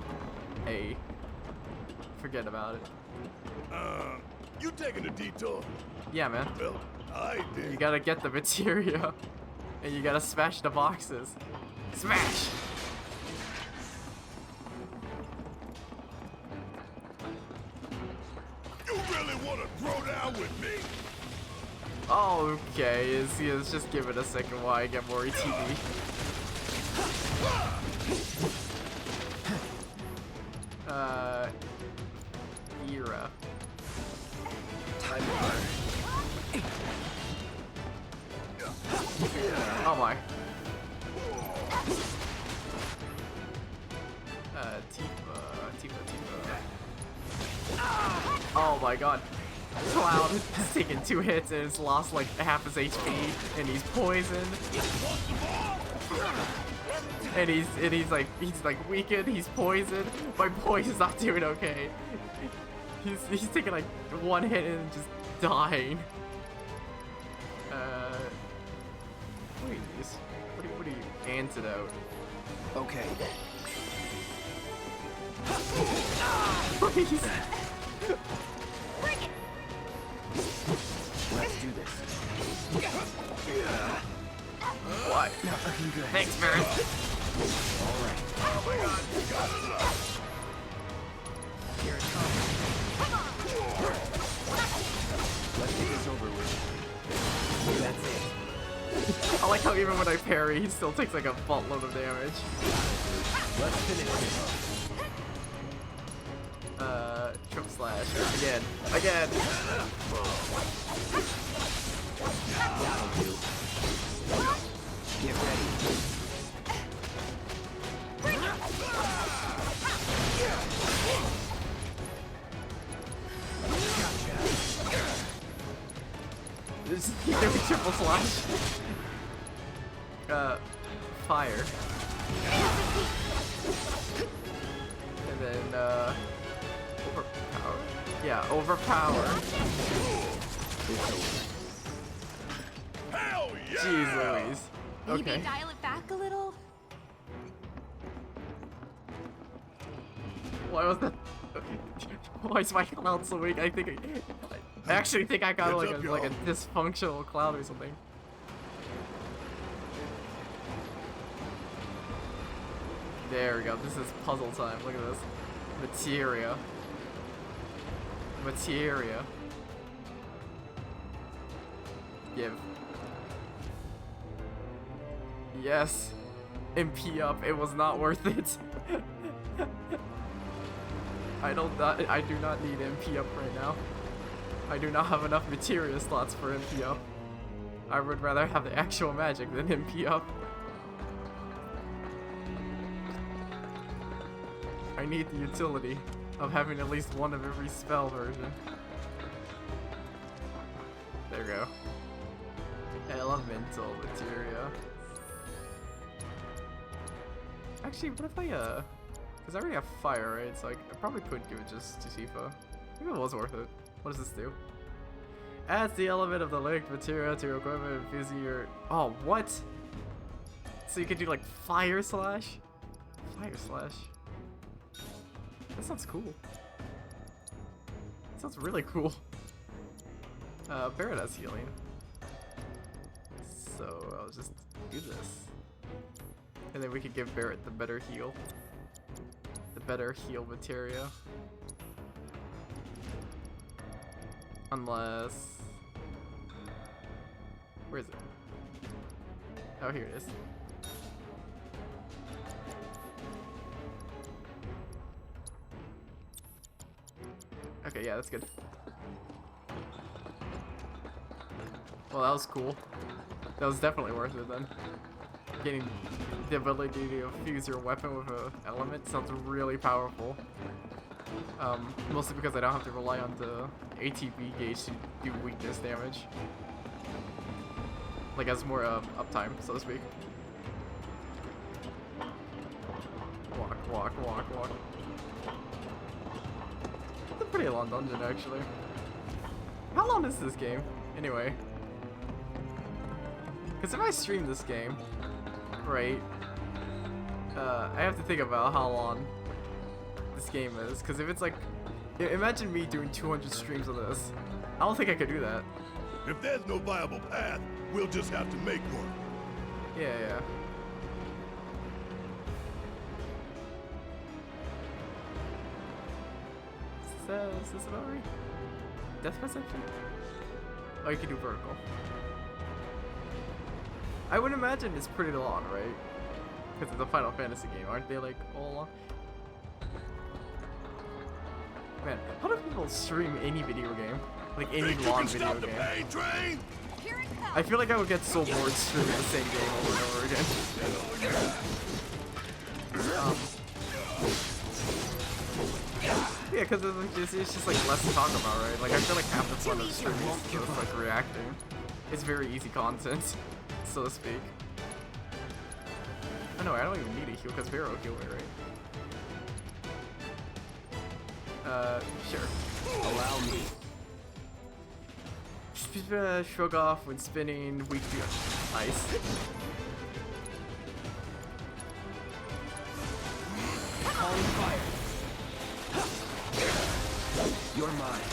Hey. Forget about it. You taking a detour? Yeah, man. Well, I did. You gotta get the materia. And you gotta smash the boxes. Smash! Okay, let's just give it a second while I get more ETB. Era. Time to burn. Oh my. Tifa. Oh my god. Cloud is taking 2 hits and it's lost like half his HP and he's poisoned. And he's like weakened, he's poisoned. My boy is not doing okay. He's taking like 1 hit and just dying. What are these? What are you? Antidote. Okay. Please. Let's do this. What? Not looking good. Thanks, Barret. Alright. Oh my god. Here it comes. Let's get this over with. That's it. I like how even when I parry, he still takes like a buttload of damage. Let's finish this. Trip slash. Again. That'll do. Get ready. This is doing triple slash. Fire. And then, overpower. Yeah, overpower. Hell yeah! Jeez Louise. Maybe Okay. dial it back a little? Why was that? Why is my cloud so weak? I actually think I got like a dysfunctional cloud or something. There we go. This is puzzle time. Look at this. Materia. Give. Yes. MP up. It was not worth it. I do not need MP up right now. I do not have enough materia slots for MP up. I would rather have the actual magic than MP up. I need the utility of having at least one of every spell version. There we go. Elemental materia. Actually, what if I, because I already have fire, right? So I probably could give it just to Tifa. Maybe it was worth it. What does this do? Adds the element of the linked materia to your equipment and infusing your... Oh, what? So you could do like fire slash? Fire slash. That sounds cool. That sounds really cool. Barret has healing. So I'll just do this. And then we could give Barret the better heal. The better heal materia. Unless... Where is it? Oh, here it is. Okay, yeah, that's good. Well, that was cool. That was definitely worth it then. Getting the ability to fuse your weapon with an element sounds really powerful. Mostly because I don't have to rely on the ATB gauge to do weakness damage. Like, has more uptime, so to speak. Walk. It's a pretty long dungeon, actually. How long is this game, anyway? Because if I stream this game, right, I have to think about how long this game is. Because if it's like, imagine me doing 200 streams of this. I don't think I could do that. If there's no viable path, we'll just have to make one. Yeah. Is this about right? Death perception? Oh, you can do vertical. I would imagine it's pretty long, right? Because it's a Final Fantasy game, aren't they like all long? Man, how do people stream any video game? Like any long video game? I feel like I would get so bored streaming the same game over and over again. Yeah, because it's just like less to talk about, right? Like I feel like half the fun of streaming is just like reacting. It's very easy content, so to speak. Oh no, I don't even need a heal because Vero healed me, right? Sure. Allow me. Shrug off when spinning, weak to ice. Calling fire. You're mine.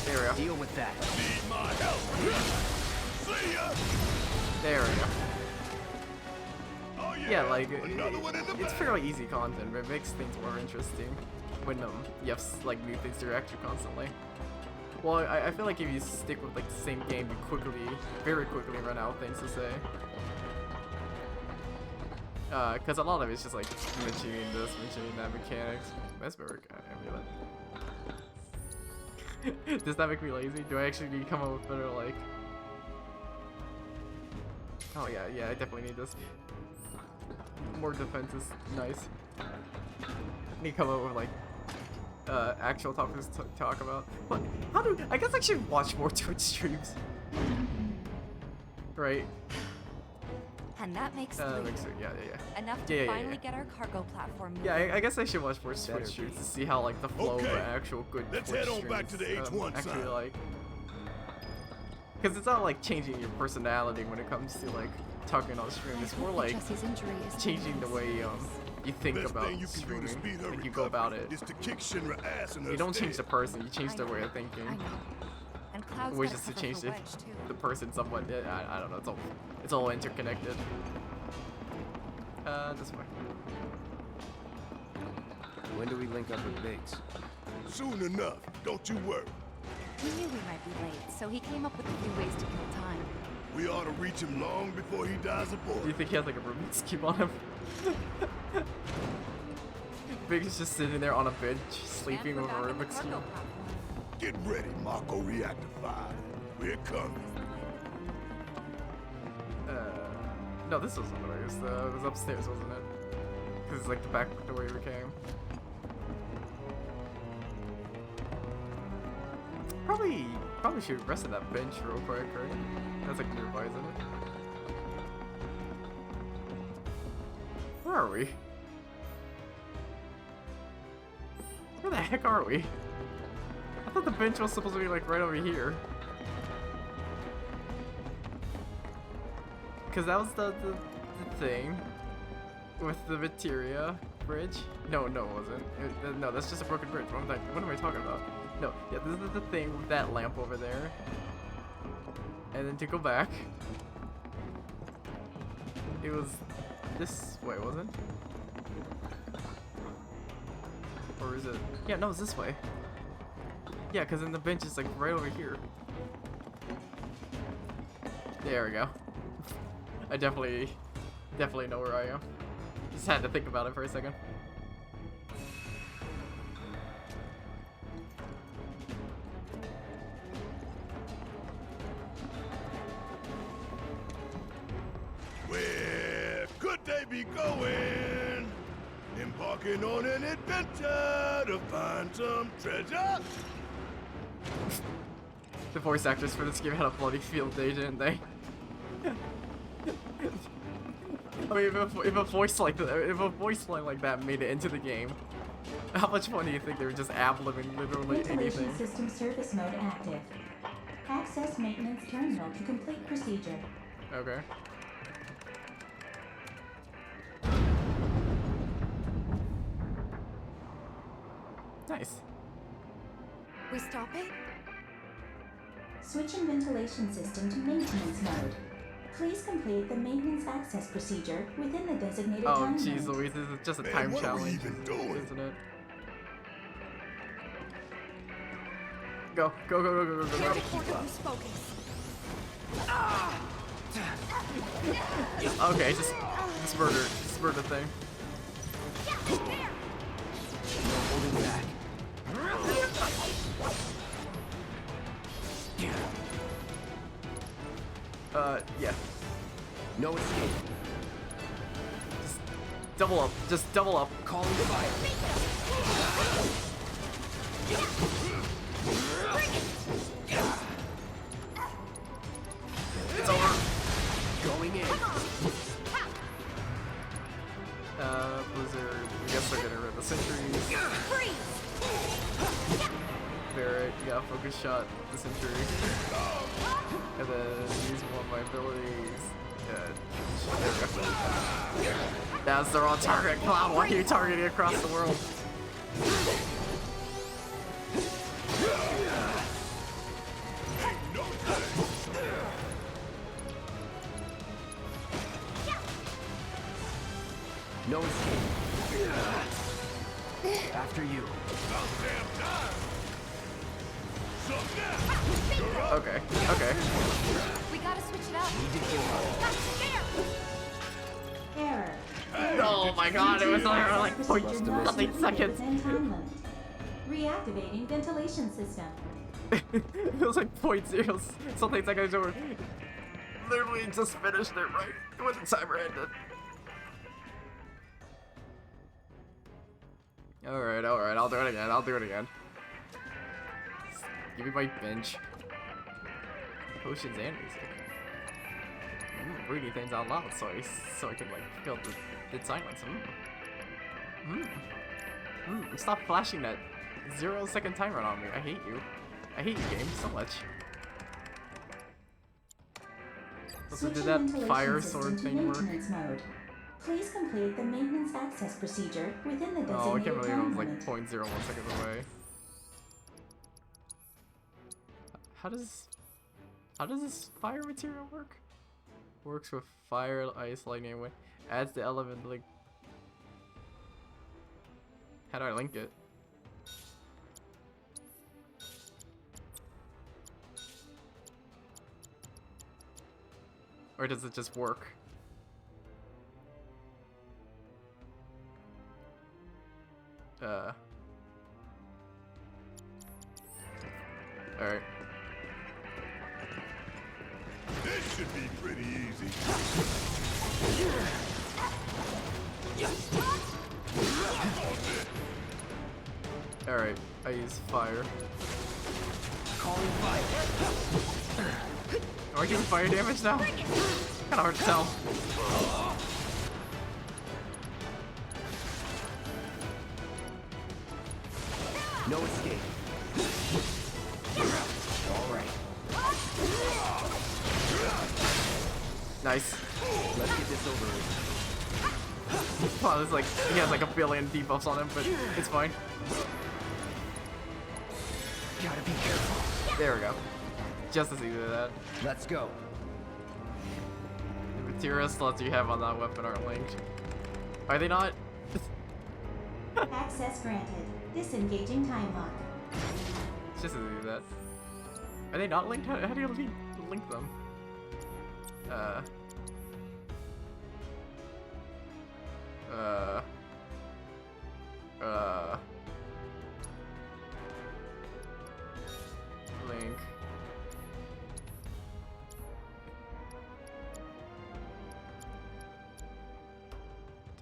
There we go. Deal with that. Need my help. See ya. There we go. Oh Yeah, like another one in the it's bag. fairly easy content, but it makes things more interesting when you have like new things to react to constantly. Well, I feel like if you stick with like the same game, you very quickly run out of things to say. Because a lot of it's just like mentioning this, mentioning that mechanics. Mesmeric amulet. Does that make me lazy? Do I actually need to come up with better like? Oh yeah, I definitely need this. More defense is nice. Need to come up with like actual topics to talk about. But I guess I should watch more Twitch streams. Right? And that makes yeah. enough to finally get our cargo platform moving. Yeah, I guess I should watch more Twitch streams to see how like the flow of actual good Let's Twitch head on streams back to the H1 actually side. like. Because it's not like changing your personality when it comes to like talking on stream. It's more like Jesse's injury is changing the way you think Best about thing you can do to streaming. speed her Like you go about it. is to kick Shinra ass in her You don't change the stead. person. You change their way of thinking. I know. And Cloud's Which got is to cover change for the, Wedge, too. the person somewhat. I don't know. It's all interconnected. This way. When do we link up with Biggs? Soon enough. Don't you worry. He knew we might be late, so he came up with a few ways to kill time. We ought to reach him long before he dies Do aboard. you think he has like a Rubik's Cube on him? Big is just sitting there on a bench, sleeping over a Rubik's Cube. Get ready, Mako Reactor 5. We're coming. No, this wasn't the way. It was upstairs, wasn't it? Because it's like the back the way we came. Probably should rest at that bench real quick, right? That's like nearby, isn't it? Where are we? Where the heck are we? I thought the bench was supposed to be like right over here. Cause that was the thing with the materia bridge. No, it wasn't. No, that's just a broken bridge. What am I talking about? No, yeah, this is the thing with that lamp over there. And then to go back, it was this way, wasn't it? Or is it? Yeah, no, it's this way. Yeah, cause then the bench is like right over here. There we go. I definitely know where I am. Just had to think about it for a second. Where could they be going? Embarking on an adventure to find some treasure? The voice actors for this game had a bloody field day, didn't they? I mean, if a voice line like that made it into the game, how much fun do you think they were just ad-libbing literally anything? Ventilation system service mode active. Access maintenance terminal to complete procedure. Okay. Nice. We stop it? Switching ventilation system to maintenance mode. Please complete the maintenance access procedure within the designated Oh, time jeez limit. Louise, this is just a Man, time what are we challenge, even doing? isn't it? Go, go, go, go, go, go, go, go. Okay, just murder the thing. No holding back. Yeah. No escape. Double up. Just double up. Calling fire. It's over. Going in. Blizzard. I guess they're getting rid of the sentries. Barrett, you got focus shot the sentry. And then use one of my abilities. There we go. That's the wrong target, Cloud. Why are you targeting across the world? No escape. After you. Okay, okay. We gotta switch it up. Error. Oh my god, it was only like nothing seconds. Within time limit. Reactivating ventilation system. It was like 0.0 something seconds over. Literally just finished it right when the timer ended. Alright, I'll do it again. Give me my bench. Potions and music. Reading things out loud so I can like feel the silence. Stop flashing that 0-second timer on me. I hate you. I hate you, game, so much. Also, did that fire sword thing work? Mode. Please complete the maintenance access procedure within the designated Oh, I can't believe it time was like limit. 0.01 seconds away. How does this fire material work? Works with fire, ice, lightning, wind. Adds the element like. How do I link it? Or does it just work? Alright. This should be pretty easy. Alright, I use fire. Calling fire. Am I doing fire damage now? Kinda hard to tell. No escape. Alright. Nice. Let's get this over with. Wow, there's like, he has like a billion debuffs on him, but it's fine. Gotta be careful. There we go. Just as easy as that. Let's go. The material slots you have on that weapon aren't linked. Are they not? Access granted. Disengaging time lock. It's just as easy as that. Are they not linked? How do you link them? Link.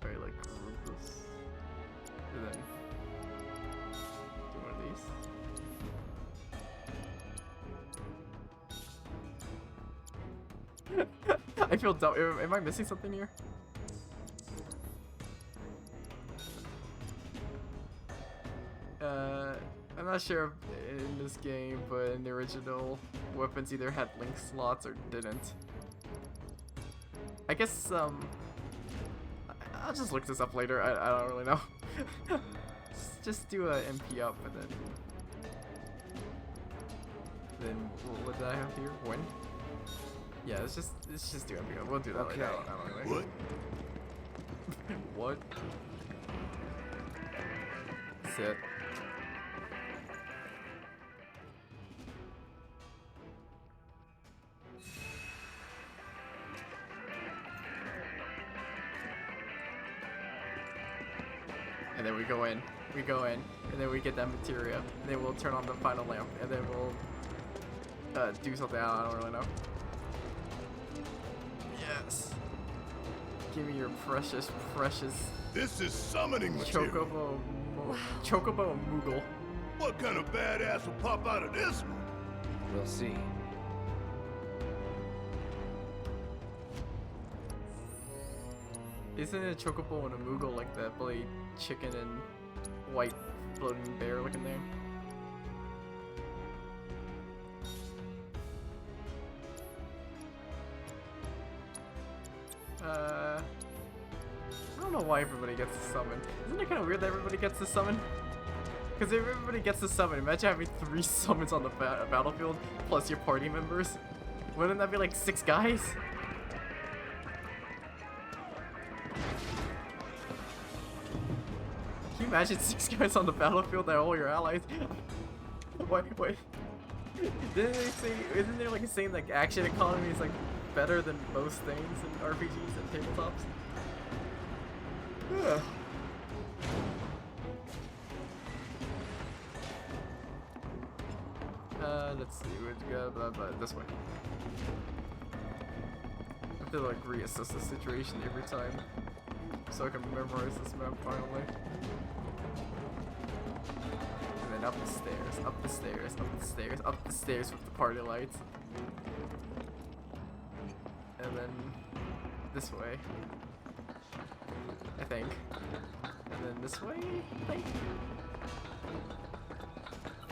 Try like remove this, and then do one of these. I feel dumb. Am I missing something here? I'm not sure in this game, but in the original, weapons either had link slots or didn't. I guess, I'll just look this up later. I don't really know. just do a MP up and then what did I have here? When? Yeah, let's just do everything. We'll do that Okay. later. What? What? Sit. And then we go in, and then we get that materia, and then we'll turn on the final lamp, and then we'll do something. I don't really know. Yes. Give me your precious. This is summoning material. Chocobo and Moogle. What kind of badass will pop out of this one? We'll see. Isn't a Chocobo and a Moogle like that bloody chicken and white floating bear looking thing? I don't know why everybody gets to summon. Isn't it kind of weird that everybody gets to summon? Because if everybody gets to summon, imagine having 3 summons on the battlefield plus your party members. Wouldn't that be like 6 guys? Can you imagine 6 guys on the battlefield that are all your allies? Wait. Didn't they say, isn't there like a saying like action economy is like better than most things in RPGs and tabletops? Yeah. Let's see, we'd go this way. I have to like reassess the situation every time so I can memorize this map finally. And then up the stairs with the party lights. And then this way, I think. And then this way, I think.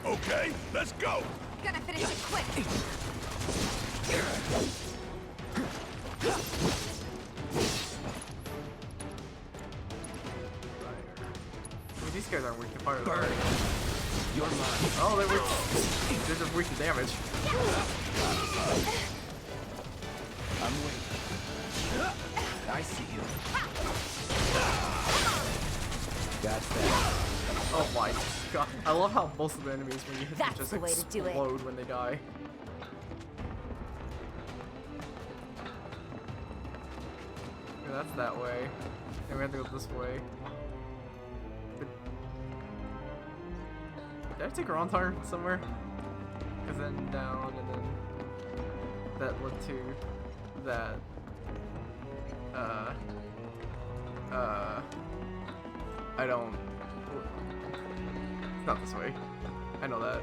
Okay, let's go. Gonna finish it quick. Well, these guys aren't weak to fire. Burn. You're mine. Oh, they're just weak to damage. I'm waiting. I see you. That's that. Oh my god. I love how most of the enemies when you hit them That's just the way to do it. explode when they die. Okay, that's that way. And we have to go this way. Did I take Rontar somewhere? Because then down and then that led to that. I don't. It's not this way. I know that.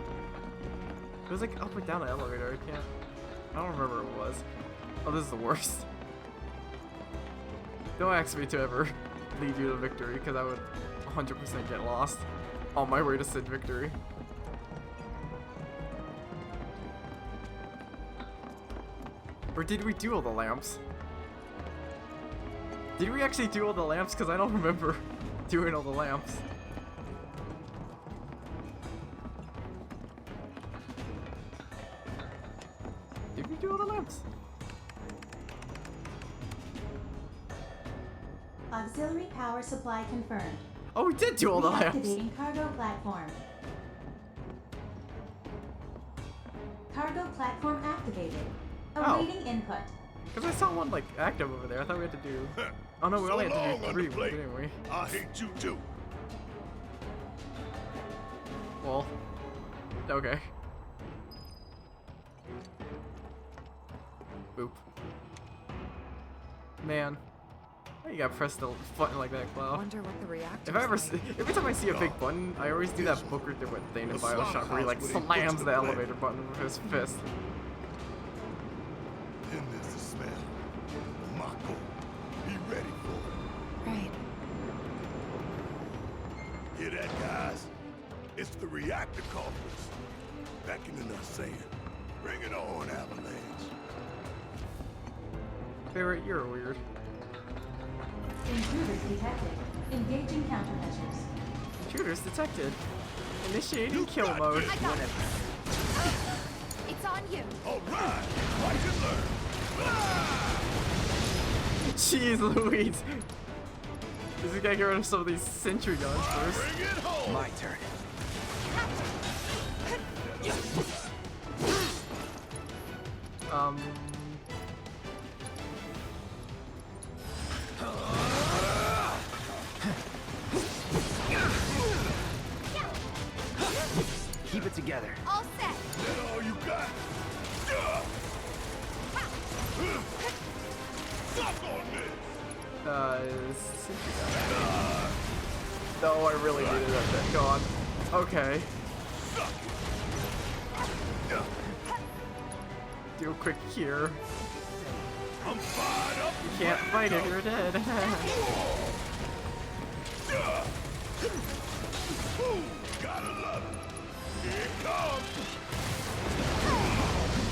It was like up or down an elevator. I don't remember what it was. Oh, this is the worst. Don't ask me to ever lead you to victory because I would 100% get lost on my way to Sid victory. Or did we do all the lamps? Did we actually do all the lamps? Because I don't remember doing all the lamps. Did we do all the lamps? Auxiliary power supply confirmed. Oh, we did do all the lamps. Reactivating cargo platform. Cargo platform activated. Awaiting input. Because I saw one like active over there. I thought we had to do. Oh no, we only had to do 3, didn't we? I hate you too. Well, okay. Boop. Man, why you gotta press the button like that, Cloud? Wonder what the reactor. If I ever, every time I see a big button, I always do that Booker thing in Bioshock where he like slams the elevator button with his fist. Then there's the smell. Mako, be ready for it. Right. Hear that, guys? It's the reactor culprits. Beckoning us saying, bring it on, Avalanche. Barrett, you're weird. Intruders detected. Engaging countermeasures. Intruders detected. Initiating kill mode. I got it. It's on you. All right, watch and learn. Jeez Louise. Just gotta get rid of some of these sentry guns first. My turn. Keep it together. All set. That all you got? Suck on this! Sentry gun. No, I really needed that thing. Go on. Okay. Do a quick cure. I'm fired up. You can't fight if you're dead. Gotta love it. Here it comes.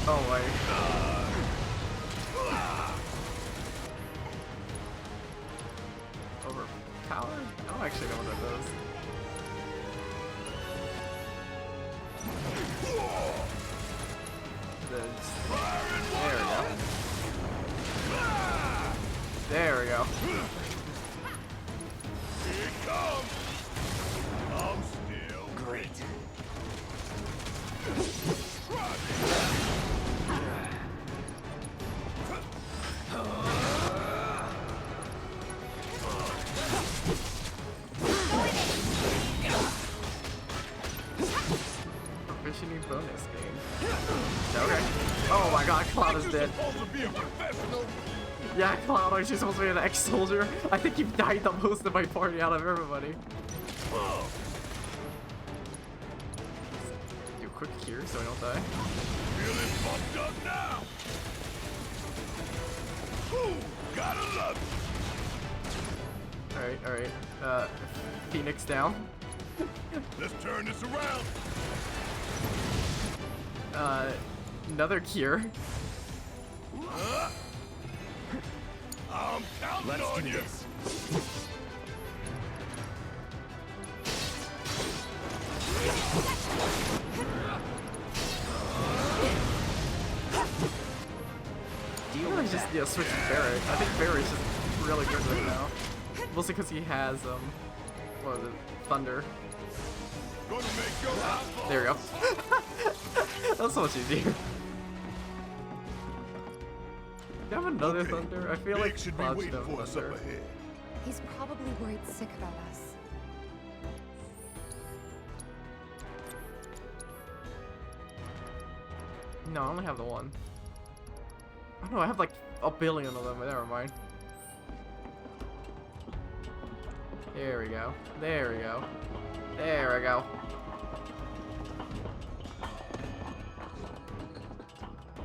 Oh my. Overpowered? I don't actually know what that does. There we go. There we go. Here it comes. I'm still great. Proficiency bonus game. Okay. Oh my god, Cloud is dead. Yeah, Cloud, aren't you supposed to be an ex-soldier? I think you've died the most in my party out of everybody. Do a quick cure so I don't die. Feeling pumped up now. Ooh, gotta love it. Alright. Phoenix down. Let's turn this around. Another cure. I'm counting on you. This. Really just switch to Barret. I think Barret's just really good right now. Mostly because he has what was it? Thunder. There we go. That's so much easier. Do you have another Thunder? I feel like Cloud should have Thunder. He's probably worried sick about us. No, I only have the one. I don't know, I have like a billion of them, but never mind. There we go. There we go. There we go.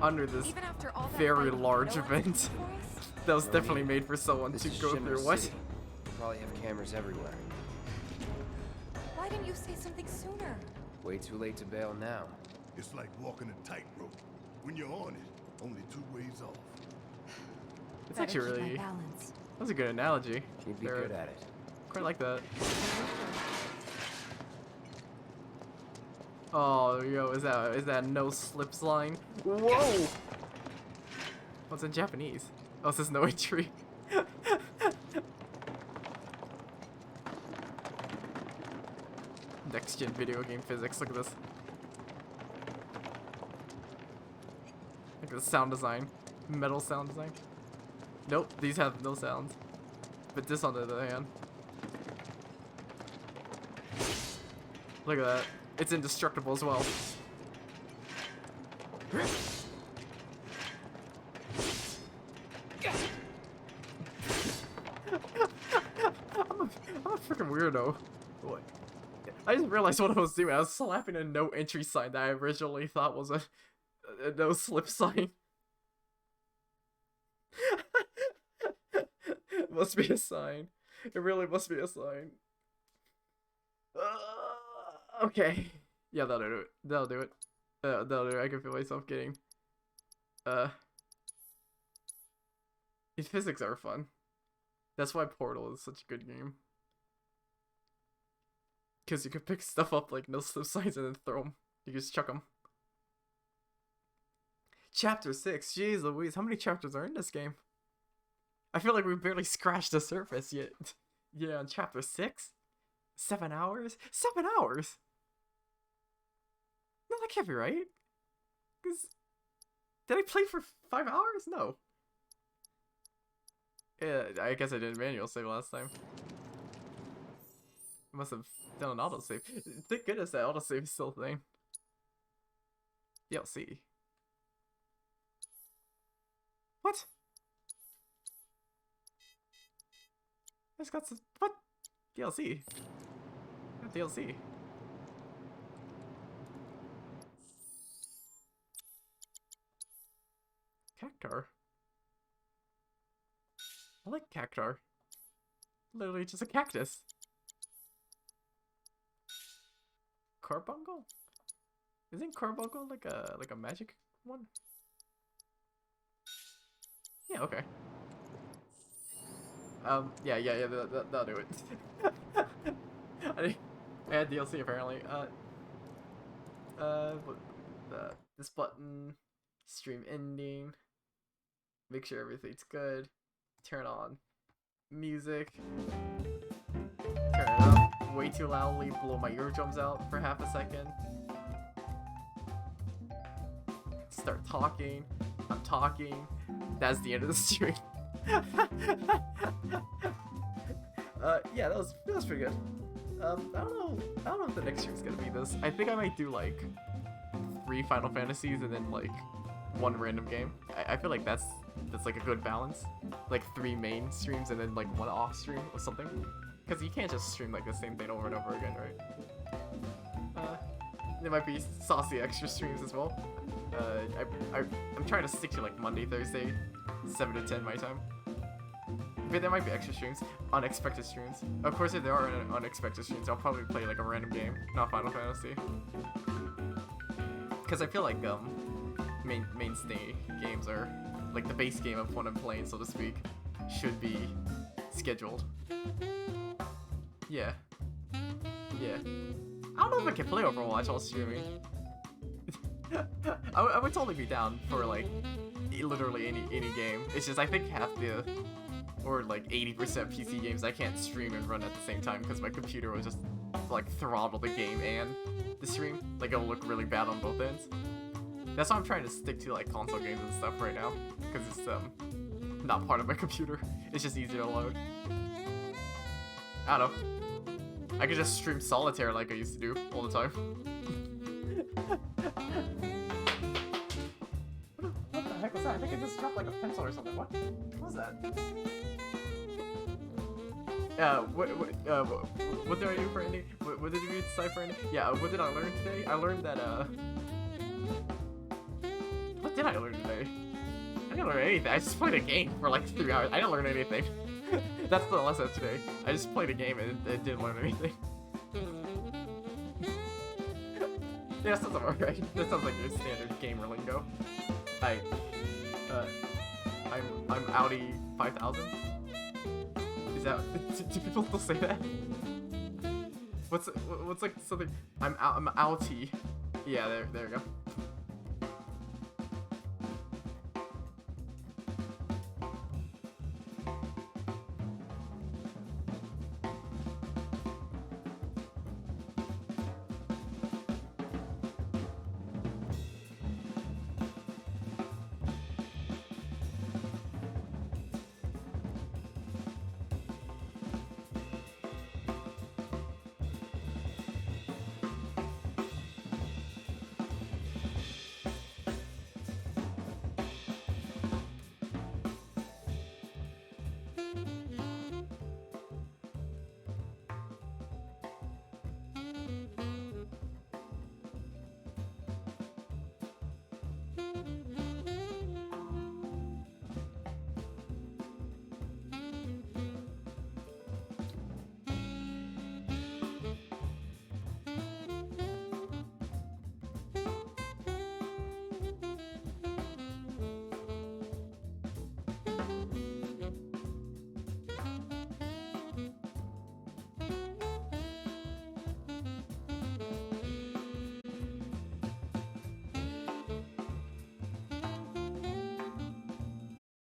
Under this very large event that was definitely made for someone to go through. What? City. Probably have cameras everywhere. Why didn't you say something sooner? Way too late to bail now. It's like walking a tightrope. When you're on it, only 2 ways off. It's actually really. That was a good analogy. You'd be good at it. Quite like that. Oh, yo, is that no slips line? Whoa! What's in Japanese? Oh, it says no entry. Next gen video game physics. Look at this. Look at the sound design. Metal sound design. Nope, these have no sounds. But this on the other hand. Look at that. It's indestructible as well. I'm a freaking weirdo. What? I just realized what I was doing. I was slapping a no entry sign that I originally thought was a no slip sign. Must be a sign. It really must be a sign. Okay. Yeah, that'll do it. That'll do it. That'll do it. I can feel myself getting. These physics are fun. That's why Portal is such a good game. Because you can pick stuff up like no slip signs and then throw them. You can just chuck them. Chapter 6. Jeez Louise, how many chapters are in this game? I feel like we barely scratched the surface yet. Yeah, on chapter 6? 7 hours? 7 hours? No, that can't be right. 'Cause... Did I play for 5 hours? No. Yeah, I guess I did manual save last time. I must have done an autosave. Thank goodness that autosave is still a thing. DLC. What? I just got some... What? DLC. What DLC? Cactar. I like Cactar. Literally just a cactus. Carbuncle? Isn't Carbuncle like a magic one? Yeah, okay. Yeah, that'll do it. I had DLC apparently. This button, stream ending, make sure everything's good, turn on music, turn it up way too loudly, blow my eardrums out for half a second, start talking, I'm talking, that's the end of the stream. Yeah, that was pretty good. I don't know if the next stream's gonna be this. I think I might do like 3 Final Fantasies and then like 1 random game. I feel like that's like a good balance. Like 3 main streams and then like 1 off stream or something. Because you can't just stream like the same thing over and over again, right? There might be saucy extra streams as well. I'm trying to stick to like Monday, Thursday, 7 to 10 my time. But there might be extra streams, unexpected streams. Of course, if there are unexpected streams, I'll probably play like a random game, not Final Fantasy. Because I feel like mainstay games are like the base game of what I'm playing, so to speak, should be scheduled. Yeah. Yeah. I don't know if I can play Overwatch while streaming. I would totally be down for like literally any game. It's just I think half the or like 80% PC games I can't stream and run at the same time because my computer will just like throttle the game and the stream. Like it'll look really bad on both ends. That's why I'm trying to stick to like console games and stuff right now because it's not part of my computer. It's just easier to load. I don't know. I could just stream Solitaire like I used to do all the time. What the heck was that? I think I just dropped like a pencil or something. What was that? What did I do for Andy? What did you decide for Andy? Yeah, what did I learn today? I learned that, what did I learn today? I didn't learn anything. I just played a game for like 3 hours. I didn't learn anything. That's the lesson today. I just played a game and it didn't learn anything. Yeah, that sounds about right. That sounds like your standard gamer lingo. I'm Audi 5000. Is that? Do people still say that? What's like something? I'm Audi. Yeah, there we go.